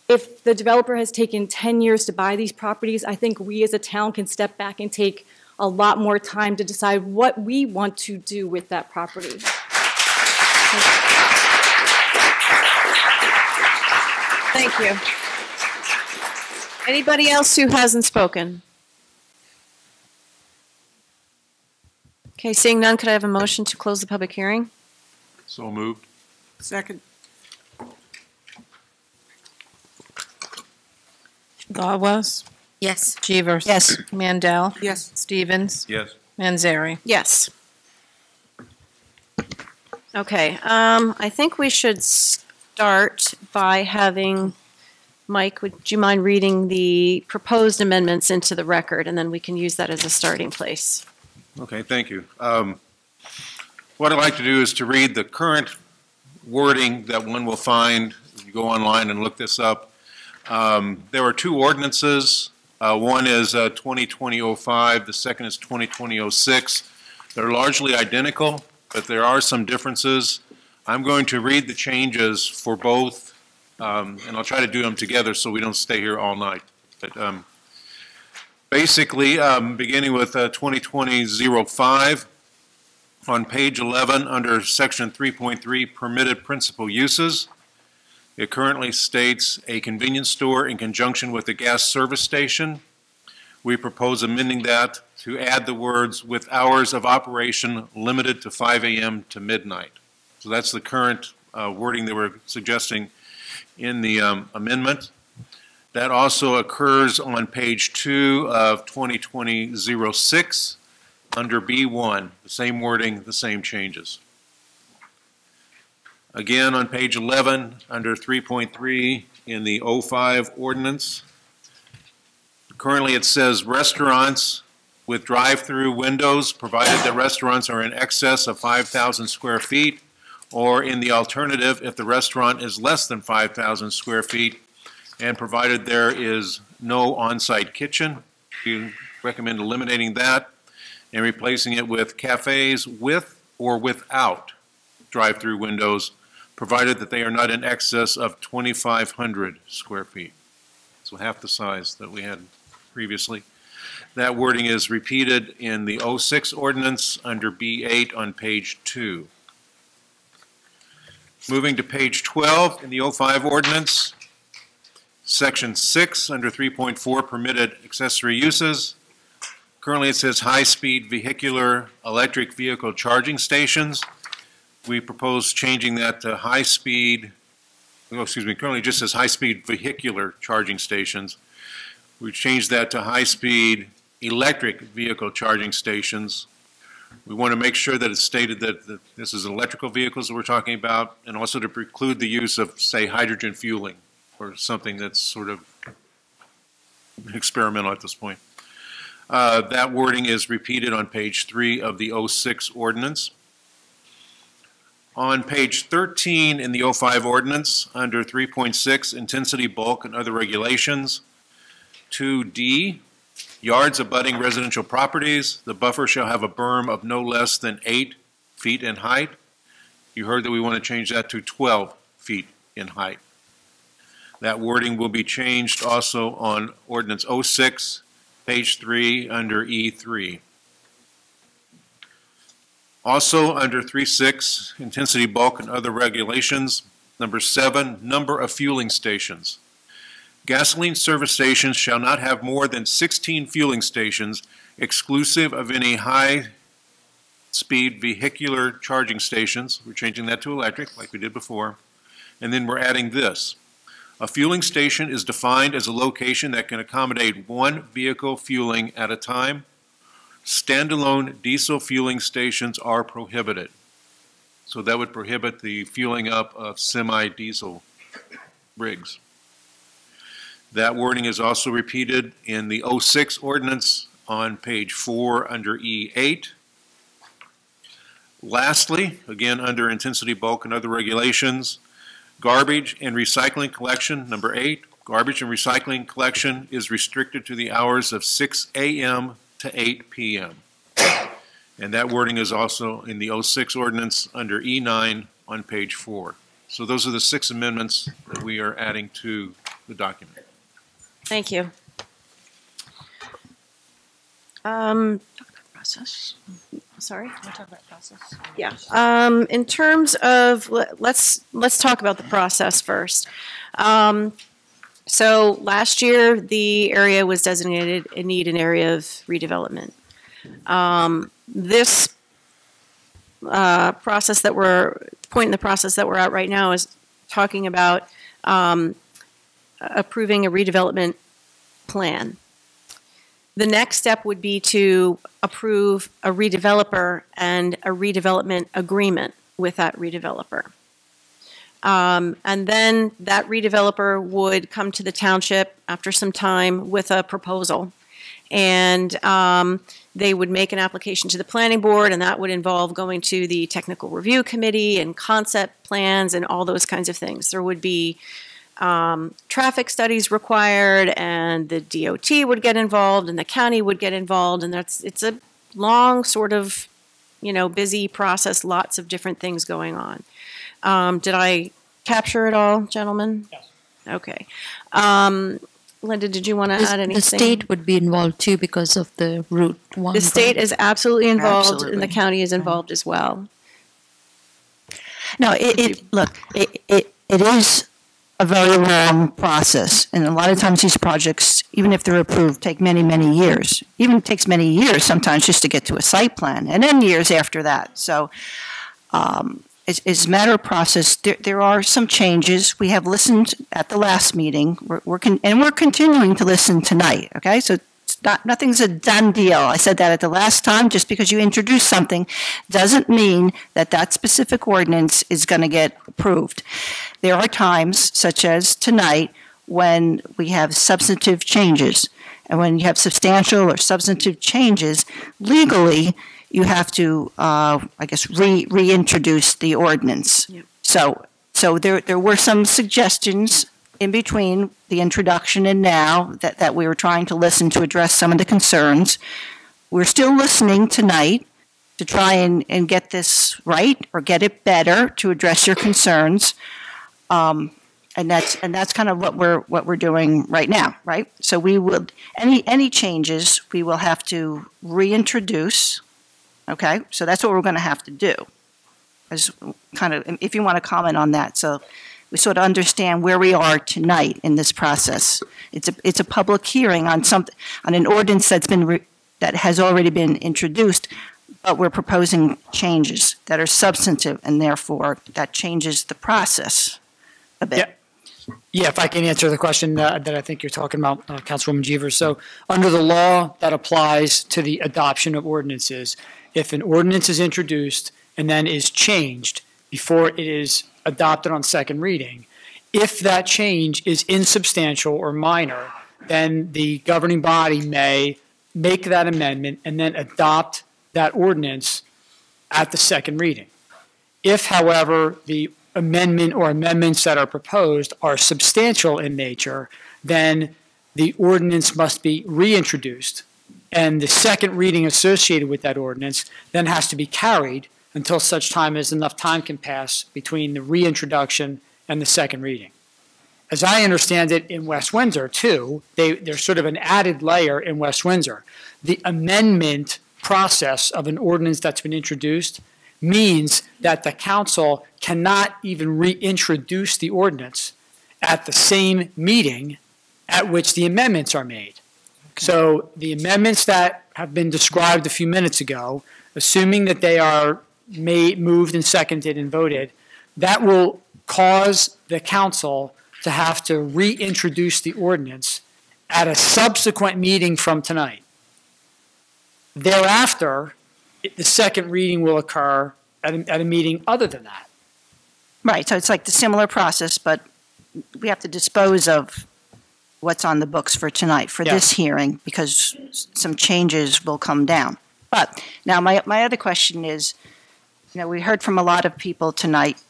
If the developer has taken 10 years to buy these properties, I think we as a town can step back and take a lot more time to decide what we want to do with that property. Thank you. Anybody else who hasn't spoken? Okay, seeing none, could I have a motion to close the public hearing? So moved. Second. Gawaz? Yes. Jeevers? Yes. Mandel? Yes. Stevens? Yes. Manzari? Yes. Okay, I think we should start by having, Mike, would you mind reading the proposed amendments into the record, and then we can use that as a starting place. Okay, thank you. What I'd like to do is to read the current wording that one will find if you go online and look this up. There are 2 ordinances. One is 2020-05, the second is 2020-06. They're largely identical, but there are some differences. I'm going to read the changes for both, and I'll try to do them together so we don't stay here all night. But basically, beginning with 2020-05, on page 11 under section 3.3, permitted principal uses, it currently states a convenience store in conjunction with a gas service station. We propose amending that to add the words with hours of operation limited to 5 a.m. to midnight. So that's the current wording they were suggesting in the amendment. That also occurs on page 2 of 2020-06 under B1, the same wording, the same changes. Again, on page 11, under 3.3 in the 05 ordinance, currently it says restaurants with drive-through windows, provided that restaurants are in excess of 5,000 square feet, or in the alternative, if the restaurant is less than 5,000 square feet, and provided there is no on-site kitchen. We recommend eliminating that and replacing it with cafes with or without drive-through windows, provided that they are not in excess of 2,500 square feet. So half the size that we had previously. That wording is repeated in the 06 ordinance under B8 on page 2. Moving to page 12 in the 05 ordinance, section 6 under 3.4 permitted accessory uses. Currently it says high-speed vehicular electric vehicle charging stations. We propose changing that to high-speed, currently it just says high-speed vehicular charging stations. We changed that to high-speed electric vehicle charging stations. We want to make sure that it's stated that this is electrical vehicles that we're talking about, and also to preclude the use of, say, hydrogen fueling, or something that's sort of experimental at this point. That wording is repeated on page 3 of the 06 ordinance. On page 13 in the 05 ordinance, under 3.6, intensity, bulk, and other regulations, 2D, yards abutting residential properties, the buffer shall have a berm of no less than 8 feet in height. You heard that we want to change that to 12 feet in height. That wording will be changed also on ordinance 06, page 3, under E3. Also under 3.6, intensity, bulk, and other regulations, number 7, number of fueling stations. Gasoline service stations shall not have more than 16 fueling stations, exclusive of any high-speed vehicular charging stations. We're changing that to electric, like we did before. And then we're adding this. A fueling station is defined as a location that can accommodate one vehicle fueling at a time. Standalone diesel fueling stations are prohibited. So that would prohibit the fueling up of semi-diesel rigs. That wording is also repeated in the 06 ordinance on page 4 under E8. Lastly, again under intensity, bulk, and other regulations, garbage and recycling collection, number 8, garbage and recycling collection is restricted to the hours of 6 a.m. to 8 p.m. And that wording is also in the 06 ordinance under E9 on page 4. So those are the 6 amendments that we are adding to the document. Thank you. Talk about process. Sorry, can we talk about process? Yeah. In terms of, let's talk about the process first. So last year, the area was designated in need an area of redevelopment. This process that point in the process that we're at right now is talking about approving a redevelopment plan. The next step would be to approve a redeveloper and a redevelopment agreement with that redeveloper. And then that redeveloper would come to the township after some time with a proposal. And they would make an application to the planning board, and that would involve going to the technical review committee and concept plans and all those kinds of things. There would be traffic studies required, and the DOT would get involved, and the county would get involved, and it's a long sort of, busy process, lots of different things going on. Did I capture it all, gentlemen? Yes. Okay. Linda, did you want to add anything? The state would be involved too because of the Route 1. The state is absolutely involved, and the county is involved as well. No, it is a very long process, and a lot of times these projects, even if they're approved, take many, many years. Even takes many years sometimes just to get to a site plan, and then years after that. So it's a matter of process. There are some changes. We have listened at the last meeting, and we're continuing to listen tonight. Okay, so nothing's a done deal. I said that at the last time. Just because you introduce something doesn't mean that that specific ordinance is going to get approved. There are times, such as tonight, when we have substantive changes. And when you have substantial or substantive changes, legally, you have to, reintroduce the ordinance. Yep. So there were some suggestions in between the introduction and now that we were trying to listen to address some of the concerns. We're still listening tonight to try and get this right or get it better to address your concerns. And that's kind of what we're doing right now, right? So we will any changes we will have to reintroduce. Okay, so that's what we're going to have to do. As kind of, if you want to comment on that, so we sort of understand where we are tonight in this process. It's a public hearing on an ordinance that has already been introduced, but we're proposing changes that are substantive, and therefore that changes the process a bit. Yeah. Yeah, if I can answer the question that I think you're talking about, Councilwoman Jeever. So under the law that applies to the adoption of ordinances, if an ordinance is introduced and then is changed before it is adopted on second reading, if that change is insubstantial or minor, then the governing body may make that amendment and then adopt that ordinance at the second reading. If, however, the amendment or amendments that are proposed are substantial in nature, then the ordinance must be reintroduced. And the second reading associated with that ordinance then has to be carried until such time as enough time can pass between the reintroduction and the second reading. As I understand it in West Windsor, too, there's sort of an added layer in West Windsor. The amendment process of an ordinance that's been introduced means that the council cannot even reintroduce the ordinance at the same meeting at which the amendments are made. Okay. So the amendments that have been described a few minutes ago, assuming that they are moved and seconded and voted, that will cause the council to have to reintroduce the ordinance at a subsequent meeting from tonight. Thereafter, the second reading will occur at a meeting other than that. Right, so it's like the similar process, but we have to dispose of what's on the books for tonight, for this hearing, because some changes will come down. But now my other question is, we heard from a lot of people tonight.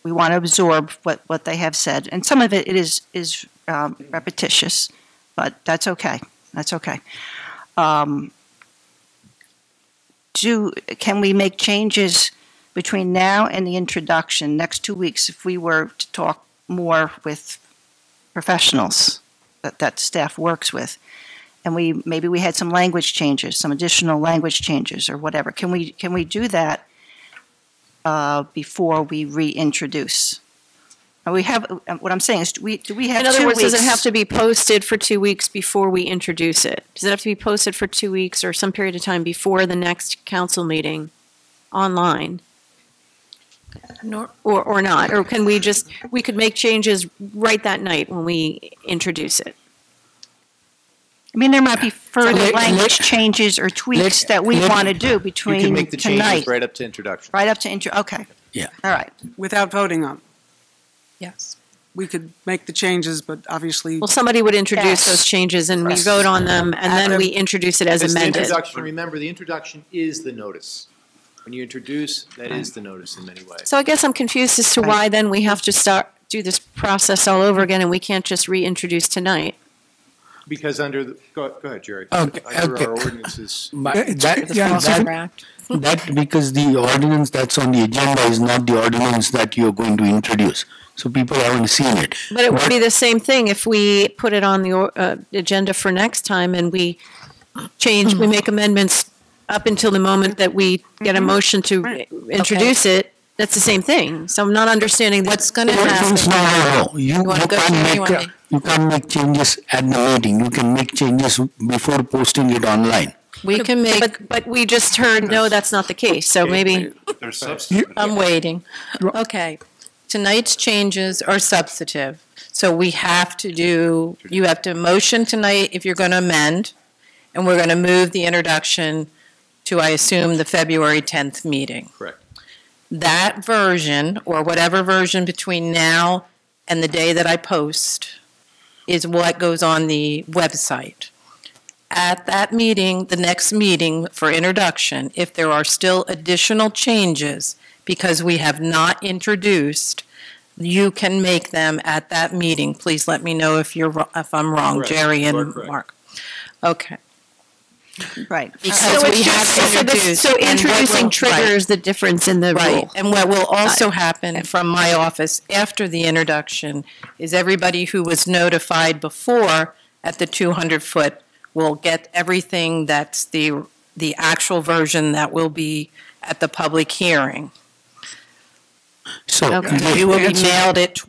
We want to absorb what they have said, and some of it is repetitious, but that's okay. That's okay. Can we make changes between now and the introduction, next 2 weeks, if we were to talk more with professionals that staff works with, and maybe we had some language changes, some additional language changes or whatever? Can we do that before we reintroduce? We have, what I'm saying is, do we have 2 weeks? In other words, does it have to be posted for 2 weeks before we introduce it? Does it have to be posted for 2 weeks or some period of time before the next council meeting online? Or not? Or can we could make changes right that night when we introduce it? I mean, there might be further language changes or tweaks that we want to do between tonight. You can make the changes right up to introduction. Right up to okay. Yeah. All right. Without voting on. Yes. We could make the changes, but obviously. Well, somebody would introduce those changes and we vote on them and then we introduce it as amended. The introduction, remember, the introduction is the notice. When you introduce, that is the notice in many ways. So I guess I'm confused as to why then we have to do this process all over again and we can't just reintroduce tonight. Because under the, go ahead, Jerry. Okay, under okay. our ordinances. That because the ordinance that's on the agenda is not the ordinance that you're going to introduce. So people haven't seen it. But it would be the same thing if we put it on the agenda for next time and we change, we make amendments up until the moment that we get a motion to introduce it. That's the same thing. So I'm not understanding what's going to happen. No. You can't make changes at the meeting. You can make changes before posting it online. We can make, but we just heard, no, that's not the case. So maybe. I'm waiting. Okay. Tonight's changes are substantive. So we have to you have to motion tonight if you're going to amend, and we're going to move the introduction to, I assume, the February 10th meeting. Correct. That version, or whatever version between now and the day that I post, is what goes on the website. At that meeting, the next meeting for introduction, if there are still additional changes, because we have not introduced, you can make them at that meeting. Please let me know if I'm wrong, Correct. Jerry and Correct. Mark. Okay. Right. Because we have introduced. So and what introducing will- triggers the difference in the Right, rule. and what will also happen from my office after the introduction is everybody who was notified before at the 200-foot will get everything that's the actual version that will be at the public hearing. So You will be mailed it,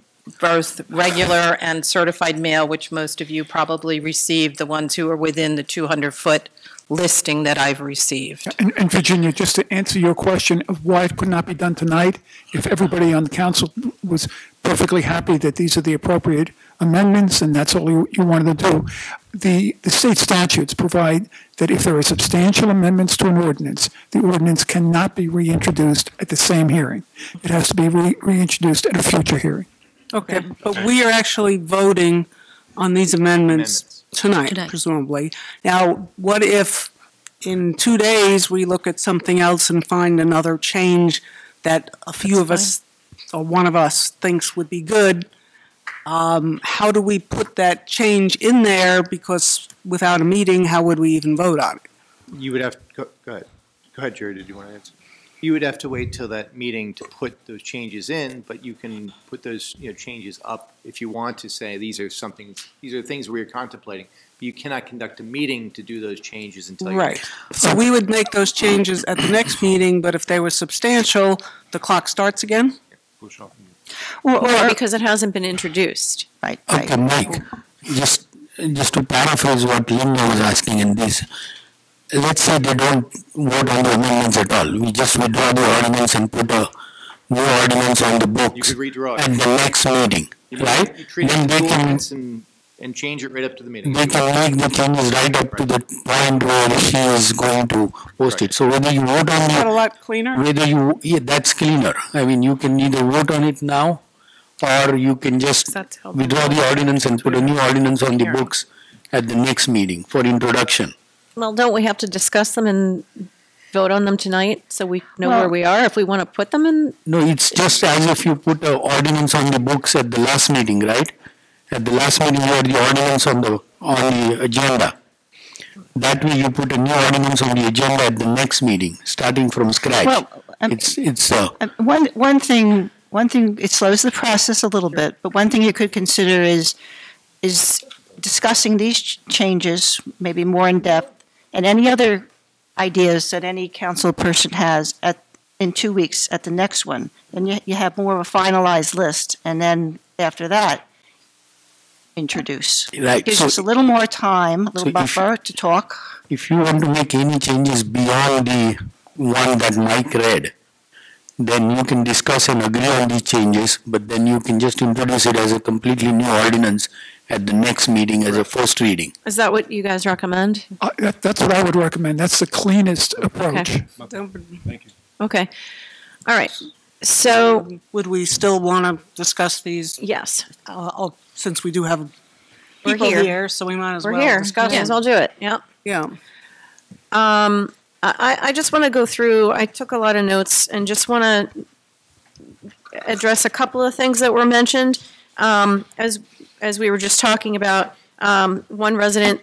both regular and certified mail, which most of you probably received, the ones who are within the 200-foot listing that I've received. And Virginia, just to answer your question of why it could not be done tonight, if everybody on the council was perfectly happy that these are the appropriate amendments and that's all you wanted to do, the state statutes provide that if there are substantial amendments to an ordinance, the ordinance cannot be reintroduced at the same hearing. It has to be reintroduced at a future hearing. Okay, but we are actually voting on these amendments Tonight. presumably. Now, what if in 2 days we look at something else and find another change that a few of us, or one of us, thinks would be good? How do we put that change in there? Because without a meeting, how would we even vote on it? You would have, go ahead. Go ahead, Jerry, did you want to answer? You would have to wait till that meeting to put those changes in, but you can put those, changes up if you want to say these are things we're contemplating. But you cannot conduct a meeting to do those changes until you. Right. So we would make those changes at the next meeting, but if they were substantial, the clock starts again? Or because it hasn't been introduced. Right. Okay, Mike, just to paraphrase what Linda was asking in this, let's say they don't vote on the amendments at all. We just withdraw the ordinance and put a new ordinance on the books. You could redraw at it. the next meeting, right? You treat Then it they as can, ordinance and change it right up to the meeting. they can make the changes right up to the point where she is going to post it. So whether you vote on Is that a it, lot cleaner? yeah, that's cleaner. I mean, you can either vote on it now, or you can just withdraw the ordinance and put a new ordinance on the books at the next meeting for introduction. Well, don't we have to discuss them and vote on them tonight so we know where we are if we want to put them in? No, it's just as if you put an ordinance on the books at the last meeting, right? At the last meeting, you had the ordinance on the agenda. That way, you put a new ordinance on the agenda at the next meeting, starting from scratch. Well, one thing, it slows the process a little bit, but one thing you could consider is discussing these changes, maybe more in depth, and any other ideas that any council person has in 2 weeks at the next one. And you have more of a finalized list, and then after that, introduce. Right. Gives So- us a little more time, a little So if- buffer to talk. If you want to make any changes beyond the one that Mike read, then you can discuss and agree on these changes, but then you can just introduce it as a completely new ordinance at the next meeting as a first reading. Is that what you guys recommend? That's what I would recommend. That's the cleanest approach. Thank you. Okay. All right. So would we still want to discuss these? Yes. Since we do have We're people here. here, so we might as We're well here. discuss Might it. as well do it. Yeah. Yeah. I just want to go through, I took a lot of notes and just want to address a couple of things that were mentioned. As we were just talking about, one resident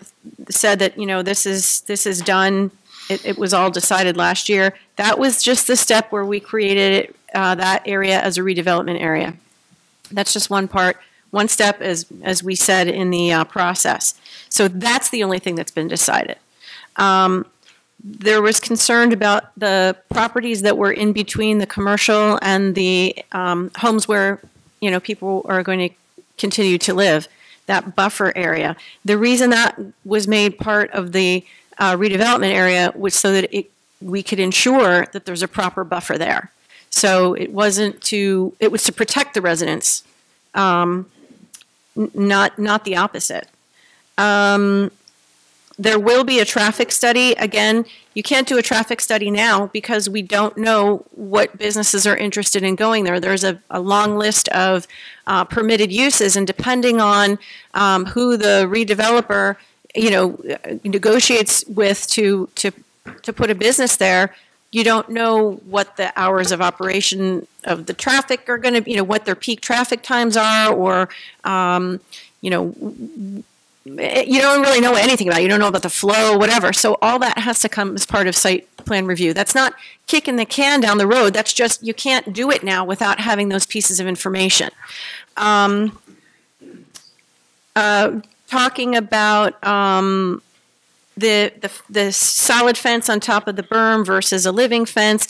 said that, this is done. It was all decided last year. That was just the step where we created that area as a redevelopment area. That's just one part, one step as we said in the process. So that's the only thing that's been decided. There was concern about the properties that were in between the commercial and the homes where, people are going to continue to live, that buffer area. The reason that was made part of the redevelopment area was so that we could ensure that there's a proper buffer there. So it was to protect the residents, not the opposite. There will be a traffic study. Again, you can't do a traffic study now because we don't know what businesses are interested in going there. There's a long list of permitted uses, and depending on who the redeveloper, negotiates with to put a business there, you don't know what the hours of operation of the traffic are going to, what their peak traffic times are, or, you don't really know anything about it. You don't know about the flow, whatever. So all that has to come as part of site plan review. That's not kicking the can down the road. That's just, you can't do it now without having those pieces of information. Talking about the solid fence on top of the berm versus a living fence,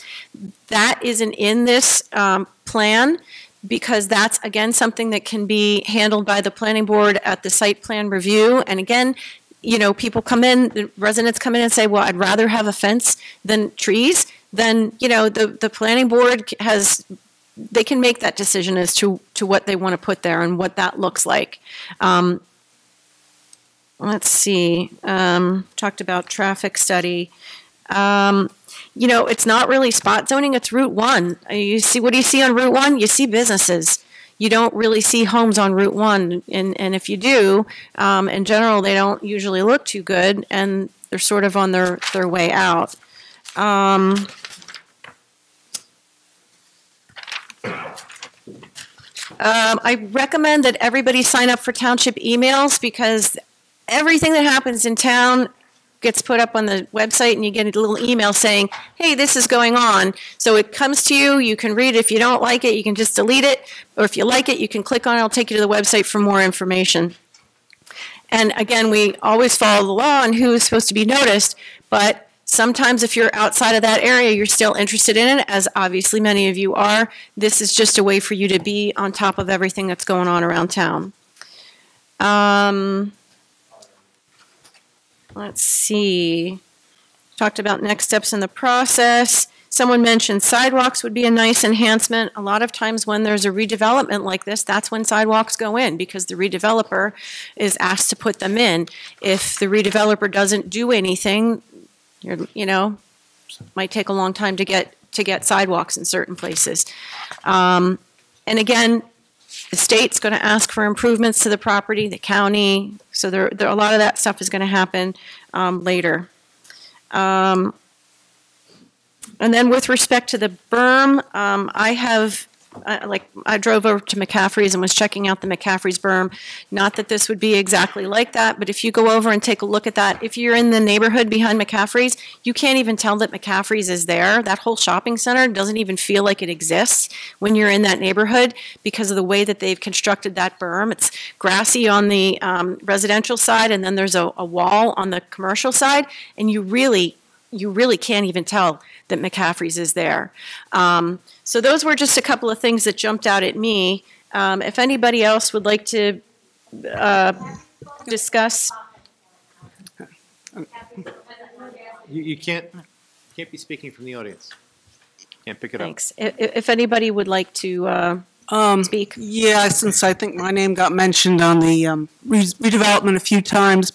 that isn't in this plan, because that's, again, something that can be handled by the planning board at the site plan review. And again, people come in, the residents come in and say, well, I'd rather have a fence than trees. Then, the planning board they can make that decision as to what they want to put there and what that looks like. Let's see, talked about traffic study. It's not really spot zoning, it's Route 1. What do you see on Route 1? You see businesses. You don't really see homes on Route 1. And if you do, in general, they don't usually look too good, and they're sort of on their way out. I recommend that everybody sign up for Township emails, because everything that happens in town gets put up on the website, and you get a little email saying, hey, this is going on. So it comes to you, you can read it. If you don't like it, you can just delete it. Or if you like it, you can click on it. It'll take you to the website for more information. And again, we always follow the law on who is supposed to be noticed, but sometimes if you're outside of that area, you're still interested in it, as obviously many of you are. This is just a way for you to be on top of everything that's going on around town. Let's see. Talked about next steps in the process. Someone mentioned sidewalks would be a nice enhancement. A lot of times when there's a redevelopment like this, that's when sidewalks go in, because the redeveloper is asked to put them in. If the redeveloper doesn't do anything, might take a long time to get sidewalks in certain places. And again, the state's going to ask for improvements to the property, the county, so there a lot of that stuff is going to happen later. And then with respect to the berm, I drove over to McCaffrey's and was checking out the McCaffrey's berm. Not that this would be exactly like that, but if you go over and take a look at that, if you're in the neighborhood behind McCaffrey's, you can't even tell that McCaffrey's is there. That whole shopping center doesn't even feel like it exists when you're in that neighborhood because of the way that they've constructed that berm. It's grassy on the residential side, and then there's a wall on the commercial side, and you really can't even tell that McCaffrey's is there. So those were just a couple of things that jumped out at me. If anybody else would like to discuss. You can't be speaking from the audience. Can't pick it up. Thanks. If anybody would like to speak. Yeah, since I think my name got mentioned on the redevelopment a few times.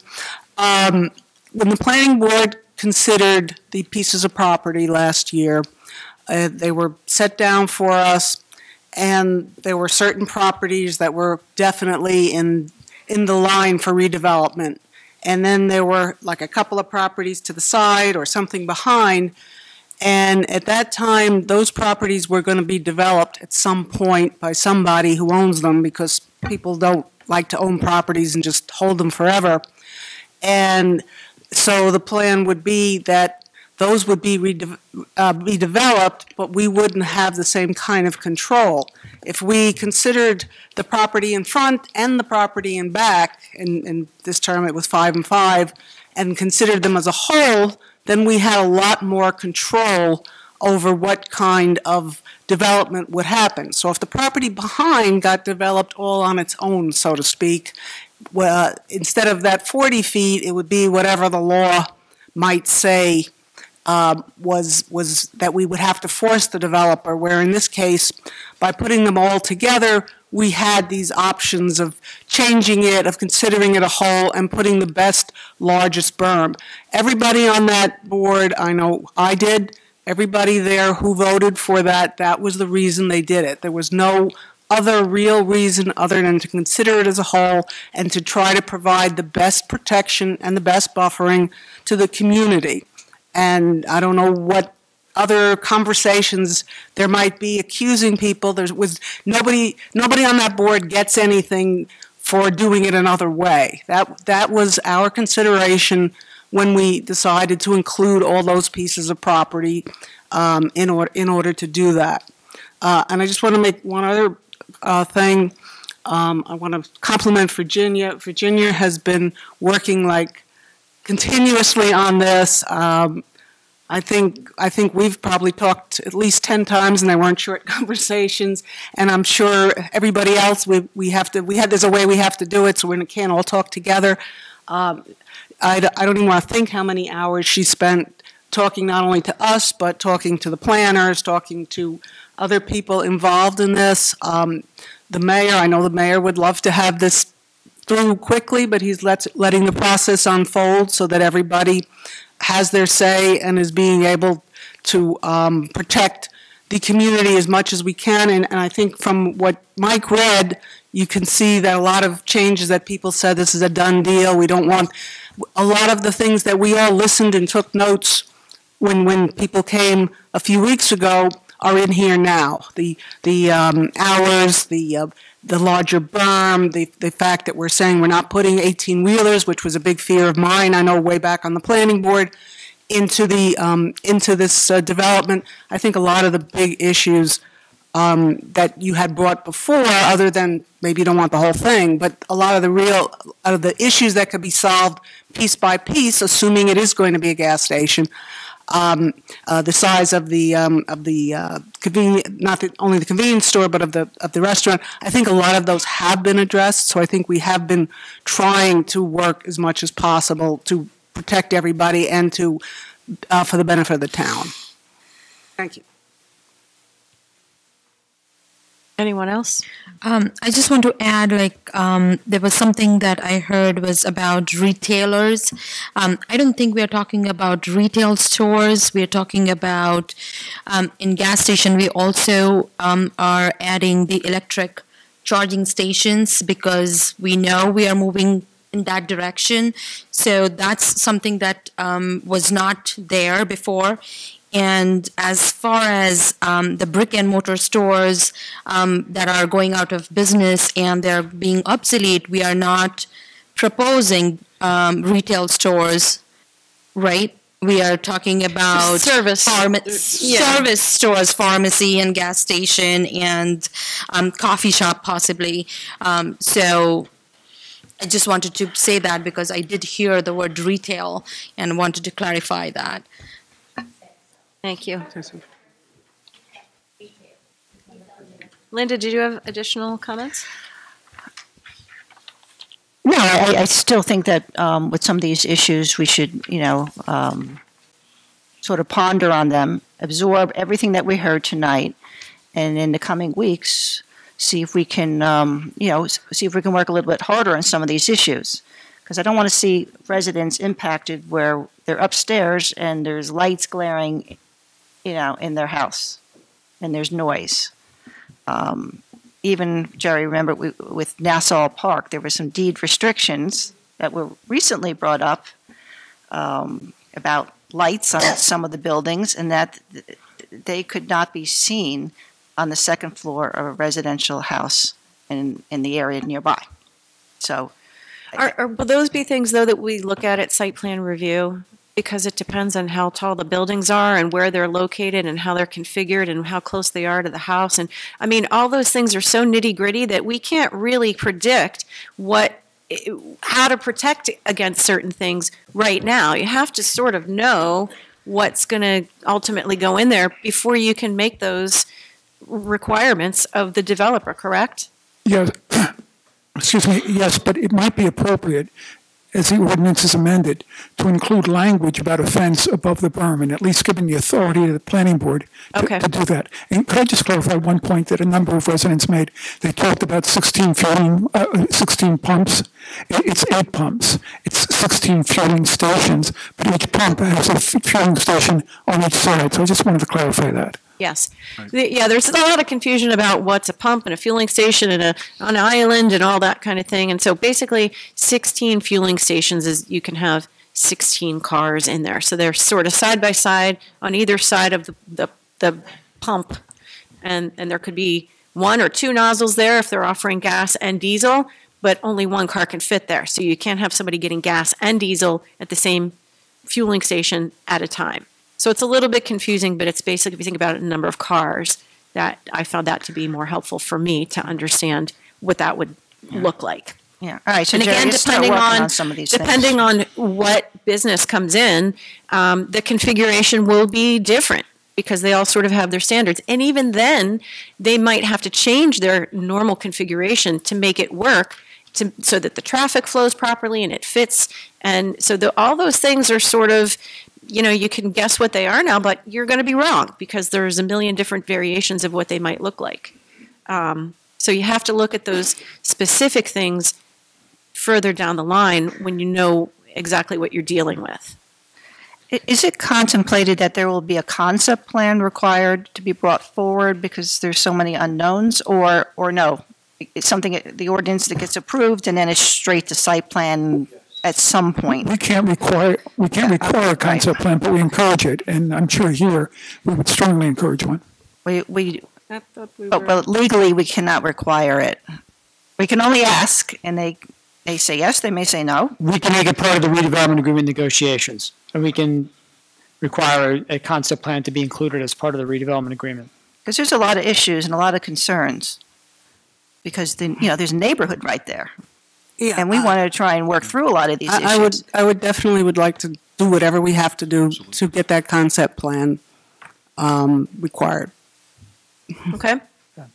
When the planning board considered the pieces of property last year, they were set down for us, and there were certain properties that were definitely in the line for redevelopment. And then there were like a couple of properties to the side or something behind, and at that time those properties were going to be developed at some point by somebody who owns them, because people don't like to own properties and just hold them forever. And so the plan would be that those would be redeveloped, but we wouldn't have the same kind of control. If we considered the property in front and the property in back, and this term it was 5 and 5, and considered them as a whole, then we had a lot more control over what kind of development would happen. So if the property behind got developed all on its own, so to speak, well, instead of that 40 feet, it would be whatever the law might say was that we would have to force the developer, where in this case, by putting them all together, we had these options of changing it, of considering it a whole, and putting the best, largest berm. Everybody on that board, I know I did, everybody there who voted for that, that was the reason they did it. There was no other real reason other than to consider it as a whole and to try to provide the best protection and the best buffering to the community. And I don't know what other conversations there might be accusing people. There was nobody on that board gets anything for doing it another way. That was our consideration when we decided to include all those pieces of property in order to do that. And I just want to make one other thing. I want to compliment Virginia. Virginia has been working like continuously on this. I think we've probably talked at least 10 times, and they weren't short conversations. And I'm sure everybody else, there's a way we have to do it, so we can't all talk together. I don't even want to think how many hours she spent talking not only to us, but talking to the planners, talking to other people involved in this. The mayor, I know the mayor would love to have this through quickly, but he's letting the process unfold so that everybody has their say and is being able to protect the community as much as we can. And I think from what Mike read, you can see that a lot of changes that people said this is a done deal. We don't want a lot of the things that we all listened and took notes when people came a few weeks ago are in here now. The hours, the larger berm, the fact that we're saying we're not putting 18-wheelers, which was a big fear of mine, I know way back on the planning board, into this development. I think a lot of the big issues that you had brought before, other than maybe you don't want the whole thing, but a lot of the issues that could be solved piece by piece, assuming it is going to be a gas station. The size of the convenience, not only the convenience store, but of the restaurant. I think a lot of those have been addressed. So I think we have been trying to work as much as possible to protect everybody and to for the benefit of the town. Thank you. Anyone else? I just want to add, there was something that I heard was about retailers. I don't think we are talking about retail stores. We are talking about, in gas station, we also are adding the electric charging stations because we know we are moving in that direction. So that's something that was not there before. And as far as the brick and mortar stores that are going out of business and they're being obsolete, we are not proposing retail stores, right? We are talking about service stores, pharmacy and gas station and coffee shop possibly. So I just wanted to say that because I did hear the word retail and wanted to clarify that. Thank you. Linda, did you have additional comments? No, I still think that with some of these issues, we should, sort of ponder on them, absorb everything that we heard tonight, and in the coming weeks, see if we can, see if we can work a little bit harder on some of these issues. Because I don't want to see residents impacted where they're upstairs and there's lights glaring in their house, and there's noise. Even, Jerry, remember with Nassau Park, there were some deed restrictions that were recently brought up about lights on some of the buildings, and that they could not be seen on the second floor of a residential house in the area nearby. So, will those be things, though, that we look at site plan review? Because it depends on how tall the buildings are and where they're located and how they're configured and how close they are to the house. And I mean, all those things are so nitty-gritty that we can't really predict how to protect against certain things right now. You have to sort of know what's going to ultimately go in there before you can make those requirements of the developer, correct? Yes. Excuse me. Yes, but it might be appropriate as the ordinance is amended, to include language about a fence above the berm, and at least giving the authority to the planning board to do that. And could I just clarify one point that a number of residents made? They talked about 16 pumps. It's 8 pumps. It's 16 fueling stations, but each pump has a fueling station on each side. So I just wanted to clarify that. Yes. Yeah, there's a lot of confusion about what's a pump and a fueling station and an island and all that kind of thing. And so basically 16 fueling stations is you can have 16 cars in there. So they're sort of side by side on either side of the pump. And there could be 1 or 2 nozzles there if they're offering gas and diesel, but only 1 car can fit there. So you can't have somebody getting gas and diesel at the same fueling station at a time. So it's a little bit confusing, but it's basically, if you think about it, a number of cars, that I found that to be more helpful for me to understand what that would look like. Yeah. All right. So and Jerry, again, you start depending working on some of these depending on what business comes in, the configuration will be different because they all sort of have their standards. And even then, they might have to change their normal configuration to make it work so that the traffic flows properly and it fits. And so all those things are sort of, you can guess what they are now, but you're going to be wrong because there's a million different variations of what they might look like. So you have to look at those specific things further down the line when you know exactly what you're dealing with. Is it contemplated that there will be a concept plan required to be brought forward because there's so many unknowns, or no? It's something, the ordinance that gets approved and then it's straight to site plan at some point. We can't require a concept plan, but we encourage it, and I'm sure here we would strongly encourage one. But legally we cannot require it. We can only ask, and they say yes, they may say no. We can make it part of the redevelopment agreement negotiations, and we can require a concept plan to be included as part of the redevelopment agreement. Because there's a lot of issues and a lot of concerns. Because there's a neighborhood right there. Yeah, and we want to try and work through a lot of these issues. I would definitely would like to do whatever we have to do to get that concept plan required. Okay.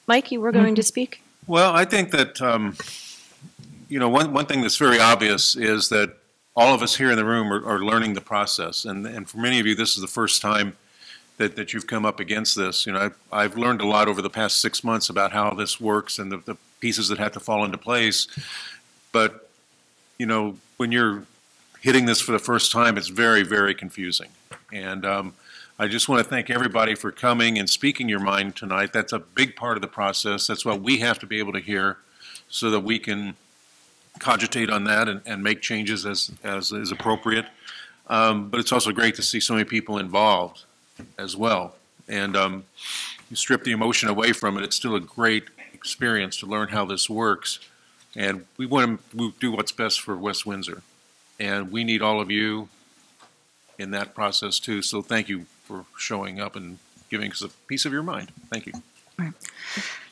Mike, you were going to speak? Well, I think that, one thing that's very obvious is that all of us here in the room are learning the process. And for many of you, this is the first time that you've come up against this. I've learned a lot over the past 6 months about how this works and the pieces that have to fall into place. But, when you're hitting this for the first time, it's very, very confusing. And I just want to thank everybody for coming and speaking your mind tonight. That's a big part of the process. That's what we have to be able to hear so that we can cogitate on that and make changes as is appropriate. But it's also great to see so many people involved as well. And you strip the emotion away from it, it's still a great experience to learn how this works. And we want to do what's best for West Windsor. And we need all of you in that process too. So thank you for showing up and giving us a piece of your mind. Thank you.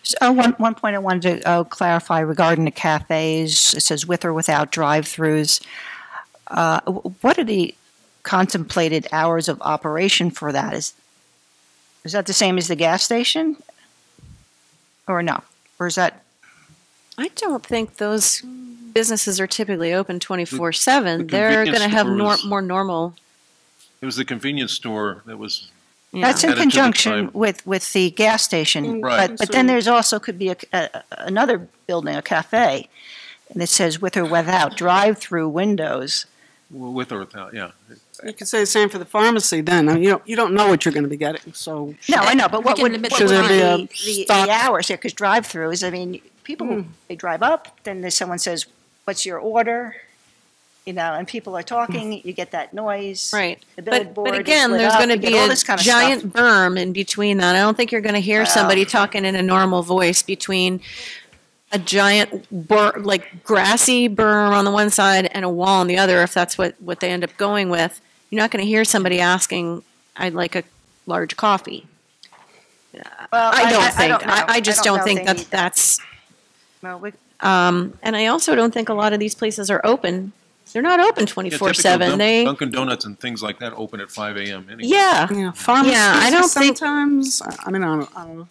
So one point I wanted to clarify regarding the cafes. It says with or without drive-throughs. What are the contemplated hours of operation for that? Is that the same as the gas station? Or no? Or is that? I don't think those businesses are typically open 24/7. They're going to have more normal. It was the convenience store that was. Yeah. That's in conjunction with the gas station. Right. But then there's also could be another building, a cafe, and it says with or without drive-through windows. Well, with or without, yeah. You could say the same for the pharmacy then. I mean, you don't know what you're going to be getting, so. No, I know, but what would be the stock hours here? Because drive-throughs, I mean, people, they drive up, then someone says, what's your order? And people are talking, you get that noise. Right. The billboard but again, is lit there's up, going to you be get all a this kind of giant stuff. berm in between that. I don't think you're going to hear somebody talking in a normal voice between a giant grassy berm on the one side and a wall on the other, if that's what they end up going with. You're not going to hear somebody asking, I'd like a large coffee. Well, I just don't think that's. Well, and I also don't think a lot of these places are open. They're not open 24/7. Dunkin' Donuts and things like that open at 5 a.m. anyway. Yeah. Pharmacies I don't think. Sometimes, I mean, I don't know.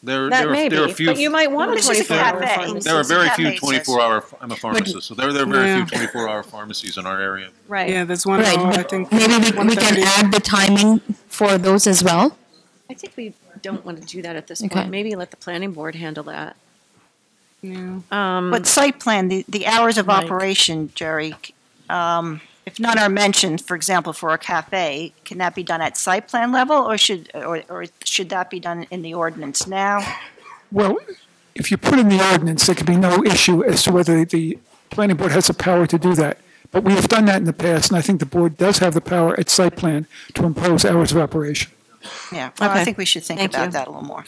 There That are may there are be, few. but you might want a This is a 24-hour cafe. pharmacy. There are very few Cafe says- 24-hour. I'm a pharmacist, so there are very Yeah. few 24-hour pharmacies in our area. Right. Yeah, there's one, Right, I but think. maybe we can 1:30. add the timing for those as well. I think we don't want to do that at this Okay. point. Maybe let the planning board handle that. Yeah. But site plan, the hours of Mike. operation, Jerry, if none are mentioned, for example, for a cafe, can that be done at site plan level, or should that be done in the ordinance now? Well, if you put in the ordinance, there could be no issue as to whether the planning board has the power to do that. But we have done that in the past, and I think the board does have the power at site plan to impose hours of operation. Yeah, well, I Okay. think we should think Thank about you. that a little more.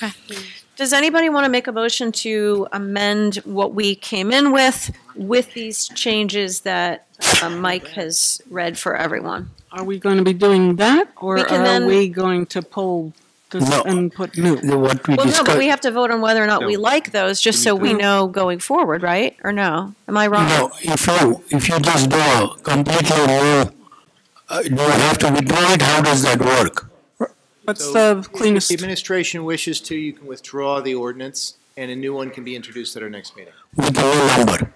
Does anybody want to make a motion to amend what we came in with these changes that Mike has read for everyone? Are we going to be doing that, or We can are then- we going to pull this No. and put new? What we Well, no, but discussed, we have to vote on whether or not we like those, just so we know going forward, right? Or no? Am I wrong? no, if you just do a completely new, do you have to withdraw it? How does that work? What's So, the If cleanest? the administration wishes to, you can withdraw the ordinance, and a new one can be introduced at our next meeting. With the new number?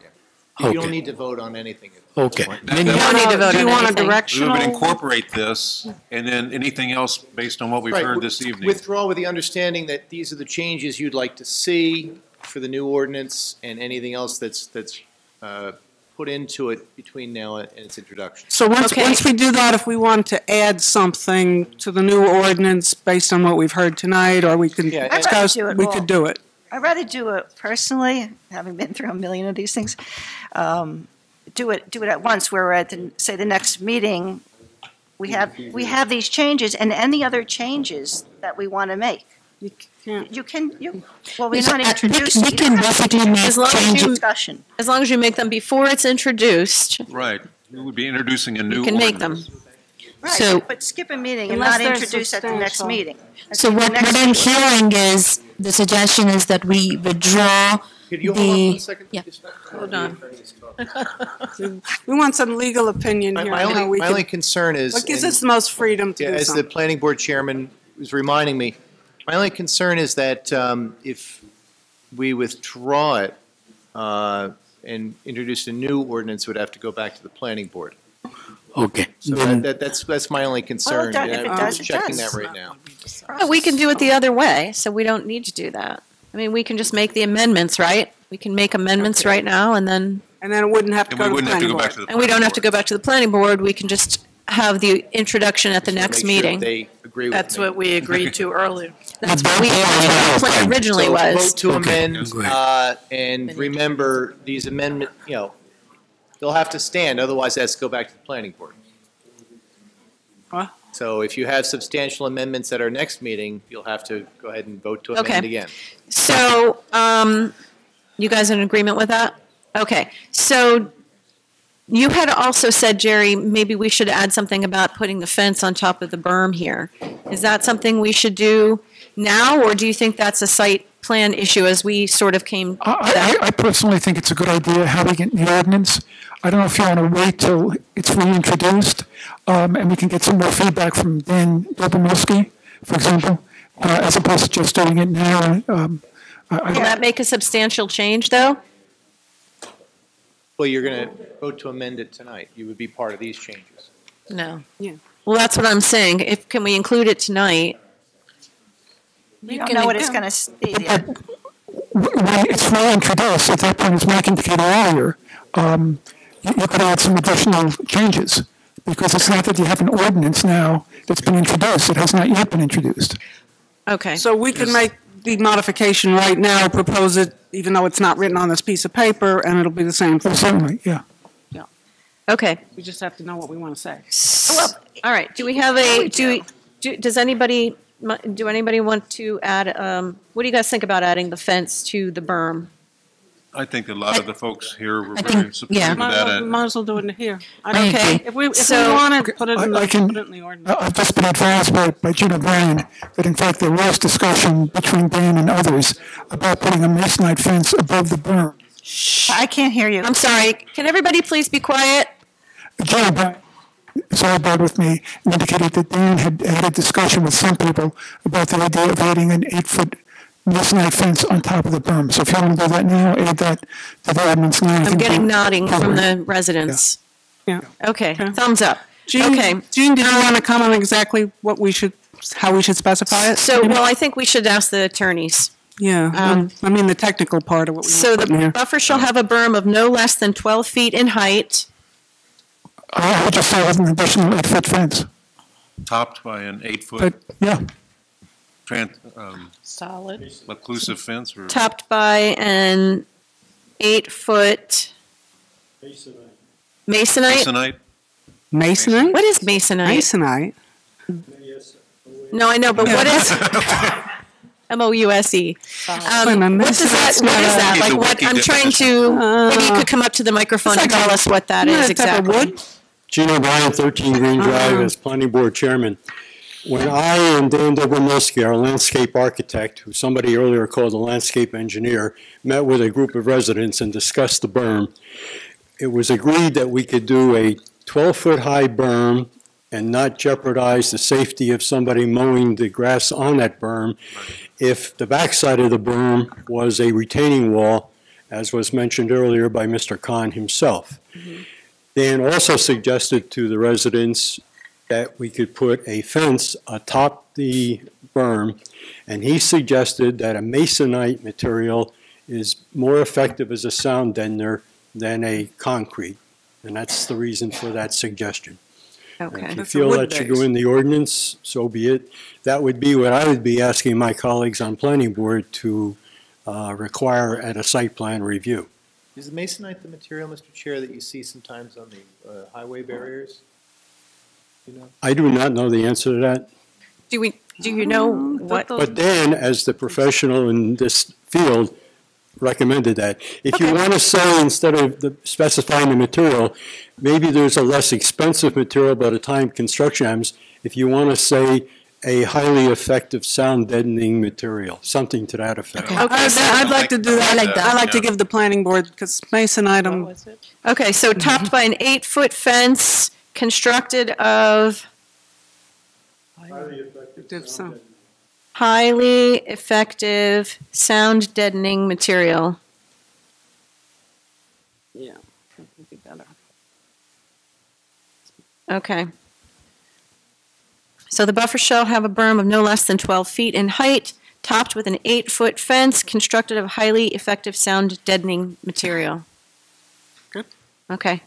You don't Okay. need to vote on anything. Okay. You don't need to vote Do you on want a anything. We directional? would incorporate this, and then anything else based on what we've Right, heard this evening. Withdraw with the understanding that these are the changes you'd like to see for the new ordinance, and anything else that's put into it between now and its introduction. So once Okay. we do that, if we want to add something to the new ordinance based on what we've heard tonight, or we can Yeah, I'd rather discuss, do it we all. could do it. I'd rather do it personally, having been through a million of these things. Do it at once, where we're at, say, the next meeting, we have these changes and any other changes that we want to make. You can't. Well, we're So, not we introducing. we can basically make As long as changes. you- Discussion. As long as you make them before it's introduced, Right. We would be introducing a new you can make ordinance. them. So- Right, but skip a meeting and Unless not they're introduce at the next substantial. meeting. So what I'm hearing is, the suggestion is that we withdraw Could you hold on the, one second? yeah. Hold on. We want some legal opinion here My on how we only can, concern is. what gives and- us the most freedom to Yeah, do as the something. planning board chairman was reminding me, my only concern is that if we withdraw it and introduce a new ordinance, it would have to go back to the planning board. Okay. So Then- that's my only concern. Well, if it and does, I'm it checking does. that right now. But we can do it the other way, so we don't need to do that. I mean, we can just make the amendments, right? We can make amendments right now, and then, And then it wouldn't have to And go we to the wouldn't have to planning go back board. to the. and we don't have to go planning back to the planning board, we can just have the introduction at the So next make sure meeting. They agree with me. That's what we agreed to earlier. That's what the plan originally So was. vote to Okay, amend, go ahead. and remember, these amendment, they'll have to stand, otherwise it has to go back to the planning board. What? So if you have substantial amendments at our next meeting, you'll have to go ahead and vote to amend Okay. again. So, you guys in agreement with that? Okay, so you had also said, Jerry, maybe we should add something about putting the fence on top of the berm here. Is that something we should do now, or do you think that's a site plan issue as we sort of came? I personally think it's a good idea having it in the ordinance. I don't know if you want to wait till it's reintroduced, and we can get some more feedback from Dan Dobromelski, for example, as opposed to just doing it now. Will that make a substantial change, though? Well, you're going to vote to amend it tonight. You would be part of these changes. No. Yeah. Well, that's what I'm saying. Can we include it tonight? We don't know what it's going to be yet. When it's reintroduced, at that point, as Mike indicated earlier, you could add some additional changes, because it's not that you have an ordinance now that's been introduced, it has not yet been introduced. Okay. So we could make the modification right now, propose it, even though it's not written on this piece of paper, and it'll be the same thing. Certainly, yeah. Okay. We just have to know what we want to say. Well, all right. Do we have does anybody want to add, what do you guys think about adding the fence to the berm? I think a lot of the folks here were I very think- supportive yeah. of that. Might as well do it in here. Okay. If we So- want it, put it in I can- put it in the ordinance. I've just been advised by Jim O'Brien that in fact there was discussion between Dan and others about putting a masonite fence above the berm. I can't hear you. I'm sorry. Can everybody please be quiet? Jim O'Brien is on board with me and indicated that Dan had a discussion with some people about the idea of adding an 8-foot masonite fence on top of the berm. So if you want to do that now, add that to the ordinance now. I'm getting nodding from the residents. Yeah. Okay, thumbs up. Jean, Okay. Jean, did you want to comment on exactly what we should, how we should specify it? So, well, I think we should ask the attorneys. Yeah, I mean, the technical part of what we So want to put in the here. buffer shall have a berm of no less than 12 feet in height. I would just say with an additional 8-foot fence. Topped by an 8-foot But, yeah, Solid. occlusive fence or? Topped by an 8-foot masonite? Masonite? Masonite? What is masonite? Masonite. No, I know, but what is MOUSE? What is that? Like what, I'm trying to, maybe you could come up to the microphone and tell us what that is exactly. Gene O'Brien, 13 Green Drive, as planning board chairman. When I and Dan Dobromoski, our landscape architect, who somebody earlier called a landscape engineer, met with a group of residents and discussed the berm, it was agreed that we could do a 12-foot high berm and not jeopardize the safety of somebody mowing the grass on that berm if the backside of the berm was a retaining wall, as was mentioned earlier by Mr. Khan himself. Dan also suggested to the residents that we could put a fence atop the berm, and he suggested that a masonite material is more effective as a sound deadener than a concrete, and that's the reason for that suggestion. Okay. If you feel that should go in the ordinance, so be it. That would be what I would be asking my colleagues on planning board to require at a site plan review. Is the masonite the material, Mr. Chair, that you see sometimes on the highway barriers? You know? I do not know the answer to that. Do you know what? But Dan, as the professional in this field, recommended that. If you want to say, instead of specifying the material, maybe there's a less expensive material by the time construction happens, if you want to say a highly effective sound deadening material, something to that effect. Okay. I'd like to do that. I like to give the planning board, because masonite. Okay, so topped by an 8-foot fence constructed of highly effective sound deadening material. Yeah, that would be better. Okay. So the buffer shall have a berm of no less than 12 feet in height, topped with an 8-foot fence constructed of highly effective sound deadening material. Good. Okay.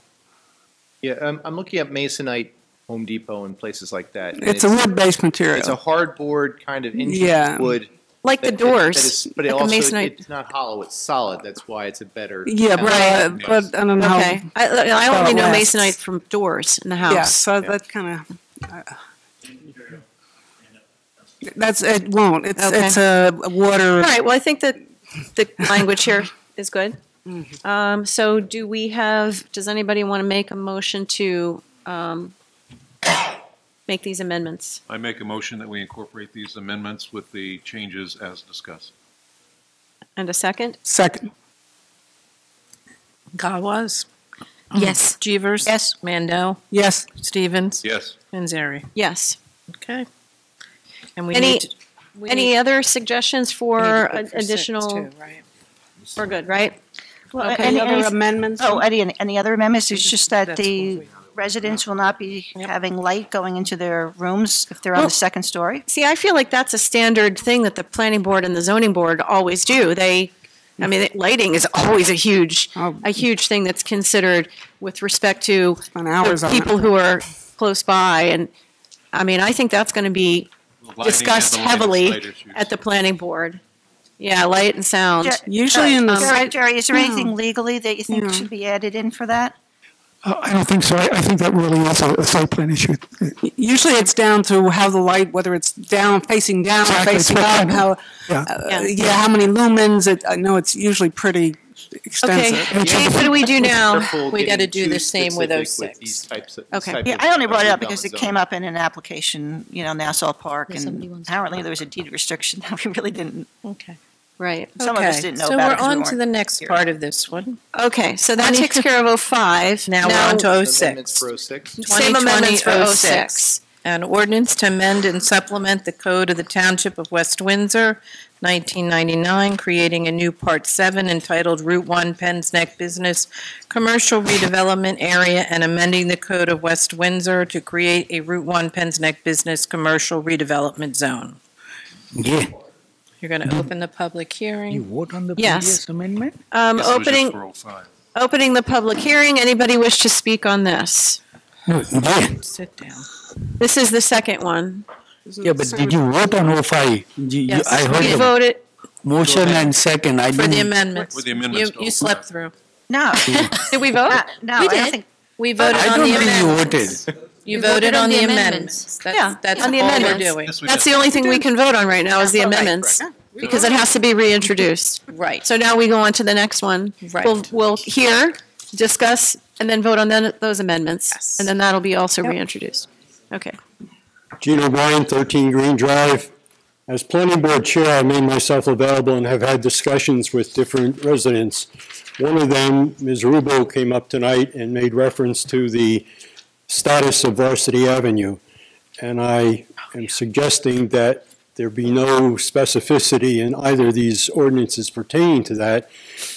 Yeah, I'm looking at masonite, Home Depot, and places like that. and It's a wood-based material. It's a hardboard kind of engineered wood. Like the doors, But it like a also, masonite. it's not hollow, it's solid. That's why it's a better. Yeah, sound. but I don't know. Okay. I only know masonite from doors in the house. Yeah, so that kind of. It won't. It's a water. All right, well, I think that the language here is good. So does anybody want to make a motion to make these amendments? I make a motion that we incorporate these amendments with the changes as discussed. And a second? Second. Gawas? Yes. Jeevers? Yes. Mandel? Yes. Stevens? Yes. And Zeri? Yes. Okay. And we Any, need to, any other suggestions for we need to put for additional? 6 too, right? We're good, right? Well, Okay. Any other amendments? Oh, any other amendments? It's just that the residents will not be having light going into their rooms if they're on the second story? See, I feel like that's a standard thing that the planning board and the zoning board always do. Lighting is always a huge thing that's considered with respect to the people who are close by. And I mean, I think that's going to be discussed heavily at the planning board. Yeah, light and sound. Usually in the Jerry, is there anything legally that you think should be added in for that? I don't think so. I think that really is a site plan issue. Usually it's down to how the light, whether it's down, facing down, Exactly, facing up, how, how many lumens. I know it's usually pretty extensive. Okay, what do we do now? We got to do the same with 06. Okay. Yeah, I only brought it up because it came up in an application, Nassau Park, and apparently there was a deed restriction that we really didn't. Okay. Right. Some of us didn't know so about it. So we're on to the next part of this one. Okay, so that takes care of 05. Now we're on to 06. Amendments for 06. Same amendments for 06. An ordinance to amend and supplement the Code of the Township of West Windsor, 1999, creating a new Part 7 entitled Route 1 Penn's Neck Business Commercial Redevelopment Area and amending the Code of West Windsor to create a Route 1 Penn's Neck Business Commercial Redevelopment Zone. Yeah. You're going to open the public hearing? You vote on the Yes. previous amendment? Opening the public hearing. Anybody wish to speak on this? No, yeah. Sit down. This is the second one. Yeah, but did you vote on 05? Yes, I heard We the voted, motion and second. I For the didn't. amendments. With the amendments You slept through. No. did we vote? No, We I don't did. think, We voted I on don't the think you amendments. voted. You voted on the amendments. Yeah, That's on the all we're amendments. doing. Yes, we That's did. the only thing we can vote on right now is the amendments, because it has to be reintroduced. Right. So now we go on to the next one. Right. We'll hear, discuss, and then vote on those amendments. Yes. And then that'll be also reintroduced. Okay. Gene O'Brien, 13 Green Drive. As planning board chair, I made myself available and have had discussions with different residents. One of them, Ms. Rubo, came up tonight and made reference to the status of Varsity Avenue. And I am suggesting that there be no specificity in either of these ordinances pertaining to that,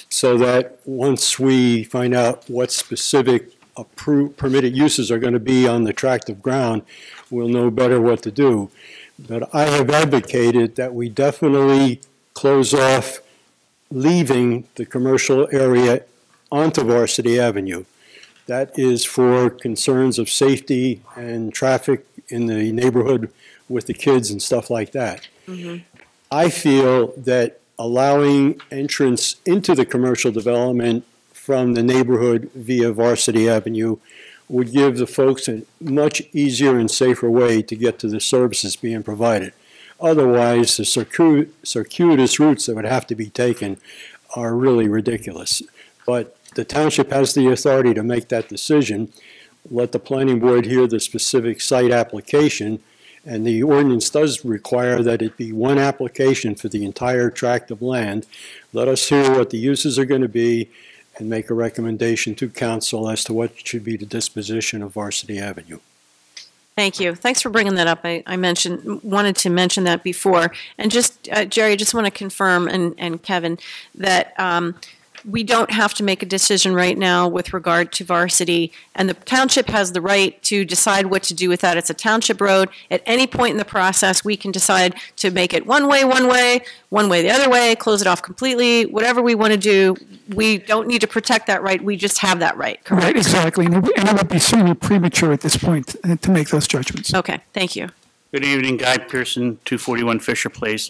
so that once we find out what specific approved permitted uses are going to be on the tract of ground, we'll know better what to do. But I have advocated that we definitely close off leaving the commercial area onto Varsity Avenue. That is for concerns of safety and traffic in the neighborhood with the kids and stuff like that. I feel that allowing entrance into the commercial development from the neighborhood via Varsity Avenue would give the folks a much easier and safer way to get to the services being provided. Otherwise, the circuitous routes that would have to be taken are really ridiculous. But the township has the authority to make that decision. Let the planning board hear the specific site application, and the ordinance does require that it be one application for the entire tract of land. Let us hear what the uses are going to be and make a recommendation to council as to what should be the disposition of Varsity Avenue. Thank you. Thanks for bringing that up. I wanted to mention that before. And just, Jerry, I just want to confirm, and Kevin, that we don't have to make a decision right now with regard to Varsity, and the township has the right to decide what to do with that. It's a township road. At any point in the process, we can decide to make it one way the other way, close it off completely, whatever we want to do. We don't need to protect that right. We just have that right, correct? Right, exactly. And it would be certainly premature at this point to make those judgments. Okay, thank you. Good evening, Guy Pearson, 241 Fisher Place.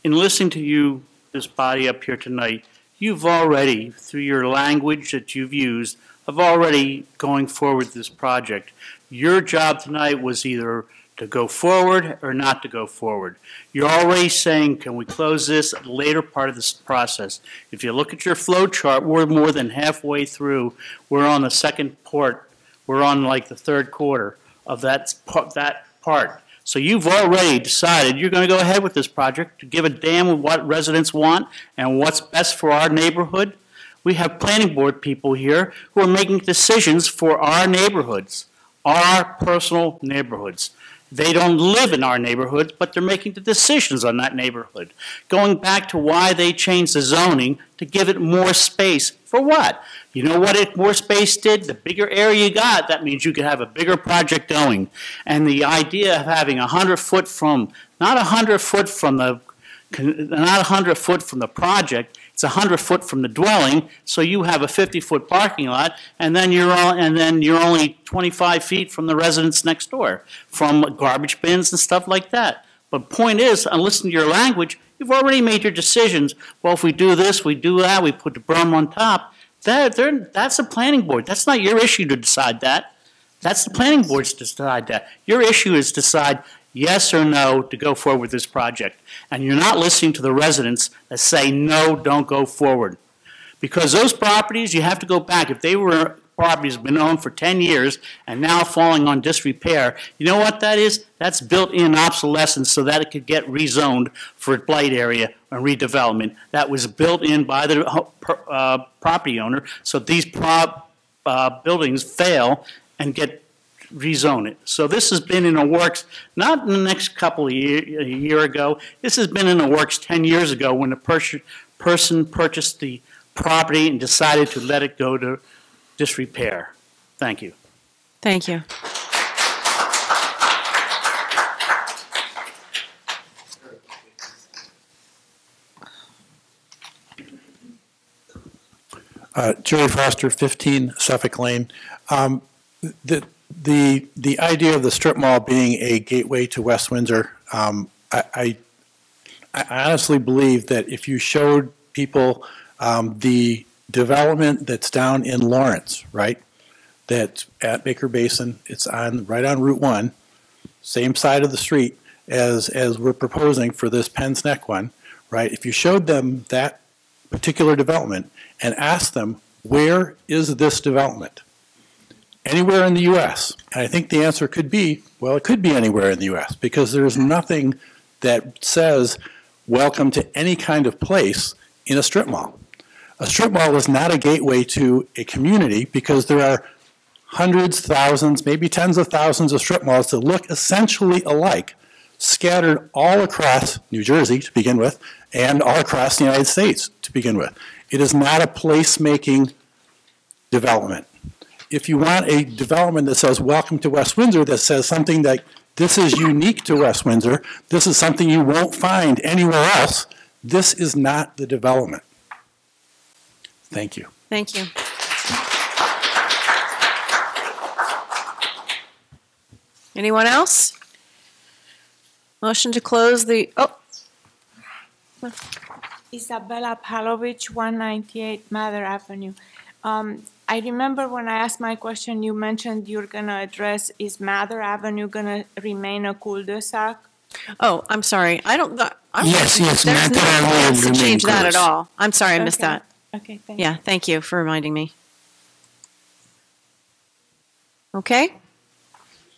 In listening to you, this body up here tonight, you've already, through your language that you've used, have already going forward this project. Your job tonight was either to go forward or not to go forward. You're already saying, can we close this at a later part of this process? If you look at your flow chart, we're more than halfway through. We're on the second part. We're on like the third quarter of that part. So you've already decided you're going to go ahead with this project to give a damn what residents want and what's best for our neighborhood. We have planning board people here who are making decisions for our neighborhoods, our personal neighborhoods. They don't live in our neighborhoods, but they're making the decisions on that neighborhood. Going back to why they changed the zoning to give it more space. For what? You know what more space did? The bigger area you got, that means you could have a bigger project going. And the idea of having 100 foot from, not 100 foot from the project, it's 100 foot from the dwelling, so you have a 50-foot parking lot, and then you're only 25 feet from the residents next door, from garbage bins and stuff like that. But point is, and listen to your language, you've already made your decisions. Well, if we do this, we do that, we put the berm on top. That's the planning board. That's not your issue to decide that. That's the planning board's to decide that. Your issue is to decide yes or no to go forward with this project. And you're not listening to the residents that say, no, don't go forward. Because those properties, you have to go back. If they were properties been owned for 10 years and now falling on disrepair, you know what that is? That's built-in obsolescence so that it could get rezoned for a blight area and redevelopment. That was built in by the property owner, so these buildings fail and get rezone it. So this has been in the works, not in the next couple of a year ago. This has been in the works 10 years ago when the person purchased the property and decided to let it go to disrepair. Thank you. Thank you. Jerry Foster, 15 Suffolk Lane. The idea of the strip mall being a gateway to West Windsor, I honestly believe that if you showed people the development that's down in Lawrence, right, that's at Baker Basin, it's right on Route 1, same side of the street as we're proposing for this Penn's Neck one, right? If you showed them that particular development and asked them, where is this development? Anywhere in the U.S. And I think the answer could be, well, it could be anywhere in the U.S. because there's nothing that says welcome to any kind of place in a strip mall. A strip mall is not a gateway to a community because there are hundreds, thousands, maybe tens of thousands of strip malls that look essentially alike, scattered all across New Jersey to begin with, and all across the United States to begin with. It is not a place-making development. If you want a development that says, welcome to West Windsor, that says something like, this is unique to West Windsor, this is something you won't find anywhere else, this is not the development. Thank you. Thank you. Anyone else? Motion to close the, Isabella Palovich, 198 Mather Avenue. I remember when I asked my question, you mentioned you're going to address, is Mather Avenue going to remain a cul-de-sac? Oh, I'm sorry. I don't, Yes, there's Mather no Avenue plans to will change remain that at closed. all. I'm sorry, I missed Okay. that. Okay, thank you. Yeah, thank you for reminding me. Okay?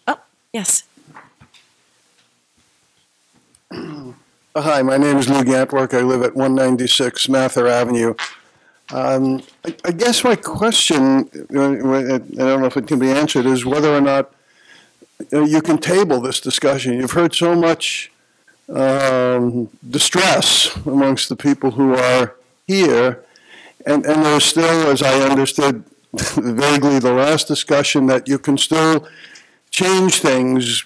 Oh, yes. Hi, my name is Lou Gantwork. I live at 196 Mather Avenue. I guess my question, I don't know if it can be answered, is whether or not you can table this discussion. You've heard so much distress amongst the people who are here, and there's still, as I understood vaguely the last discussion, that you can still change things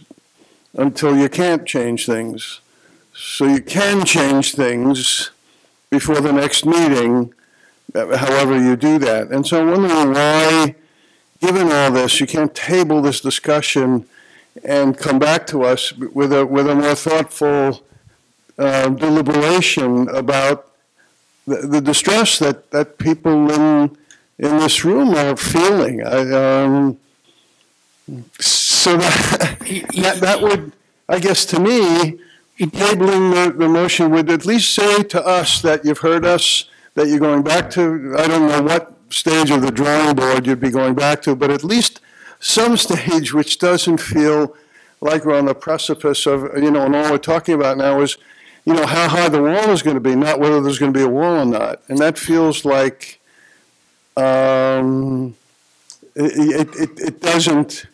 until you can't change things. So you can change things before the next meeting, however you do that. And so I'm wondering why, given all this, you can't table this discussion and come back to us with a more thoughtful deliberation about the distress that people in this room are feeling. So that would, I guess, to me, tabling the motion would at least say to us that you've heard us, that you're going back to, I don't know what stage of the drawing board you'd be going back to, but at least some stage which doesn't feel like we're on the precipice of, and all we're talking about now is, how high the wall is going to be, not whether there's going to be a wall or not. And that feels like it doesn't,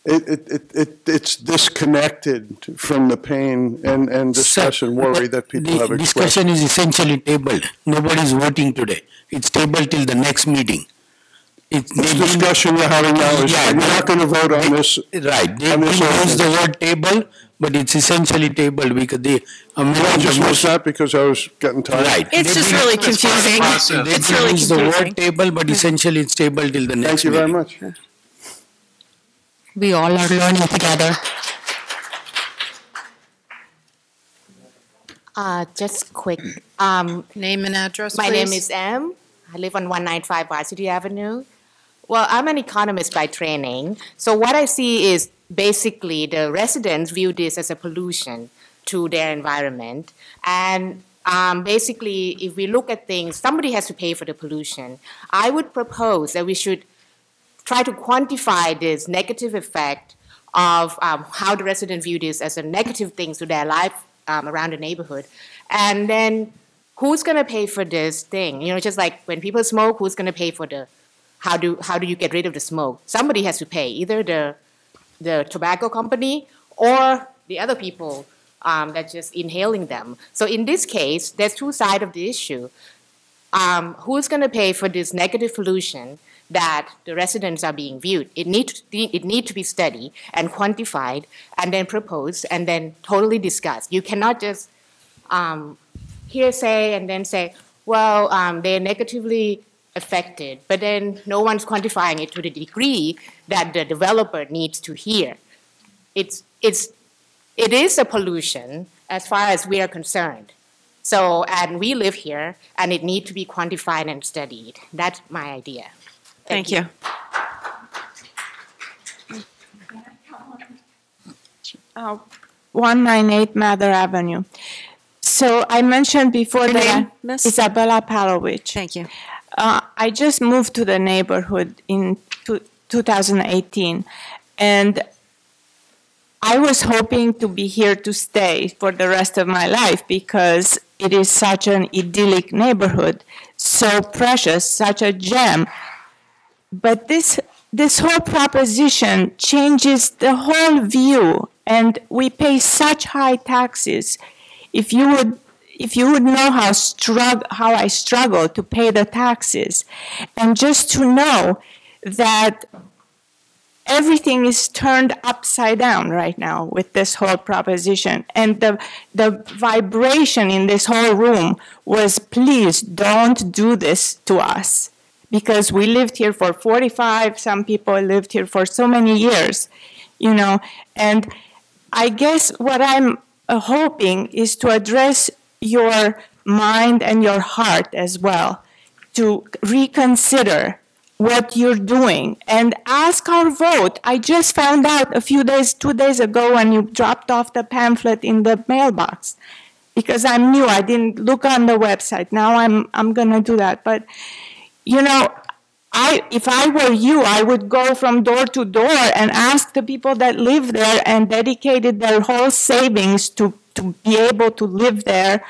it's disconnected from the pain and distress and worry that people have expressed. Discussion is essentially tabled. Nobody is voting today. It's tabled till the next meeting. This discussion we're having now is, we're not going to vote on this. Right. They use the word table, but it's essentially tabled because the I just missed that because I was getting tired. Right. It's just really confusing. It's really use the confusing. word table, but essentially it's tabled till the next Thank you very meeting. much. We all are learning together. Just quick. Name and address, My please. name is M. I live on 195 Varsity Avenue. Well, I'm an economist by training. So what I see is basically the residents view this as a pollution to their environment. And basically, if we look at things, somebody has to pay for the pollution. I would propose that we should try to quantify this negative effect of how the residents view this as a negative thing to their life around the neighborhood. And then who's going to pay for this thing? Just like when people smoke, who's going to pay for how do you get rid of the smoke? Somebody has to pay, either the the tobacco company or the other people that's just inhaling them. So in this case, there's two sides of the issue. Who's going to pay for this negative pollution that the residents are being viewed? It needs to be studied and quantified and then proposed and then totally discussed. You cannot just hearsay and then say, well, they're negatively affected, but then no one's quantifying it to the degree that the developer needs to hear. It is a pollution as far as we are concerned. So, and we live here, and it needs to be quantified and studied. That's my idea. Thank you. 198 Mather Avenue. So I mentioned before Your that name, Miss? Isabella Palovich. Thank you. I just moved to the neighborhood in 2018, and I was hoping to be here to stay for the rest of my life because it is such an idyllic neighborhood, so precious, such a gem. But this whole proposition changes the whole view, and we pay such high taxes. If you would know how I struggle to pay the taxes, and just to know that everything is turned upside down right now with this whole proposition. And the vibration in this whole room was, please don't do this to us. Because we lived here for 45, some people lived here for so many years, you know. And I guess what I'm hoping is to address your mind and your heart as well, to reconsider what you're doing and ask our vote. I just found out 2 days ago when you dropped off the pamphlet in the mailbox because I'm new. I didn't look on the website. Now I'm gonna do that. But you know, if I were you, I would go from door to door and ask the people that live there and dedicated their whole savings to be able to live there.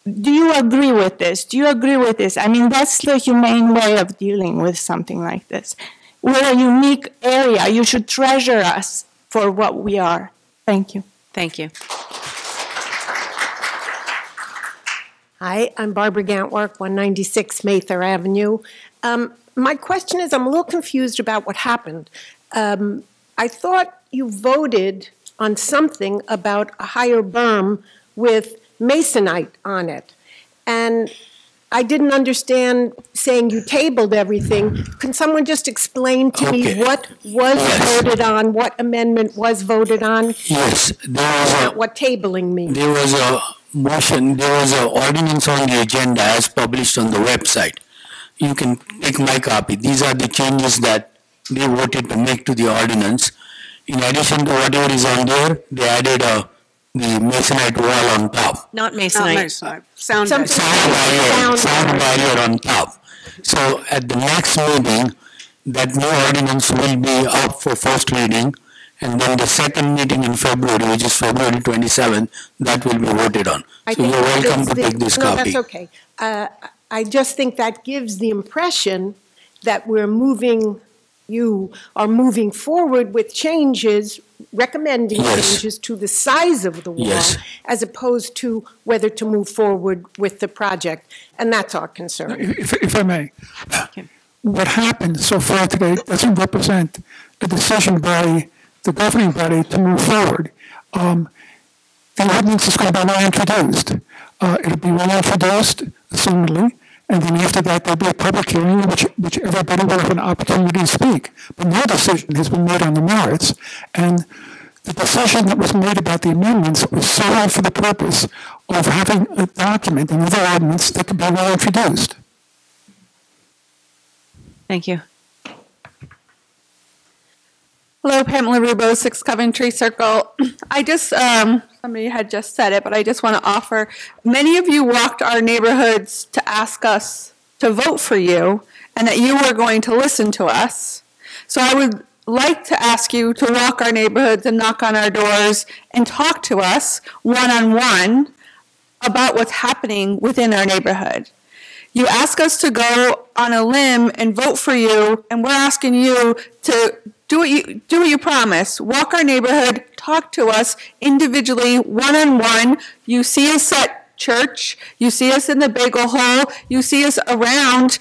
Do you agree with this? Do you agree with this? I mean, that's the humane way of dealing with something like this. We're a unique area. You should treasure us for what we are. Thank you. Thank you. Hi, I'm Barbara Gantwork, 196 Mather Avenue. My question is, I'm a little confused about what happened. I thought you voted on something about a higher berm with masonite on it. And I didn't understand saying you tabled everything. Can someone just explain to me what was voted on, what amendment was voted on? Yes, there was what tabling means. There was a motion, there was an ordinance on the agenda as published on the website. You can take my copy. These are the changes that they voted to make to the ordinance. In addition to whatever is on there, they added the masonite wall on top. Not masonite. Sound barrier on top. So at the next meeting, that new ordinance will be up for first reading, and then the second meeting in February, which is February 27th, that will be voted on. So you're welcome to take this copy. No, that's okay. I just think that gives the impression that you are moving forward with changes, recommending changes to the size of the wall, as opposed to whether to move forward with the project. And that's our concern. If I may, what happened so far today doesn't represent a decision by the governing body to move forward. The ordinance is going to be reintroduced. It'll be reintroduced, assumedly, and then after that there'll be a public hearing in which everybody will have an opportunity to speak. But no decision has been made on the merits, and the decision that was made about the amendments was solely for the purpose of having a document, another ordinance that could be reintroduced. Thank you. Hello, Pamela Rubo, 6 Coventry Circle. I just, somebody had just said it, but I just want to offer, many of you walked our neighborhoods to ask us to vote for you and that you were going to listen to us. So I would like to ask you to walk our neighborhoods and knock on our doors and talk to us one-on-one about what's happening within our neighborhood. You ask us to go on a limb and vote for you, and we're asking you to do what you promise. Walk our neighborhood, talk to us individually, one-on-one. You see us at church, you see us in the bagel hole, you see us around,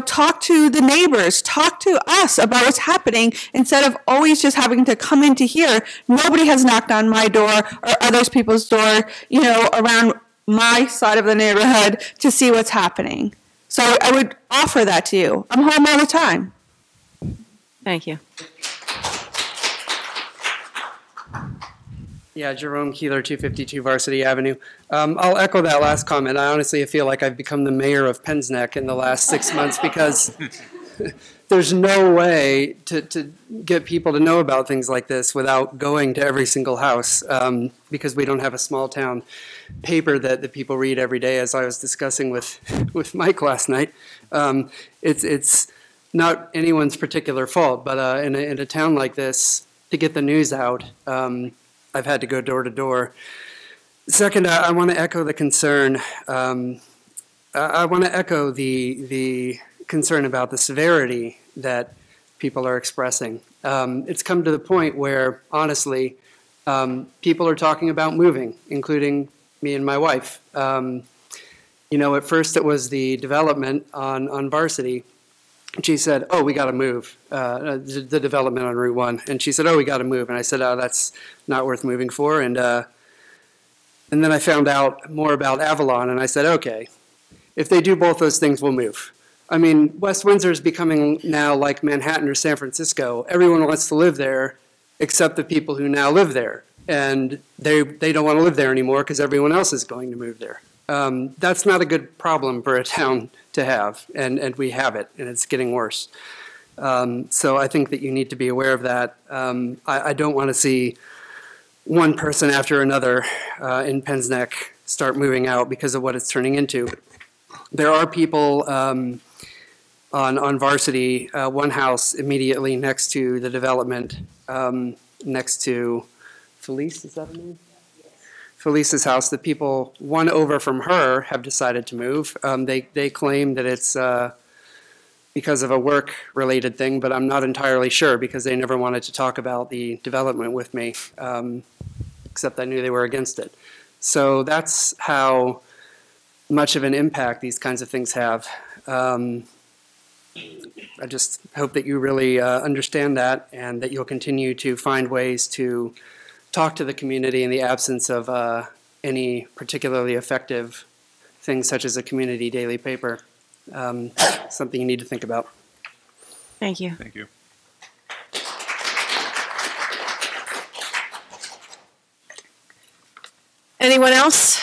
talk to the neighbors, talk to us about what's happening instead of always just having to come into here. Nobody has knocked on my door or other people's door, around my side of the neighborhood to see what's happening. So I would offer that to you. I'm home all the time. Thank you. Yeah, Jerome Keeler, 252 Varsity Avenue. I'll echo that last comment. I honestly feel like I've become the mayor of Penns Neck in the last 6 months because there's no way to get people to know about things like this without going to every single house because we don't have a small town paper that the people read every day, as I was discussing with Mike last night. It's not anyone's particular fault, but in a town like this, to get the news out, I've had to go door to door. Second, I want to echo the concern. I want to echo the concern about the severity that people are expressing. It's come to the point where, honestly, people are talking about moving, including me and my wife. At first it was the development on Varsity. She said, "Oh, we got to move." The development on Route 1, and she said, "Oh, we got to move." And I said, "Oh, that's not worth moving for." And then I found out more about Avalon, and I said, "Okay, if they do both those things, we'll move." I mean, West Windsor is becoming now like Manhattan or San Francisco. Everyone wants to live there, except the people who now live there, and they don't want to live there anymore because everyone else is going to move there. That's not a good problem for a town to have, and we have it, and it's getting worse. So I think that you need to be aware of that. I don't want to see one person after another in Penns Neck start moving out because of what it's turning into. There are people on Varsity, one house immediately next to the development, next to Felice, is that her name? Felice's house, the people, one over from her, have decided to move. They claim that it's because of a work-related thing, but I'm not entirely sure because they never wanted to talk about the development with me, except I knew they were against it. So that's how much of an impact these kinds of things have. I just hope that you really understand that and that you'll continue to find ways to talk to the community in the absence of any particularly effective things such as a community daily paper. Something you need to think about. Thank you. Thank you. Anyone else?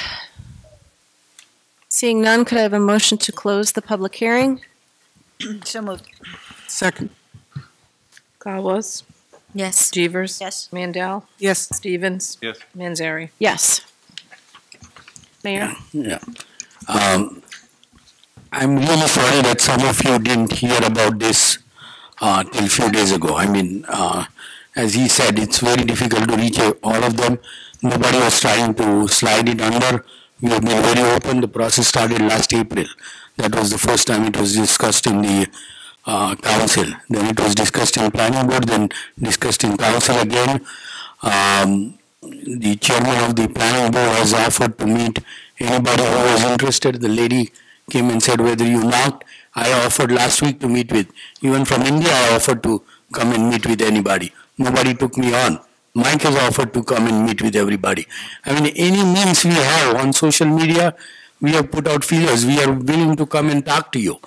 Seeing none, could I have a motion to close the public hearing? So moved. Second. Galwas? Yes. Jeevers? Yes. Mandel? Yes. Stevens? Yes. Manzari? Yes. Mayor? Yeah. I'm really sorry that some of you didn't hear about this till a few days ago. I mean, as he said, it's very difficult to reach all of them. Nobody was trying to slide it under. We have been very open. The process started last April. That was the first time it was discussed in the council. Then it was discussed in planning board, then discussed in council again. The chairman of the planning board has offered to meet anybody who was interested. The lady came and said, whether you knocked, I offered last week to meet with. Even from India, I offered to come and meet with anybody. Nobody took me on. Mike has offered to come and meet with everybody. I mean, any means we have on social media, we have put out feelers. We are willing to come and talk to you.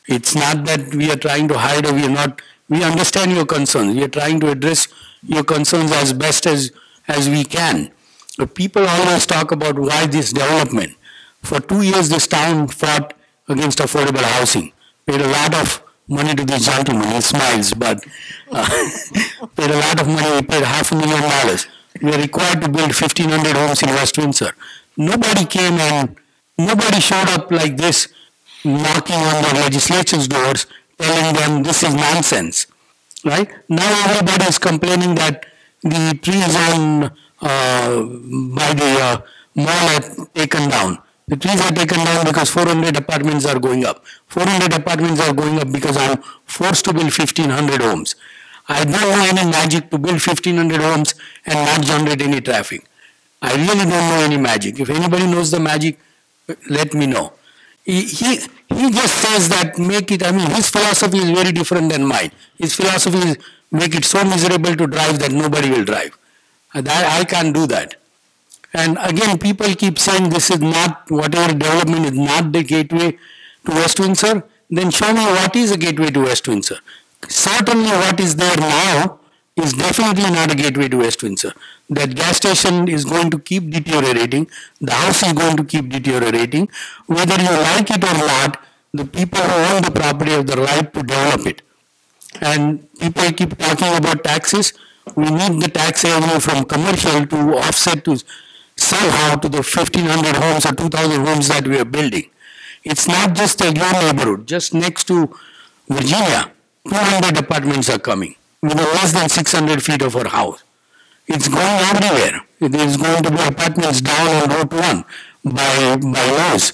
It's not that we are trying to hide or we are not. We understand your concerns. We are trying to address your concerns as best as we can. But people always talk about why this development. For 2 years, this town fought against affordable housing. Paid a lot of money to this gentleman. He smiles, but paid a lot of money. We paid $500,000. We are required to build 1,500 homes in West Windsor. Nobody came and nobody showed up like this, knocking on the legislature's doors, telling them this is nonsense. Right? Now everybody is complaining that the trees by the mall are taken down. The trees are taken down because 400 apartments are going up. 400 apartments are going up because I'm forced to build 1,500 homes. I don't know any magic to build 1,500 homes and not generate any traffic. I really don't know any magic. If anybody knows the magic, let me know. He just says that make it, I mean, his philosophy is very different than mine. His philosophy is make it so miserable to drive that nobody will drive. I can't do that. And again, people keep saying this is not, whatever development is not the gateway to West Windsor. Then show me what is a gateway to West Windsor. Certainly what is there now is definitely not a gateway to West Windsor. That gas station is going to keep deteriorating. The house is going to keep deteriorating. Whether you like it or not, the people who own the property have the right to develop it. And people keep talking about taxes. We need the tax revenue from commercial to offset to somehow to the 1,500 homes or 2,000 homes that we are building. It's not just a your neighborhood. Just next to Virginia, 200 apartments are coming within less than 600 feet of our house. It's going everywhere. There is going to be apartments down on Route 1 by Lowe's,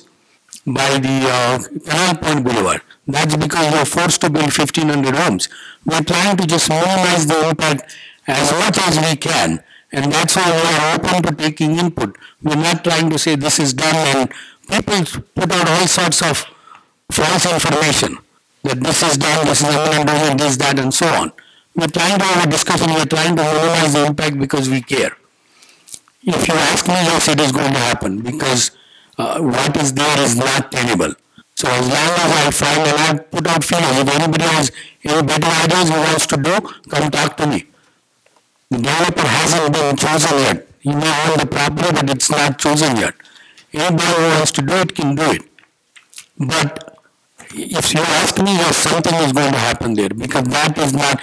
by the Canal Point Boulevard. That's because we are forced to build 1,500 homes. We're trying to just minimize the impact as much as we can. And that's why we are open to taking input. We're not trying to say this is done, and people put out all sorts of false information that this is done, this is doing this, that, and so on. We're trying to have a discussion, we're trying to minimize the impact because we care. If you ask me, yes, it is going to happen because what is there is not tenable. So as long as I find and I put out feelers, if anybody has any better ideas he wants to do, come talk to me. The developer hasn't been chosen yet. He may own the property, but it's not chosen yet. Anybody who wants to do it can do it. But if you ask me, yes, something is going to happen there because that is not,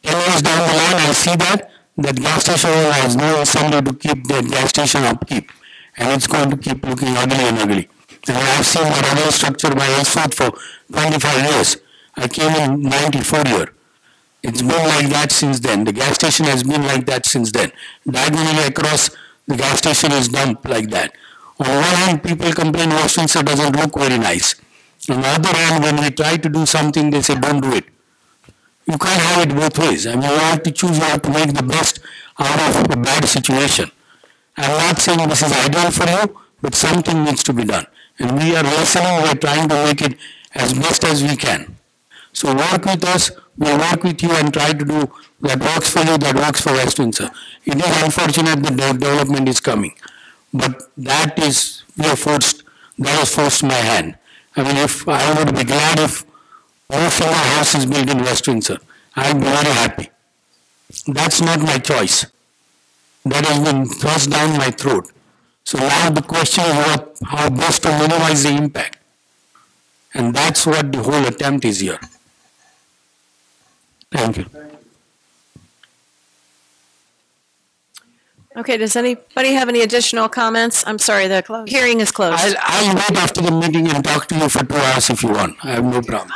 10 years down the line, I see that gas station has no incentive to keep that gas station upkeep. And it's going to keep looking ugly and ugly. And I've seen that other structure by Elsford for 25 years. I came in 94 year. It's been like that since then. The gas station has been like that since then. Diagonally across, the gas station is dumped like that. On one hand, people complain West Windsor doesn't look very nice. On the other hand, when we try to do something, they say, don't do it. You can't have it both ways. I mean, you have to choose, you have to make the best out of a bad situation. I'm not saying this is ideal for you, but something needs to be done. And we are listening, we are trying to make it as best as we can. So work with us, we'll work with you and try to do that works for you, that works for West Windsor. It is unfortunate that the development is coming. But that is, that has forced my hand. I mean, if I would be glad if all 4 houses built in West Windsor, I'd be very happy. That's not my choice. That has been thrust down my throat. So now the question is how best to minimize the impact. And that's what the whole attempt is here. Thank you. Okay, does anybody have any additional comments? I'm sorry, the hearing is closed. I'll wait after the meeting and talk to you for 2 hours if you want. I have no problem.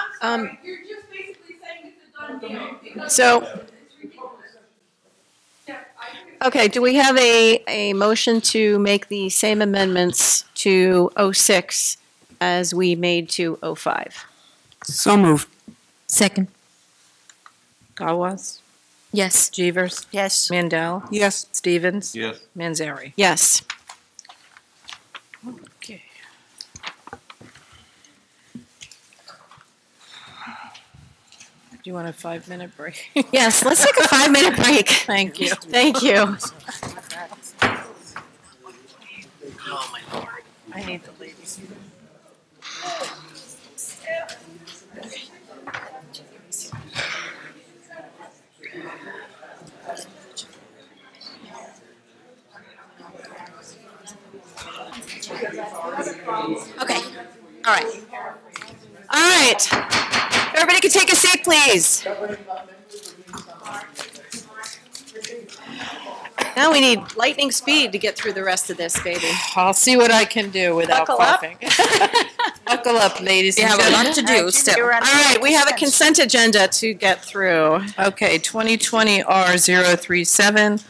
You're just basically saying it's a done deal. So, okay, do we have a motion to make the same amendments to 06 as we made to 05? So moved. Second. Gawas? Yes. Jeevers? Yes. Mandel? Yes. Stevens? Yes. Manzari? Yes. Okay. Do you want a 5-minute break? Yes, let's take a 5-minute break. Thank you. Thank you. Oh, my Lord. I need the ladies. Okay. All right. All right. Everybody can take a seat, please. Now we need lightning speed to get through the rest of this, baby. I'll see what I can do without Buckle up. coughing. Buckle up, ladies We and have a gentlemen. lot to do still. All right, we have a consent agenda to get through. Okay, 2020 R037,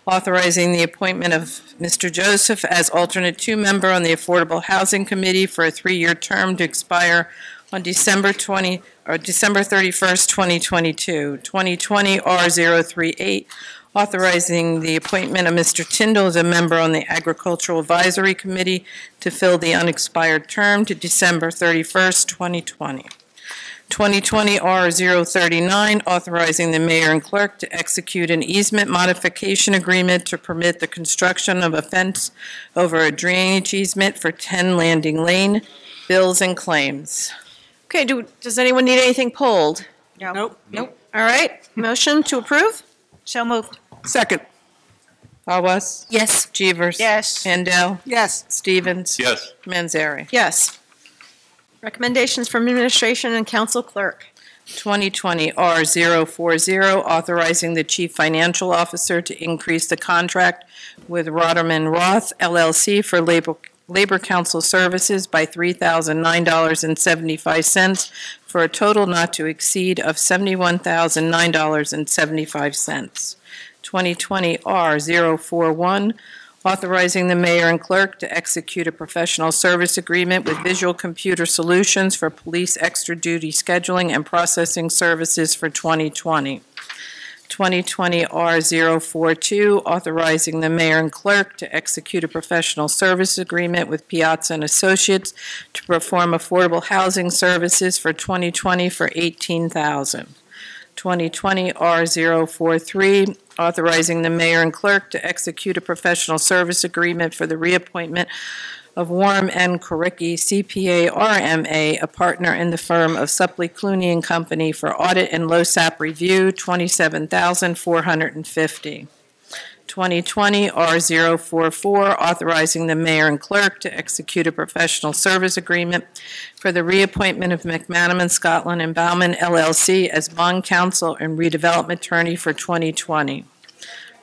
authorizing the appointment of Mr. Joseph as alternate 2 member on the Affordable Housing Committee for a 3-year term to expire on December 31st, 2022. 2020 R038, authorizing the appointment of Mr. Tyndall as a member on the Agricultural Advisory Committee to fill the unexpired term to December 31st, 2020. 2020 R039, authorizing the mayor and clerk to execute an easement modification agreement to permit the construction of a fence over a drainage easement for 10 Landing Lane. Bills and claims. Okay, does anyone need anything pulled? Nope. Nope. All right, motion to approve? So moved. Second. Awas? Yes. Jeevers? Yes. Mandel? Yes. Stevens? Yes. Manzari? Yes. Recommendations from administration and council clerk. 2020 R040, authorizing the chief financial officer to increase the contract with Rotterman Roth LLC for labor council services by $3,009.75 for a total not to exceed of $71,009.75. 2020 R041, authorizing the mayor and clerk to execute a professional service agreement with Visual Computer Solutions for police extra duty scheduling and processing services for 2020. 2020 R042, authorizing the mayor and clerk to execute a professional service agreement with Piazza and Associates to perform affordable housing services for 2020 for $18,000. 2020 R043, authorizing the mayor and clerk to execute a professional service agreement for the reappointment of Warm and Koricki CPA RMA, a partner in the firm of Suppley Clooney and Company for audit and LoSAP review, $27,450. 2020 R044, authorizing the mayor and clerk to execute a professional service agreement for the reappointment of McManaman, Scotland and Bauman LLC as bond counsel and redevelopment attorney for 2020.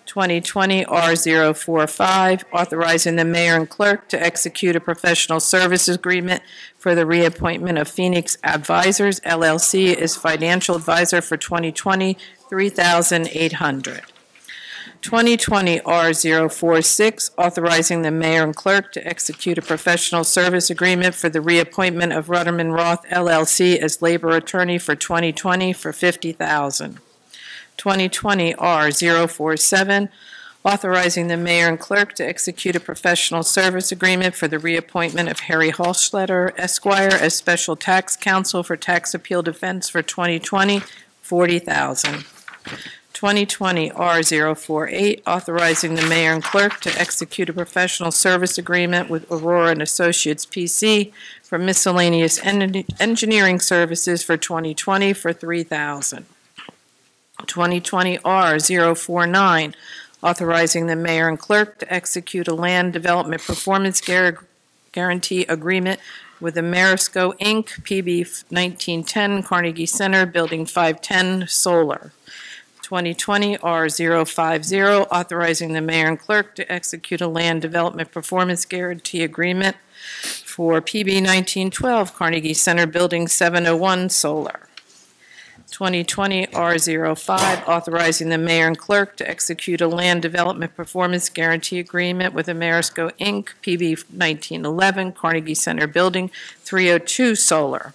2020 R045, authorizing the mayor and clerk to execute a professional services agreement for the reappointment of Phoenix Advisors LLC as financial advisor for 2020, $3,800. 2020 R046, authorizing the mayor and clerk to execute a professional service agreement for the reappointment of Rutterman Roth LLC as labor attorney for 2020 for $50,000. 2020 R047, authorizing the mayor and clerk to execute a professional service agreement for the reappointment of Harry Hallschletter, Esquire, as special tax counsel for tax appeal defense for 2020, $40,000. 2020 R048, authorizing the mayor and clerk to execute a professional service agreement with Aurora and Associates PC for miscellaneous engineering services for 2020 for $3,000. 2020 R049, authorizing the mayor and clerk to execute a land development performance guarantee agreement with Amerisco Inc., PB 1910, Carnegie Center, Building 510, Solar. 2020 R050, authorizing the mayor and clerk to execute a land development performance guarantee agreement for PB 1912, Carnegie Center, Building 701, Solar. 2020 R05, authorizing the mayor and clerk to execute a land development performance guarantee agreement with Amerisco Inc., PB 1911, Carnegie Center Building 302, Solar.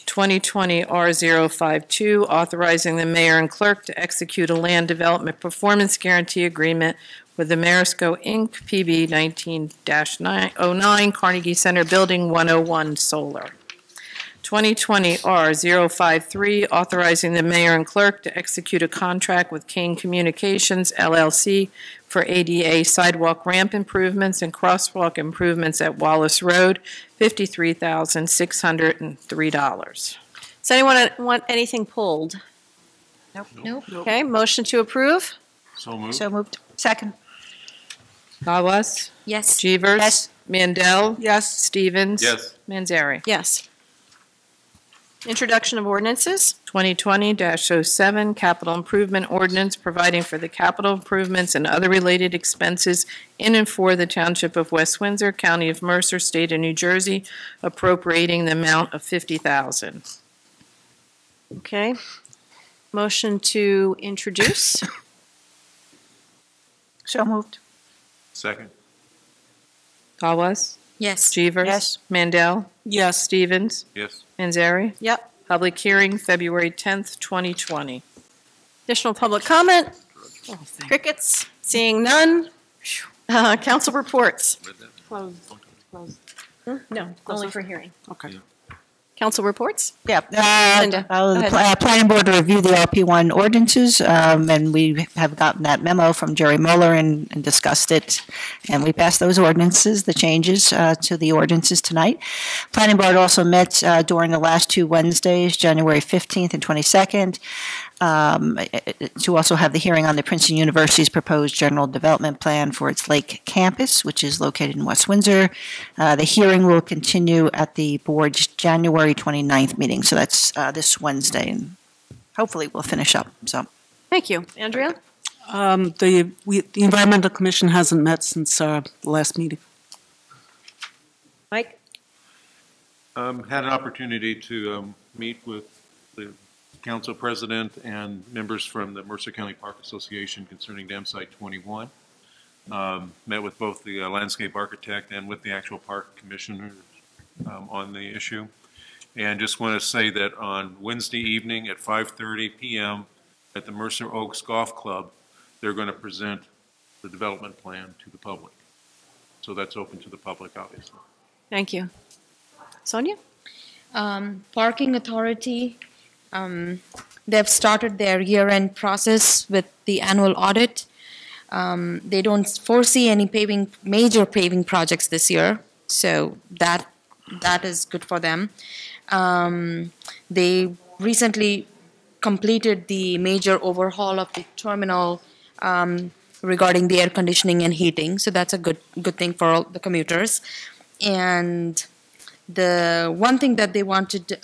2020 R052, authorizing the mayor and clerk to execute a land development performance guarantee agreement with Amerisco Inc., PB 19-09, Carnegie Center Building 101, Solar. 2020 R053, authorizing the mayor and clerk to execute a contract with Kane Communications, LLC, for ADA sidewalk ramp improvements and crosswalk improvements at Wallace Road, $53,603. Does anyone want anything pulled? Nope. Nope. Okay, motion to approve? So moved. So moved. Second. Awas? Yes. Jeevers? Yes. Mandel? Yes. Stevens? Yes. Manzari? Yes. Introduction of ordinances. 2020-07, capital improvement ordinance providing for the capital improvements and other related expenses in and for the Township of West Windsor, County of Mercer, State of New Jersey, appropriating the amount of $50,000. Okay. Motion to introduce. So moved. Second. Awas? Yes. Jeevers? Yes. Mandel? Yes. Stevens? Yes. Manzari? Yep. Public hearing, February 10th, 2020. Additional public comment? Crickets? Seeing none? Council reports? Close. Close. No, only for hearing. Okay. Council reports? Yeah. Linda, go The ahead. planning board to review the RP1 ordinances, and we have gotten that memo from Jerry Mueller and discussed it. And we passed those ordinances, the changes to the ordinances tonight. Planning board also met during the last two Wednesdays, January 15th and 22nd, to also have the hearing on the Princeton University's proposed general development plan for its Lake campus, which is located in West Windsor. The hearing will continue at the board's January 29th meeting, so that's this Wednesday, and hopefully we'll finish up. So, Thank you. Andrea? The Environmental Commission hasn't met since the last meeting. Mike? Had an opportunity to meet with the council president and members from the Mercer County Park Association concerning Dam Site 21. Met with both the landscape architect and with the actual park commissioner on the issue. And just want to say that on Wednesday evening at 5:30 p.m. at the Mercer Oaks Golf Club, they're going to present the development plan to the public. So that's open to the public, obviously. Thank you. Sonia? Parking Authority, they've started their year-end process with the annual audit. They don't foresee any major paving projects this year, so that is good for them. They recently completed the major overhaul of the terminal regarding the air conditioning and heating, so that's a good thing for all the commuters. And the one thing that they wanted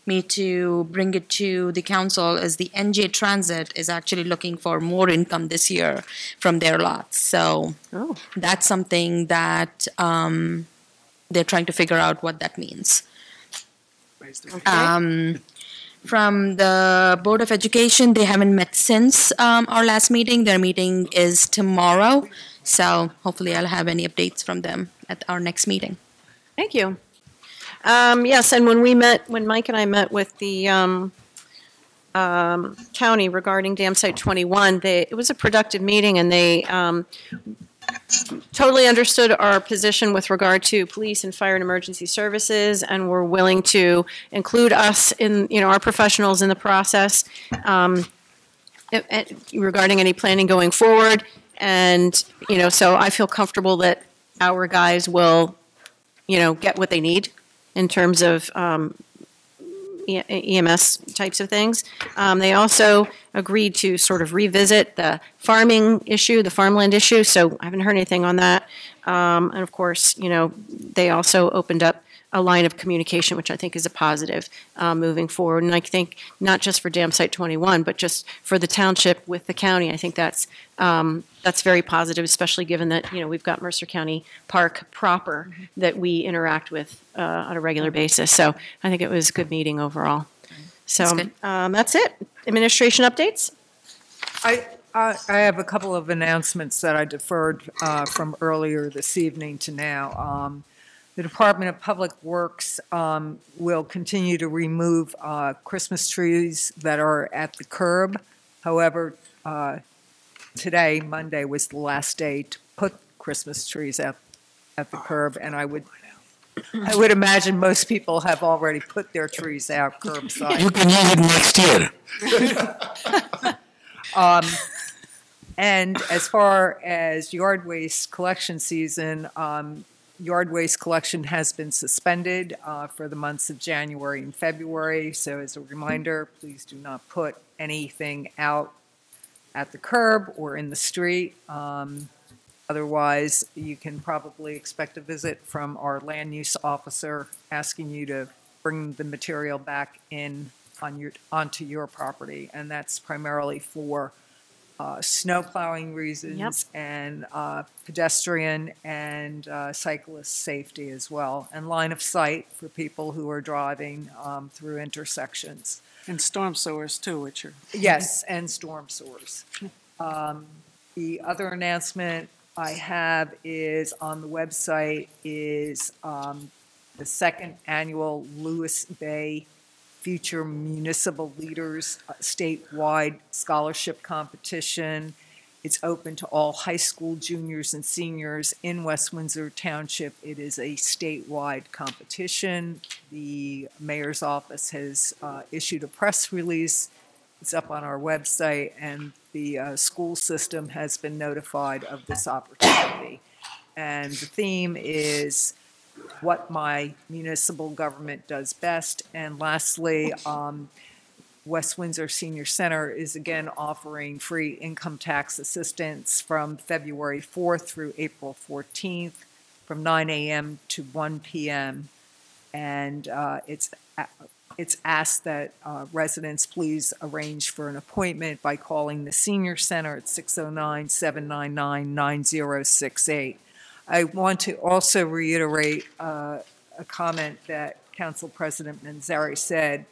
me to bring it to the council is the NJ Transit is actually looking for more income this year from their lots. So that's something that they're trying to figure out what that means. Okay. From the Board of Education, they haven't met since our last meeting. Their meeting is tomorrow. So hopefully I'll have any updates from them at our next meeting. Thank you. Yes, and when Mike and I met with the county regarding Dam Site 21, it was a productive meeting, and they totally understood our position with regard to police and fire and emergency services, and were willing to include us in, our professionals in the process regarding any planning going forward. And, so I feel comfortable that our guys will, get what they need in terms of EMS types of things. They also agreed to sort of revisit the farming issue, the farmland issue, so I haven't heard anything on that. And of course, they also opened up a line of communication, which I think is a positive moving forward. And I think not just for Dam Site 21, but just for the township with the county, I think that's very positive, especially given that, we've got Mercer County Park proper that we interact with on a regular basis. So I think it was a good meeting overall. So that's it. Administration updates? I have a couple of announcements that I deferred from earlier this evening to now. The Department of Public Works will continue to remove Christmas trees that are at the curb. However, today, Monday, was the last day to put Christmas trees at the curb, and I would imagine most people have already put their trees out curbside. You can use it next year. And as far as yard waste collection season, yard waste collection has been suspended for the months of January and February. So as a reminder, please do not put anything out at the curb or in the street. Otherwise, you can probably expect a visit from our land use officer asking you to bring the material back in onto your property. And that's primarily for snow plowing reasons and pedestrian and cyclist safety as well, and line of sight for people who are driving through intersections. And storm sewers too, which are... Yes, and storm sewers. The other announcement I have is on the website is the second annual Lewis Bay Future Municipal Leaders statewide scholarship competition. It's open to all high school juniors and seniors in West Windsor Township. It is a statewide competition. The mayor's office has issued a press release. It's up on our website, and the school system has been notified of this opportunity. And the theme is what my municipal government does best. And lastly, West Windsor Senior Center is again offering free income tax assistance from February 4th through April 14th from 9 a.m. to 1 p.m. And it's asked that residents please arrange for an appointment by calling the Senior Center at 609-799-9068. I want to also reiterate a comment that Council President Manzari said.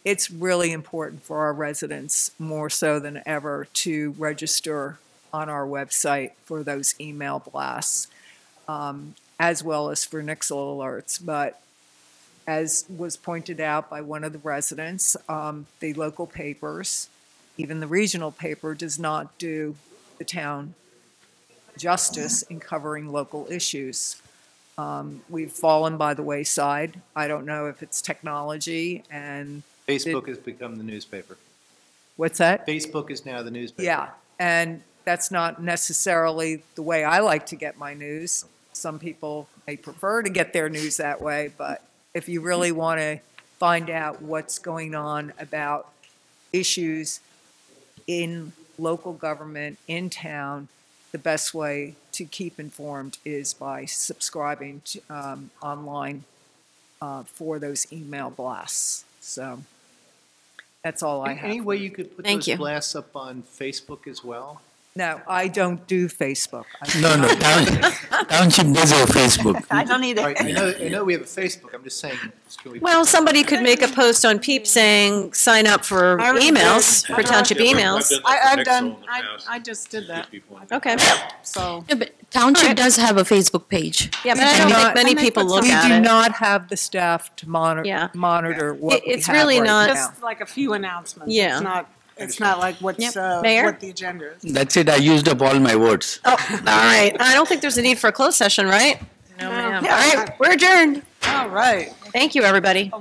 It's really important for our residents, more so than ever, to register on our website for those email blasts, as well as for Nixle alerts. But as was pointed out by one of the residents, the local papers, even the regional paper, does not do the town justice in covering local issues. We've fallen by the wayside. I don't know if it's technology and Facebook has become the newspaper. What's that? Facebook is now the newspaper. Yeah, and that's not necessarily the way I like to get my news. Some people may prefer to get their news that way, but if you really want to find out what's going on about issues in local government, in town, the best way to keep informed is by subscribing to, online for those email blasts. So that's all I have. Any way you could put Thank those you. blasts up on Facebook as well? No, I don't do Facebook. No, Township does have Facebook. I don't either. All right, I know we have a Facebook. I'm just saying. Can we Well, somebody could make a post on Peep saying, sign up for I already emails, did. for township emails. I've done, I just did that. Okay. So. Yeah, but Township does have a Facebook page. Yeah, but I don't think many people look at We it. do not have the staff to monitor what we It's have really right not- now. Just like a few announcements. Yeah. It's not like what's, Mayor? what the agenda is. That's it, I used up all my words. Oh, all right. I don't think there's a need for a closed session, right? No, ma'am. All right, we're adjourned. All right. Thank you, everybody.